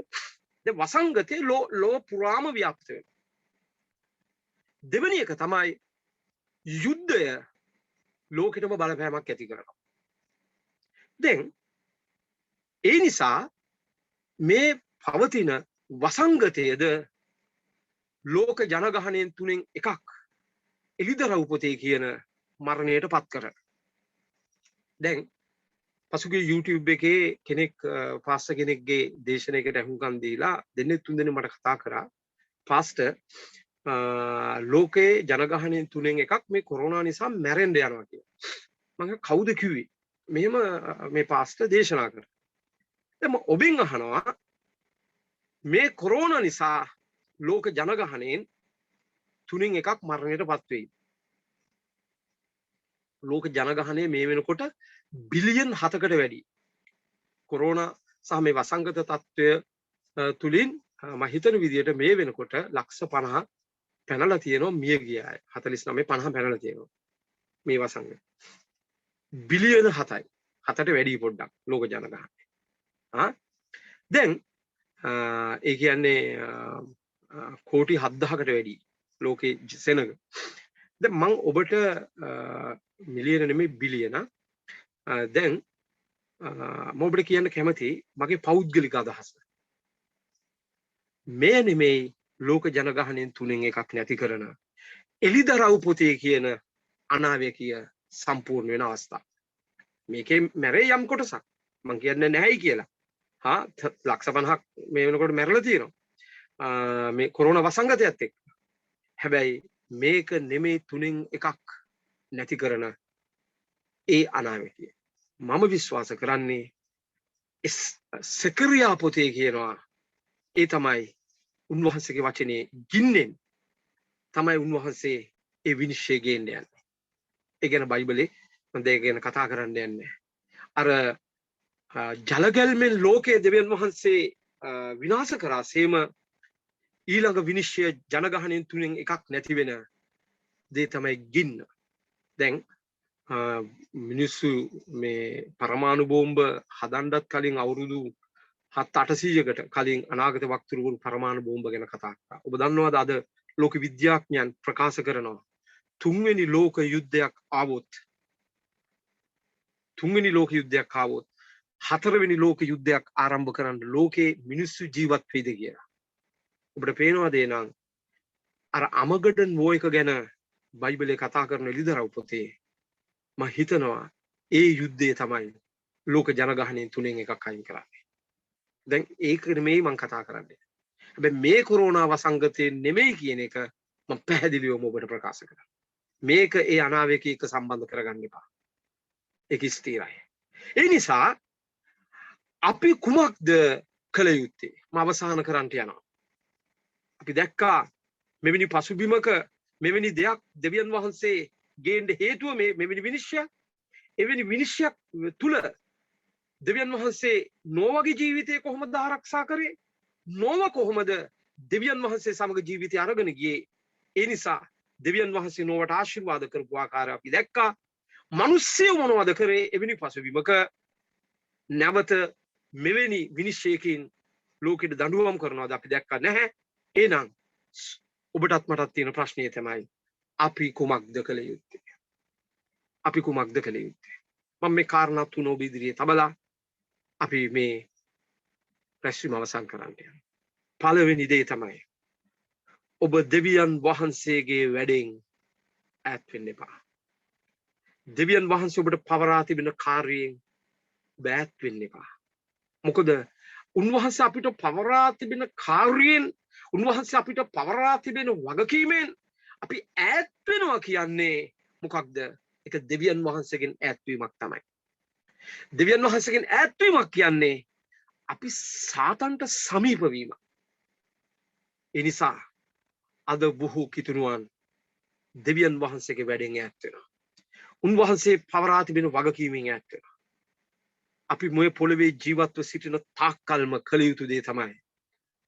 දැන් වසංගතේ ලෝ පුරාම ව්‍යාප්ත වෙනවා. දෙවෙනි එක තමයි යුද්ධය ලෝකෙටම බලපෑමක් ඇති කරනවා. දැන් ඒ නිසා මේ පවතින වසංගතයේද ලෝක ජනගහනයෙන් 3න් එකක් එලිදරව් පොතේ කියන මරණයට පත් කරන. දැන් පසුගිය YouTube එකේ කෙනෙක් පාස්ටර් කෙනෙක්ගේ දේශනාවකට අහුම්කම් දීලා දෙන්නේ 3 දෙනෙක් මට කතා කරා. පාස්ටර් ලෝකේ ජනගහනයෙන් 3න් එකක් මේ කොරෝනා නිසා මැරෙන්න යනවා කියලා. මම කවුද කිව්වේ? මෙහෙම මේ පාස්ටර් දේශනා කරා. දැන් ඔබෙන් අහනවා මේ කොරෝනා නිසා ලෝක ජනගහනයෙන් 3න් එකක් මරණයටපත් වෙයි. ලෝක ජනගහනය මේ වෙනකොට බිලියන් 7කට වැඩි. කොරෝනා සහ මේ වසංගත තත්ත්වය තුලින් මම හිතන විදිහට මේ වෙනකොට ලක්ෂ 50 පැනලා තියෙනවා, මිය ගිය අය 49 50 පැනලා තියෙනවා මේ වසංගතය. බිලියන 7යි. 7ට වැඩි පොඩ්ඩක් ලෝක ජනගහනය. දැන් ඒ කියන්නේ කෝටි 7000කට වැඩි ලෝකේ සෙනඟ. දැන් මම ඔබට මිලියන නෙමෙයි බිලියන. දැන් මම ඔබට කියන්න කැමති මගේ පෞද්ගලික අදහස. මේ නෙමෙයි ලෝක ජනගහනයෙන් 3න් එකක් නැති කරන එලිදරව් පොතේ කියන අනාවැකිය සම්පූර්ණ වෙන අවස්ථාව. මේකේ මැරේ යම් කොටසක්. මම කියන්නේ නැහැයි කියලා. ලක්ෂ 50ක් මේ වෙනකොට මැරලා තියෙනවා. මේ කොරෝනා වසංගතයත් එක්ක. හැබැයි මේක නෙමෙයි 3න් එකක් නැති කරන ඒ අනාවැකිය. මම විශ්වාස කරන්නේ සකරියා පොතේ කියනවා ඒ තමයි උන්වහන්සේගේ වචනේ ගින්නෙන් තමයි උන්වහන්සේ ඒ විනිශ්චය ගේන්න යන්නේ. ඒ ගැන බයිබලේ මම ඒක ගැන කතා කරන්න යන්නේ. අර ජලගැල්මෙන් ලෝකයේ දෙවියන් වහන්සේ විනාශ කරා සේම ඊළඟ විනිශ්චය ජනගහණයෙන් තුනෙන් එකක් නැති වෙන දේ තමයි ගින්න. දැන් මිනිස්සු මේ පරමාණු බෝම්බ හදන්නත් කලින් අවුරුදු 7-800කට කලින් අනාගත වක්තුරුවරු පරමාණු බෝම්බ ගැන කතා කරා. ඔබ දන්නවද අද ලෝක විද්‍යාඥයන් ප්‍රකාශ කරනවා තුන්වෙනි ලෝක යුද්ධයක් ආවොත් හතරවෙනි ලෝක යුද්ධයක් ආරම්භ කරන්න ලෝකේ මිනිස්සු ජීවත් වෙයිද කියලා. ඔබට පේනවද එනං අර අමගඩන් වෝ එක ගැන බයිබලයේ කතා කරන එළිදරව් පොතේ මම හිතනවා ඒ යුද්ධය තමයි ලෝක ජනගහණයෙන් තුනෙන් එකක් අයින් කරන්නේ. දැන් ඒක නෙමෙයි මම කතා කරන්නේ. හැබැයි මේ කොරෝනා වසංගතේ නෙමෙයි කියන එක මම පැහැදිලිවම ඔබට ප්‍රකාශ කරනවා. මේක ඒ අනාවේකී එක්ක සම්බන්ධ කරගන්න එපා. ඒක ස්ථිරයි. ඒ නිසා අපි කුමක්ද කළ යුත්තේ? මම අවසන් කරන්නට යනවා. අපි දැක්කා මෙවැනි පසුබිමක මෙවැනි දෙයක් දෙවියන් වහන්සේ ගේන්න හේතුව මෙවැනි විනිශ්චයක්. එවැනි විනිශ්චයක් තුල දෙවියන් වහන්සේ නෝවගේ ජීවිතය කොහොමද ආරක්ෂා කරේ? නෝව කොහොමද දෙවියන් වහන්සේ සමග ජීවිතය අරගෙන ගියේ? ඒ නිසා දෙවියන් වහන්සේ නෝවට ආශිර්වාද කරපු ආකාරය අපි දැක්කා. මිනිස්සු මොනවද කරේ? එවැනි පසුබිමක නැවත මෙවැනි විනිශ්චයකින් ලෝකෙට දඬුවම් කරනවාද අපි දැක්කා නැහැ. එහෙනම් ඔබටත් මටත් තියෙන ප්‍රශ්නය තමයි අපි කුමක්ද කළ යුත්තේ? අපි කුමක්ද කළ යුත්තේ? මම මේ කාරණා තුන ඔබ ඉදිරියේ තබලා අපි මේ රැස්වීම අවසන් කරන්න යනවා. පළවෙනි දේ තමයි ඔබ දෙවියන් වහන්සේගේ වැඩෙන් ඈත් වෙන්න එපා. දෙවියන් වහන්සේ ඔබට පවරා තිබෙන කාර්යයෙන් ඈත් වෙන්න එපා. මොකද උන්වහන්සේ අපිට පවරා තිබෙන කාර්යයෙන් උන්වහන්සේ අපිට පවරා තිබෙන වගකීමෙන් අපි ඈත් වෙනවා කියන්නේ මොකක්ද? ඒක දෙවියන් වහන්සේගෙන් ඈත් වීමක් තමයි. දෙවියන් වහන්සේගෙන් ඈත් වීමක් කියන්නේ අපි සාතන්ට සමීප වීම. ඒ නිසා අද බොහෝ කිතුණුවන් දෙවියන් වහන්සේගේ වැඩෙන් ඈත් වෙනවා. උන්වහන්සේ පවරා තිබෙන වගකීමෙන් ඈත් වෙනවා. අපි මේ පොළවේ ජීවත්ව සිටින තාක්කල්ම කළ යුතු දේ තමයි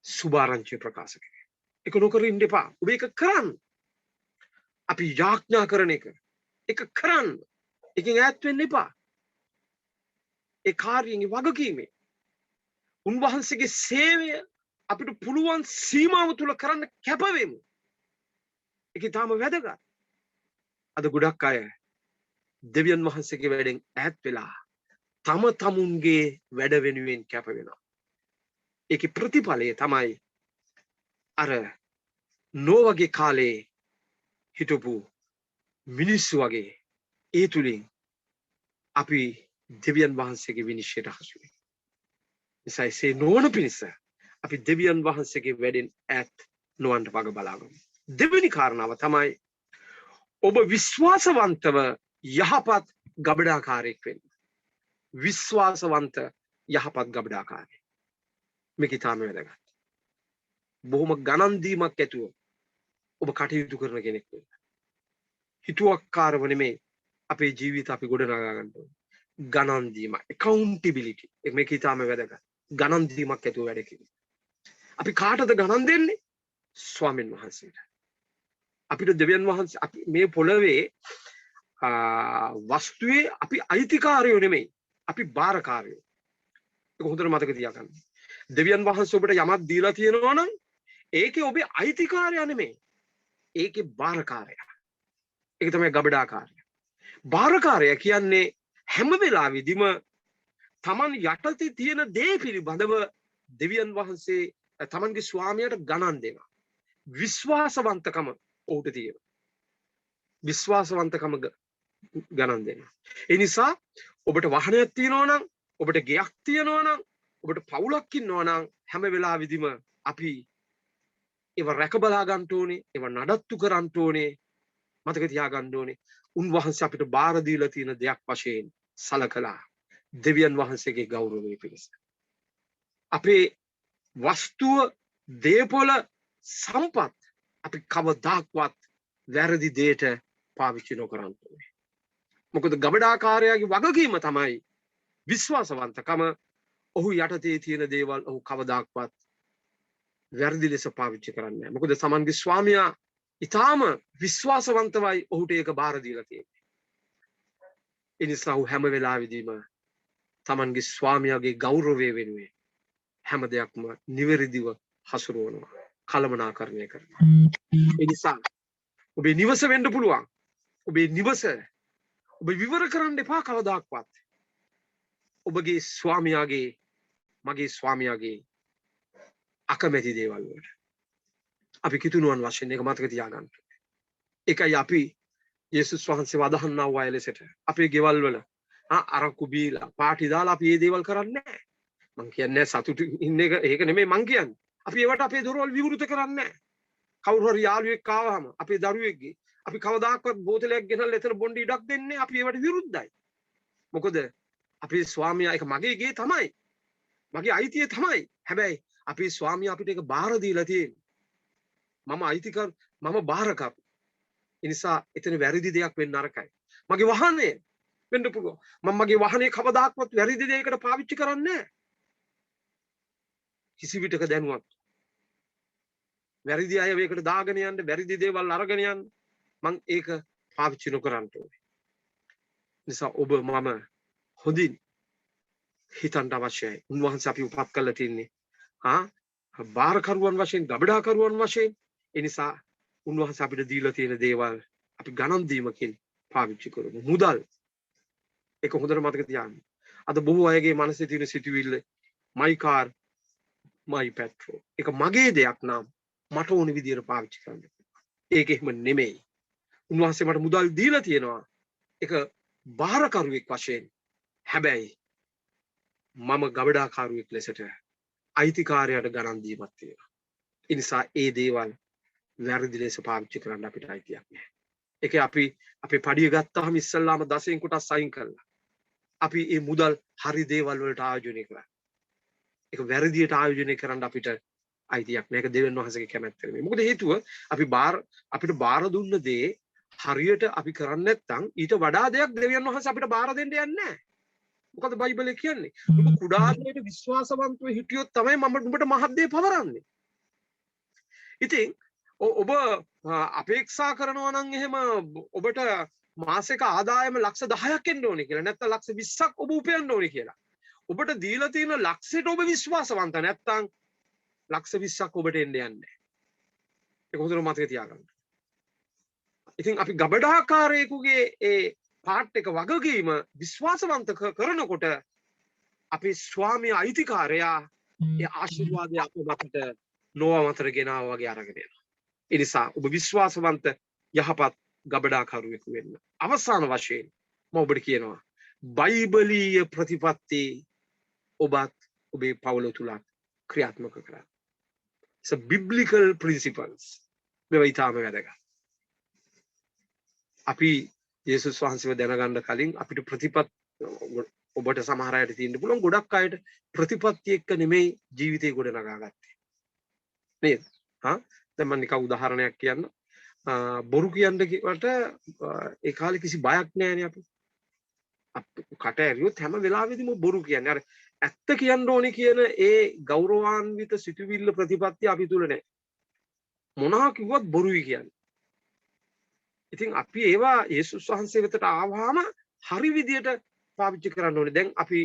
සුභාරංචිය ප්‍රකාශ කරන්නේ. ඒක නොකර ඉන්න එපා. ඔබ ඒක කරන්න. අපි යාඥා කරන එක. ඒක කරන්න. එකෙන් ඈත් වෙන්න එපා. ඒ කාර්යයේ වගකීමේ උන්වහන්සේගේ සේවය අපිට පුළුවන් සීමාව තුල කරන්න කැප වෙමු. ඒක තාම වැදගත්. අද ගොඩක් අය දෙවියන් වහන්සේගේ වැඩෙන් ඈත් වෙලා තම තමුන්ගේ වැඩ වෙනුවෙන් කැප වෙනවා. ඒකේ ප්‍රතිඵලය තමයි අර නෝවගේ කාලේ හිටපු මිනිස්සු වගේ ඒ තුලින් අපි දෙවියන් වහන්සේගේ විනිශ්චයට හසු වෙනවා. එසයිසේ නොවන පිණිස අපි දෙවියන් වහන්සේගේ වැඩෙන් ඈත් නොවන්න වග බලාගමු. දෙවෙනි කාරණාව තමයි ඔබ විශ්වාසවන්තව යහපත් ගබඩාකාරයෙක් වෙන්න. විශ්වාසවන්ත යහපත් ගබඩාකාරයෙක්. මේක ඊටම වැදගත්. බොහොම ගණන් දීමක් ඇතුව ඔබ කටයුතු කරන කෙනෙක් වෙන්න. හිතුවක්කාරව නෙමෙයි අපේ ජීවිත අපි ගොඩනගා ගන්න ඕනේ. ගණන් දීම, accountability. මේක ඊටම වැදගත්. ගණන් දීමක් ඇතුව වැඩ කිරීම. අපි කාටද ගණන් දෙන්නේ? ස්වාමීන් වහන්සේට. අපිට දෙවියන් වහන්සේ අපි මේ පොළවේ වස්තුවේ අපි අයිතිකාරයෝ නෙමෙයි. අපි බාරකාරයෝ. ඒක හොඳට මතක තියාගන්න. දෙවියන් වහන්සේ ඔබට යමක් දීලා තියෙනවා නම් ඒකේ ඔබේ අයිතිකාරයා නෙමෙයි. ඒකේ බාරකාරයා. ඒක තමයි ගබඩාකාරයා. බාරකාරයා කියන්නේ හැම වෙලාවෙදිම Taman යටතේ තියෙන දේ පිළිබඳව දෙවියන් වහන්සේ තමන්ගේ ස්වාමියාට ගණන් දෙනවා. විශ්වාසවන්තකම ඔහුට තියෙනවා. විශ්වාසවන්තකම ගණන් දෙනවා. ඒ නිසා ඔබට වාහනයක් තියෙනවා නම්, ඔබට ගෙයක් තියෙනවා නම්, ඔබට පවුලක් ඉන්නවා නම් හැම වෙලාවෙදිම අපි ඒව රැක බලා ගන්න ඕනේ, ඒව නඩත්තු කරන්න ඕනේ. මතක තියාගන්න ඕනේ. උන්වහන්සේ අපිට බාර දීලා තියෙන දෙයක් වශයෙන් සලකලා දෙවියන් වහන්සේගේ ගෞරවය පිණිස. අපේ වස්තුව දේපොළ සම්පත් අපි කවදාක්වත් වැරදි දෙයට පාවිච්චි නොකරන්න ඕනේ. මොකද ගබඩාකාරයාගේ වගකීම තමයි විශ්වාසවන්තකම. ඔහු යටතේ තියෙන දේවල් ඔහු කවදාක්වත් වැරදි ලෙස පාවිච්චි කරන්නේ නැහැ. මොකද සමන්ගේ ස්වාමියා ඊටාම විශ්වාසවන්තවයි ඔහුට ඒක බාර දීලා තියෙන්නේ. ඒ නිසා ඔහු හැම වෙලාවෙදීම තමන්ගේ ස්වාමියාගේ ගෞරවය වෙනුවෙන් හැම දෙයක්ම නිවැරදිව හසුරුවනවා, කළමනාකරණය කරනවා. ඒ නිසා ඔබේ නිවස වෙන්න පුළුවන්. ඔබේ නිවස ඔබ විවර කරන්න එපා කවදාක්වත්. ඔබගේ ස්වාමියාගේ, මගේ ස්වාමියාගේ අකමැති දේවල් වලට අපි කිතුණුවන් වශයෙන් ඒක මතක තියාගන්න. ඒකයි අපි යේසුස් වහන්සේ වදහන්නා වූ අය ලෙසට අපේ ගෙවල් වල අරක්කු බීලා පාටි දාලා අපි මේ දේවල් කරන්නේ නැහැ. මං කියන්නේ සතුටු ඉන්න එක ඒක නෙමෙයි මං කියන්නේ. අපි ඒවට අපේ දොරවල් විවෘත කරන්නේ නැහැ. කවුරු හරි යාළුවෙක් ආවම අපේ දරුවෙක්ගේ අපි කවදාකවත් බෝතලයක් ගෙනල්ලා එතන බොණ්ඩ ඉඩක් දෙන්නේ අපි ඒවට විරුද්ධයි. මොකද අපේ ස්වාමියා ඒක මගේ ගේ තමයි. මගේ අයිතිය තමයි. හැබැයි අපේ ස්වාමියා අපිට ඒක බාර දීලා තියෙන්නේ. මම අයිතිකර මම බාරකම්. ඒ නිසා එතන වැරදි දෙයක් වෙන්න නරකයි. මගේ වාහනේ වෙන්න පුළුවන්. මම මගේ වාහනේ කවදාකවත් වැරදි දෙයකට පාවිච්චි කරන්නේ නැහැ. කිසි විටක දැනුවත්. වැරදි අය මේකට දාගෙන යන්න, වැරදි දේවල් අරගෙන යන්න මම ඒක පාවිච්චි නොකරන්න ඕනේ. නිසා ඔබ මම හොඳින් හිතන්න අවශ්‍යයි. උන්වහන්සේ අපි උපත් කරලා තින්නේ බාරකරුවන් වශයෙන්, ගබඩාකරුවන් වශයෙන්. ඒ නිසා උන්වහන්සේ අපිට දීලා තියෙන දේවල් අපි ගණන් දීමකින් පාවිච්චි කරමු. මුදල් ඒක හොඳට මතක තියාගන්න. අද බොහෝ අයගේ මනසේ තියෙන සිතුවිල්ල my car my petrol. ඒක මගේ දෙයක් නම් මට ඕන විදියට පාවිච්චි කරන්න. ඒක එහෙම නෙමෙයි. උන්වහන්සේ මට මුදල් දීලා තියෙනවා. ඒක බාරකරුවෙක් වශයෙන්. හැබැයි මම ගබඩාකරුවෙක් ලෙසට අයිතිකාරයට ගණන් දීමක් තියෙනවා. ඒ නිසා ඒ දේවල් වැරදි ලෙස පාවිච්චි කරන්න අපිට අයිතියක් නැහැ. ඒකේ අපි අපේ පඩිය ගත්තාම ඉස්සල්ලාම 10න් කොටස් අයින් කළා. අපි මේ මුදල් හරි දේවල් වලට ආයෝජනය කරා. ඒක වැරදියට ආයෝජනය කරන්න අපිට අයිතියක් නැහැ. ඒක දෙවියන් වහන්සේගේ කැමැත්ත නෙමෙයි. මොකද හේතුව අපිට බාර දුන්න දේ හරියට අපි කරන්නේ නැත්නම් ඊට වඩා දෙයක් දෙවියන් වහන්සේ අපිට බාර දෙන්න යන්නේ නැහැ. මොකද බයිබලයේ කියන්නේ ඔබ කුඩා දෙයට විශ්වාසවන්තව හිටියොත් තමයි මම ඔබට මහත් දේ පවරන්නේ. ඉතින් ඔබ අපේක්ෂා කරනවා නම් එහෙම ඔබට මාසික ආදායම ලක්ෂ 10ක් එන්න ඕනේ කියලා නැත්නම් ලක්ෂ 20ක් ඔබ උපයන්න ඕනේ කියලා. ඔබට දීලා තියෙන ලක්ෂයට ඔබ විශ්වාසවන්ත නැත්නම් ලක්ෂ 20ක් ඔබට එන්න යන්නේ නැහැ. ඒක හොඳට මතක තියාගන්න. ඉතින් අපි ගබඩාකාරයෙකුගේ ඒ පාට් එක වගකීම විශ්වාසවන්ත කරනකොට අපේ ස්වාමියා අයිතිකාරයා ඒ ආශිර්වාදය අප මතට නොව මතට ගෙනාවා වගේ අරගෙන යනවා. ඒ නිසා ඔබ විශ්වාසවන්ත යහපත් ගබඩාකරුවෙකු වෙන්න. අවසාන වශයෙන් මම ඔබට කියනවා බයිබලීය ප්‍රතිපත්ති ඔබත් ඔබේ පවුල තුලත් ක්‍රියාත්මක කරන්න. It's a biblical principles. මේවා ඊටාම වැදගත්. අපි යේසුස් වහන්සේව දැනගන්න කලින් අපිට ඔබට සමහර අයට තියෙන්න පුළුවන් ගොඩක් අයට ප්‍රතිපත්ති එක්ක නෙමෙයි ජීවිතේ ගොඩනගා ගත්තේ. නේද? දැන් මම නිකන් උදාහරණයක් කියන්න. බොරු කියන්න කිව්වට ඒ කාලේ කිසි බයක් නැහැනේ අපි. කට ඇරියොත් හැම වෙලාවෙදිම බොරු කියන්නේ. අර ඇත්ත කියන්න ඕනේ කියන ඒ ගෞරවාන්විත සිතුවිල්ල ප්‍රතිපත්තිය අපි තුල නැහැ. මොනවා කිව්වත් බොරුයි කියන්නේ. ඉතින් අපි ඒවා යේසුස් වහන්සේ වෙතට ආවහම හරි විදියට පාවිච්චි කරන්න ඕනේ. දැන් අපි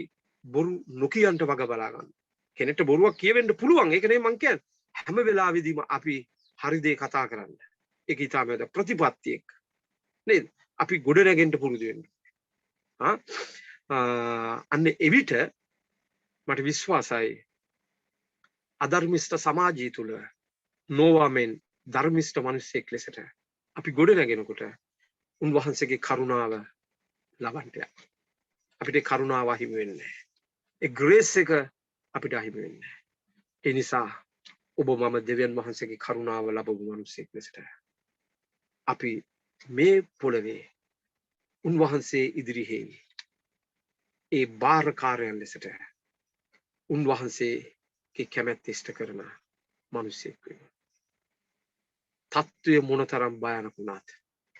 බොරු නොකියන්ට වග බලා ගන්න. කෙනෙක්ට බොරුවක් කියවෙන්න පුළුවන්. ඒක නෙමෙයි මං කියන්නේ. හැම වෙලාවෙදීම අපි හරි දේ කතා කරන්න. ඒක ඊටම ප්‍රතිපත්තියක්. නේද? අපි ගොඩ නැගෙන්න පුරුදු වෙන්න. අන්න එවිට මට විශ්වාසයි අධර්මිෂ්ඨ සමාජය තුල නොවමෙන් ධර්මිෂ්ඨ මිනිසෙක් ලෙසට අපි ගොඩ නැගෙනකොට උන්වහන්සේගේ කරුණාව ලබන්න යනවා. අපිට කරුණාව හිමි වෙන්නේ නැහැ. ඒ ග්‍රේස් එක අපිට හිමි වෙන්නේ නැහැ. ඒ නිසා ඔබ මම දෙවියන් වහන්සේගේ කරුණාව ලැබපු මිනිසෙක් ලෙසට අපි මේ පොළවේ උන්වහන්සේ ඉදිරියේ ඒ බාරකාරයන් ලෙසට උන්වහන්සේගේ ඒ කැමැත්ත ඉෂ්ට කරන මිනිසෙක් වෙනවා. තත්ත්වය මොනතරම් භයානක වුණත්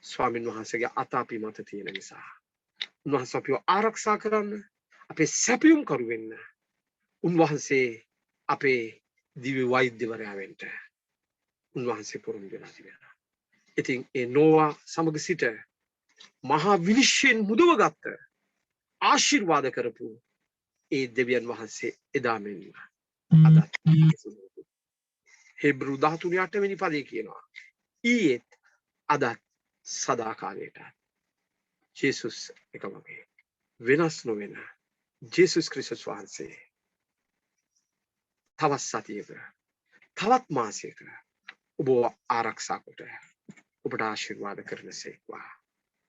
ස්වාමින් වහන්සේගේ අත අපි මත තියෙන නිසා උන්වහන්සේ අපිව ආරක්ෂා කරන්න අපේ සැපයුම් කරු වෙන්න උන්වහන්සේ අපේ දිව්‍ය වෛද්‍යවරයා වෙන්න උන්වහන්සේ පුරුදු වෙලා තිබෙනවා. ඉතින් ඒ නෝවා සමග සිට මහා විනිශ්චයෙන් මුදවගත්ත ආශිර්වාද කරපු ඒ දෙවියන් වහන්සේ එදා මෙන්ම අදත් හෙබ්‍රු 13:8 වෙනි පදේ කියනවා ඊයේත් අදත් සදාකාලයට ජේසුස් එක වගේ වෙනස් නොවන ජේසුස් ක්‍රිස්තුස් වහන්සේ තවත් සතියක තවත් මාසයක ඔබ ආරක්ෂා කොට ඔබට ආශිර්වාද කරනසේක්වා.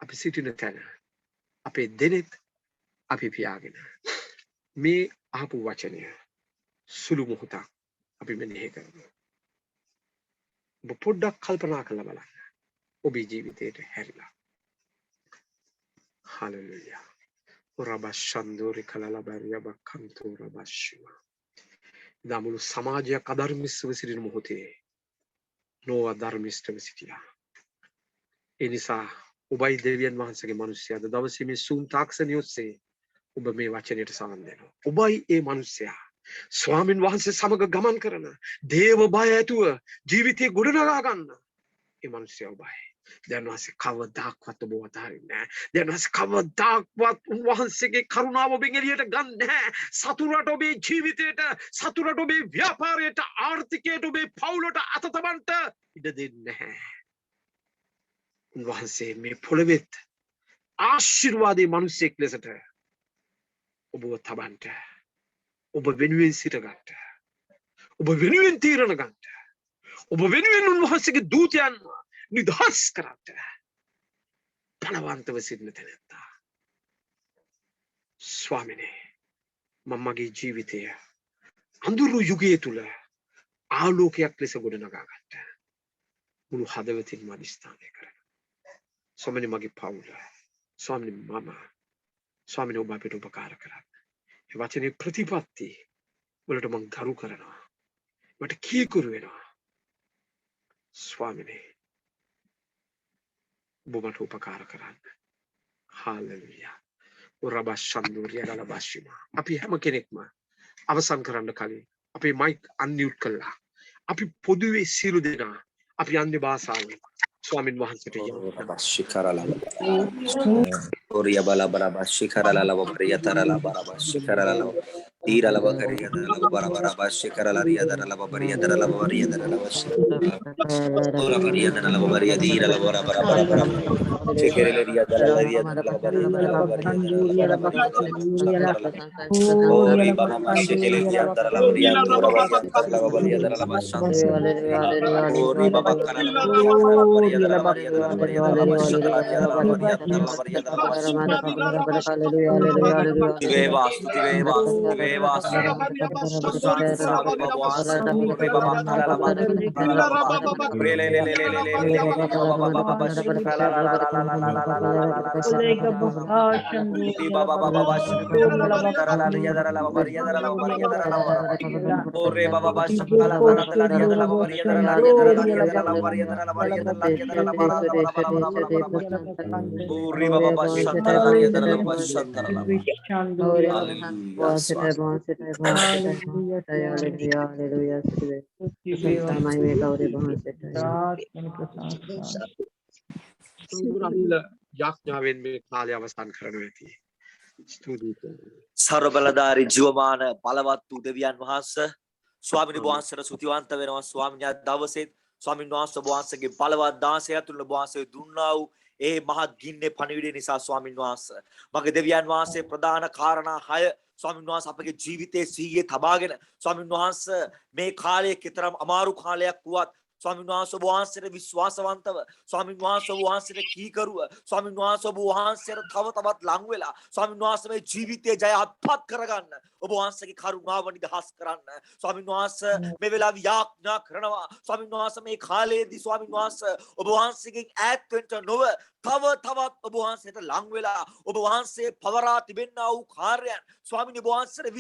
අපි සිටින තැන අපේ දෙනෙත් අපි පියාගෙන මේ අහපු වචනය සුළු මොහොතක් අපි මෙනෙහි කරමු. ඔබ පොඩ්ඩක් කල්පනා කරලා බලන්න. ඔබේ ජීවිතයට හැරිලා. හලෙලුයා. රබෂන්දෝරි කලලබරිය බක්කන්තෝ රබෂිවා. දමුළු සමාජයක් අධර්මිස්තව සිටින මොහොතේ නෝවා ධර්මිස්තව සිටියා. ඒ නිසා ඔබයි දෙවියන් වහන්සේගේ මිනිස්සයා අද දවසේ මේ සූම් තාක්ෂණය ඔස්සේ ඔබ මේ වචනයට සවන් දෙනවා. ඔබයි ඒ මිනිස්සයා ස්වාමින් වහන්සේ සමග ගමන් කරන දේව බය ඇතුව ජීවිතේ ගොඩනගා ගන්න. ඒ මිනිස්සයා ඔබයි. දැන් වහන්සේ කවදාක්වත් ඔබ වතාරින්නේ නැහැ. දැන් වහන්සේ කවදාක්වත් උන්වහන්සේගේ කරුණාව ඔබෙන් එළියට ගන්න නැහැ. සතුරට ඔබේ ජීවිතයට, සතුරට ඔබේ ව්‍යාපාරයට, ආර්ථිකයට, ඔබේ පවුලට අත තබන්න ඉඩ දෙන්නේ නැහැ. උන්වහන්සේ මේ පොළවෙත් ආශිර්වාදයේ මිනිසෙක් ලෙසට ඔබව තබන්න. ඔබ වෙනුවෙන් සිට ගන්න. ඔබ වෙනුවෙන් තීරණ ගන්න. ඔබ වෙනුවෙන් උන්වහන්සේගේ දූතයන් නිදහස් කරන්න. බලවන්තව සිටින තැනැත්තා. ස්වාමිනේ මම මගේ ජීවිතය අඳුරු යුගයේ තුල ආලෝකයක් ලෙස ගොඩනගා ගන්න. මුළු හදවතින්ම අධිෂ්ඨානය කරනවා. ස්වාමිනේ මගේ පවුල. ස්වාමිනේ මම. ස්වාමිනේ ඔබ අපිට උපකාර කරන්න. ඒ වචනේ ප්‍රතිපත්ති වලට මම ගරු කරනවා. මට කීකුරු වෙනවා. ස්වාමිනේ ඔබ මට උපකාර කරන්න. හාලෙලුයා. ඔරබෂන්දුරිය ගලබෂිමා. අපි හැම කෙනෙක්ම අවසන් කරන්න කලින් අපේ මයික් අන්මියුට් කළා. අපි පොදුවේ සියලු දෙනා අපි අන්‍ය භාෂාවෙන් ස්වාමින් වහන්සේට යමු. Oria bala bara bashikara la lava bariya tara la bara bashikara la lava tira la bakariya la lava bara bara bashikara la riya dara la bariya dara la bariya dara la ora bariya dara la bariya tira la bara bara bara shikere la riya dara la riya dara la bariya dara la bariya ori baba bashikere riya dara la bariya ora bariya dara la bashan ori baba kana la bariya dara la bariya dara la bariya dara la bashan la riya dara la bariya dara la bariya dara la යාඥාවෙන් මේ කාලය අවසන් කරනවා ඇති. ස්තුතියි. ਸਰබලධාරී ජීවමාන බලවත් වූ දෙවියන් වහන්සේ ස්වාමීන් වහන්සේට ස්තුතිවන්ත වෙනවා. ස්වාමීන් වහන්සේ දවසේ ස්වාමීන් වහන්සේ වහන්සේගේ බලවත් දාසය තුළ වහන්සේ දුන්නා වූ ඒ මහත් ගින්නේ පණිවිඩය නිසා ස්වාමීන් වහන්සේ මගේ දෙවියන් වහන්සේ ප්‍රධාන කාරණා 6 ස්වාමීන් වහන්සේ අපගේ ජීවිතයේ සිහියේ තබාගෙන ස්වාමීන් වහන්සේ මේ කාලයේ කතරම් අමාරු කාලයක් වුවත් ස්වාමීන් වහන්සේ ඔබ වහන්සේට විශ්වාසවන්තව ස්වාමීන් වහන්සේ ඔබ වහන්සේට කීකරුව ස්වාමීන් වහන්සේ ඔබ වහන්සේට තව තවත් ලං වෙලා ස්වාමීන් වහන්සේ මේ ජීවිතයේ ජය අත්පත් කරගන්න ඔබ වහන්සේගේ කරුණාව නිදහස් කරන්න ස්වාමීන් වහන්සේ මේ වෙලාවේ යාඥා කරනවා ස්වාමීන් වහන්සේ මේ කාලයේදී ස්වාමීන් වහන්සේ ඔබ වහන්සේගෙන් ඈත් වෙන්න නොව තව තවත් ඔබ වහන්සේට ලං වෙලා ඔබ වහන්සේ පවරා තිබෙනා වූ කාර්යයන් ස්වාමීන් වහන්සේට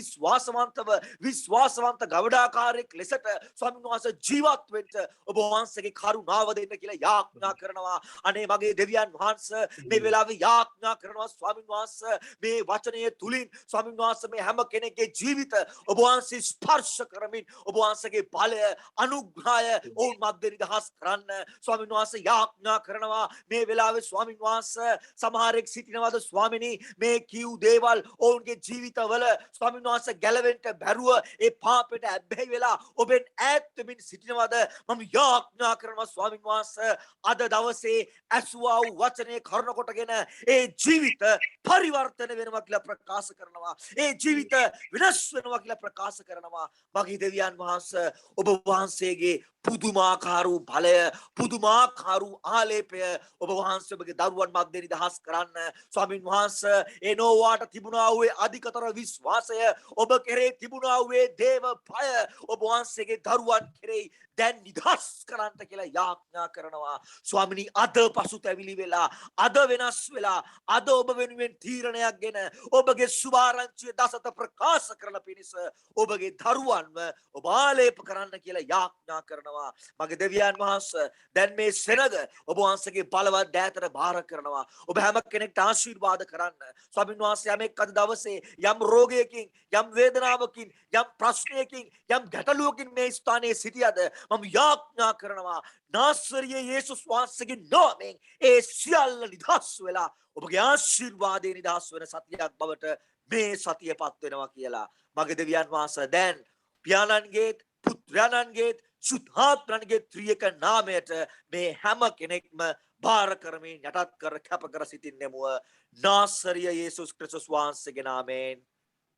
විශ්වාසවන්ත ගවඩාකාරයෙක් ලෙසට ස්වාමීන් වහන්සේ ජීවත් වෙන්න ඔබ වහන්සේගේ කරුණාව දෙන්න කියලා යාඥා කරනවා අනේ මගේ දෙවියන් වහන්සේ මේ වෙලාවේ යාඥා කරනවා ස්වාමීන් වහන්සේ මේ වචනය තුලින් ස්වාමීන් වහන්සේ මේ හැම කෙනෙක්ගේ ජීවිත ඔබ වහන්සේ ස්පර්ශ කරමින් ඔබ වහන්සේගේ බලය අනුග්‍රහය ඔවුන් මැද නිදහස් කරන්න ස්වාමීන් වහන්සේ යාඥා කරනවා මේ වෙලාවේ ස්වාමීන් වහන්සේ සමහරෙක් සිටිනවද ස්වාමිනී මේ කිව් දේවල් ඔවුන්ගේ ජීවිතවල ස්වාමීන් වහන්සේ ගැලවෙන්න බැරුව ඒ පාපයට ඇබ්බැහි වෙලා ඔබෙන් ඈත් වෙමින් සිටිනවද මම යාඥා කරනවා ස්වාමීන් වහන්සේ අද දවසේ ඇසුවා වූ වචනේ කරුණ කොටගෙන ඒ ජීවිත පරිවර්තන වෙනවා කියලා ප්‍රකාශ කරනවා ඒ ජීවිත විනාශ වෙනවා කියලා ප්‍රකාශ කරනවා මගේ දෙවියන් වහන්සේ ඔබ වහන්සේගේ පුදුමාකාර වූ බලය පුදුමාකාර වූ ආලේපය ඔබ වහන්සේ ඔබගේ දරුවන් මැද නිදහස් කරන්න ස්වාමීන් වහන්සේ ඒ නෝවාට තිබුණා වූ අධිකතර විශ්වාසය ඔබ කෙරේ තිබුණා වූ දේව භය ඔබ වහන්සේගේ දරුවන් කෙරේ දැන් නිදහස් කරන්න කියලා යාඥා කරනවා ස්වාමිනී අද පසුතැවිලි වෙලා අද වෙනස් වෙලා අද ඔබ වෙනුවෙන් තීරණයක් ගෙන ඔබගේ සුභාරංචිය දසත ප්‍රකාශ කරන පිණිස ඔබගේ දරුවන්ව ඔබ ආලේප කරන්න කියලා යාඥා කරනවා මගේ දෙවියන් වහන්සේ දැන් මේ සෙනග ඔබ වහන්සේගේ බලවත් දෑතට බාර කරනවා ඔබ හැම කෙනෙක්ට ආශිර්වාද කරන්න ස්වාමීන් වහන්සේ යමෙක් අද දවසේ යම් රෝගයකින් යම් වේදනාවකින් යම් ප්‍රශ්නයකින් යම් ගැටලුවකින් මේ ස්ථානයේ සිටියද මම යාඥා කරනවා නාසරිය යේසුස් වහන්සේගේ නාමයෙන් ඒ සියල්ල නිදහස් වෙලා ඔබගේ ආශිර්වාදේ නිදහස් වෙන සතියක් බවට මේ සතියපත් වෙනවා කියලා මගේ දෙවියන් වහන්සේ දැන් පියාණන්ගේ පුත්‍රයන්ගේ සුද්ධාත්මයන්ගේ ත්‍රියක නාමයට මේ හැම කෙනෙක්ම බාර කරමින් යටත් කර කැප කර සිටින්නෙමුව නාසරිය යේසුස් ක්‍රිස්තුස් වහන්සේගේ නාමයෙන්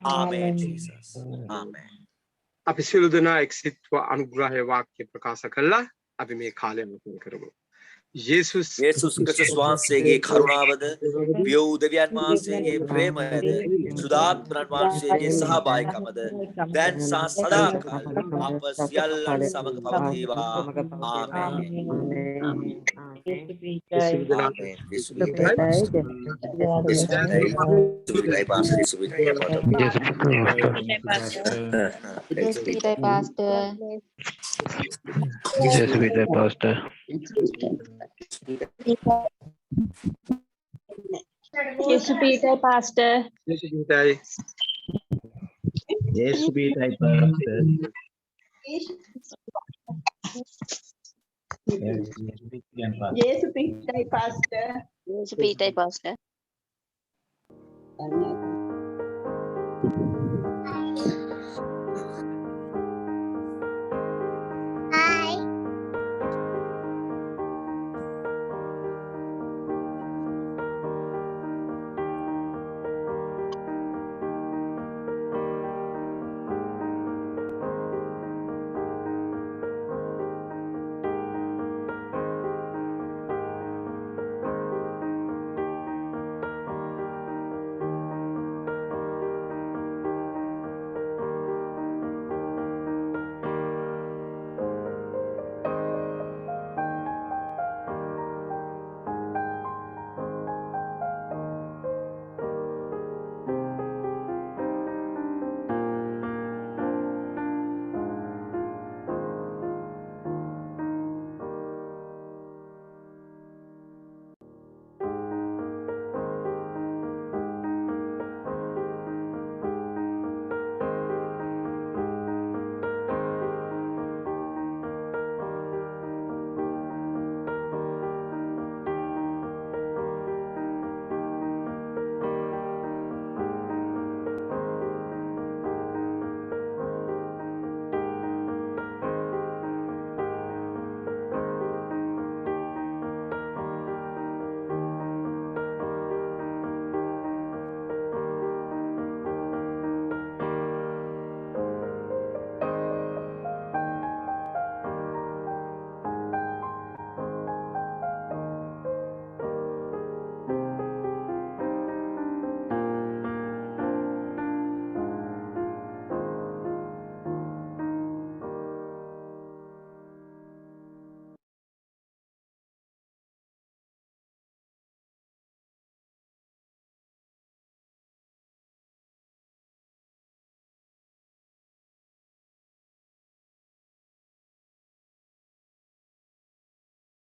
ආමේන් ජීසස් ආමේන් අපි සියලු දෙනා එක්සිට්ව අනුග්‍රහය වාක්‍ය ප්‍රකාශ කළා අපි මේ කාලය මුල් කරමු යේසුස් ක්‍රිස්තුස් වහන්සේගේ කරුණාවද පිය වූ දෙවියන් වහන්සේගේ ප්‍රේමයද සුදාත්මයන් වහන්සේගේ සහභාගීකමද දැන් සහ සදාකාල අප සියල්ලන් සමග පවතිවා ආමේන් Yesu Peter Pastor. Yesu Peter. Yesu Peter Pastor. Yesu Peter Pastor. Yesu Peter Pastor.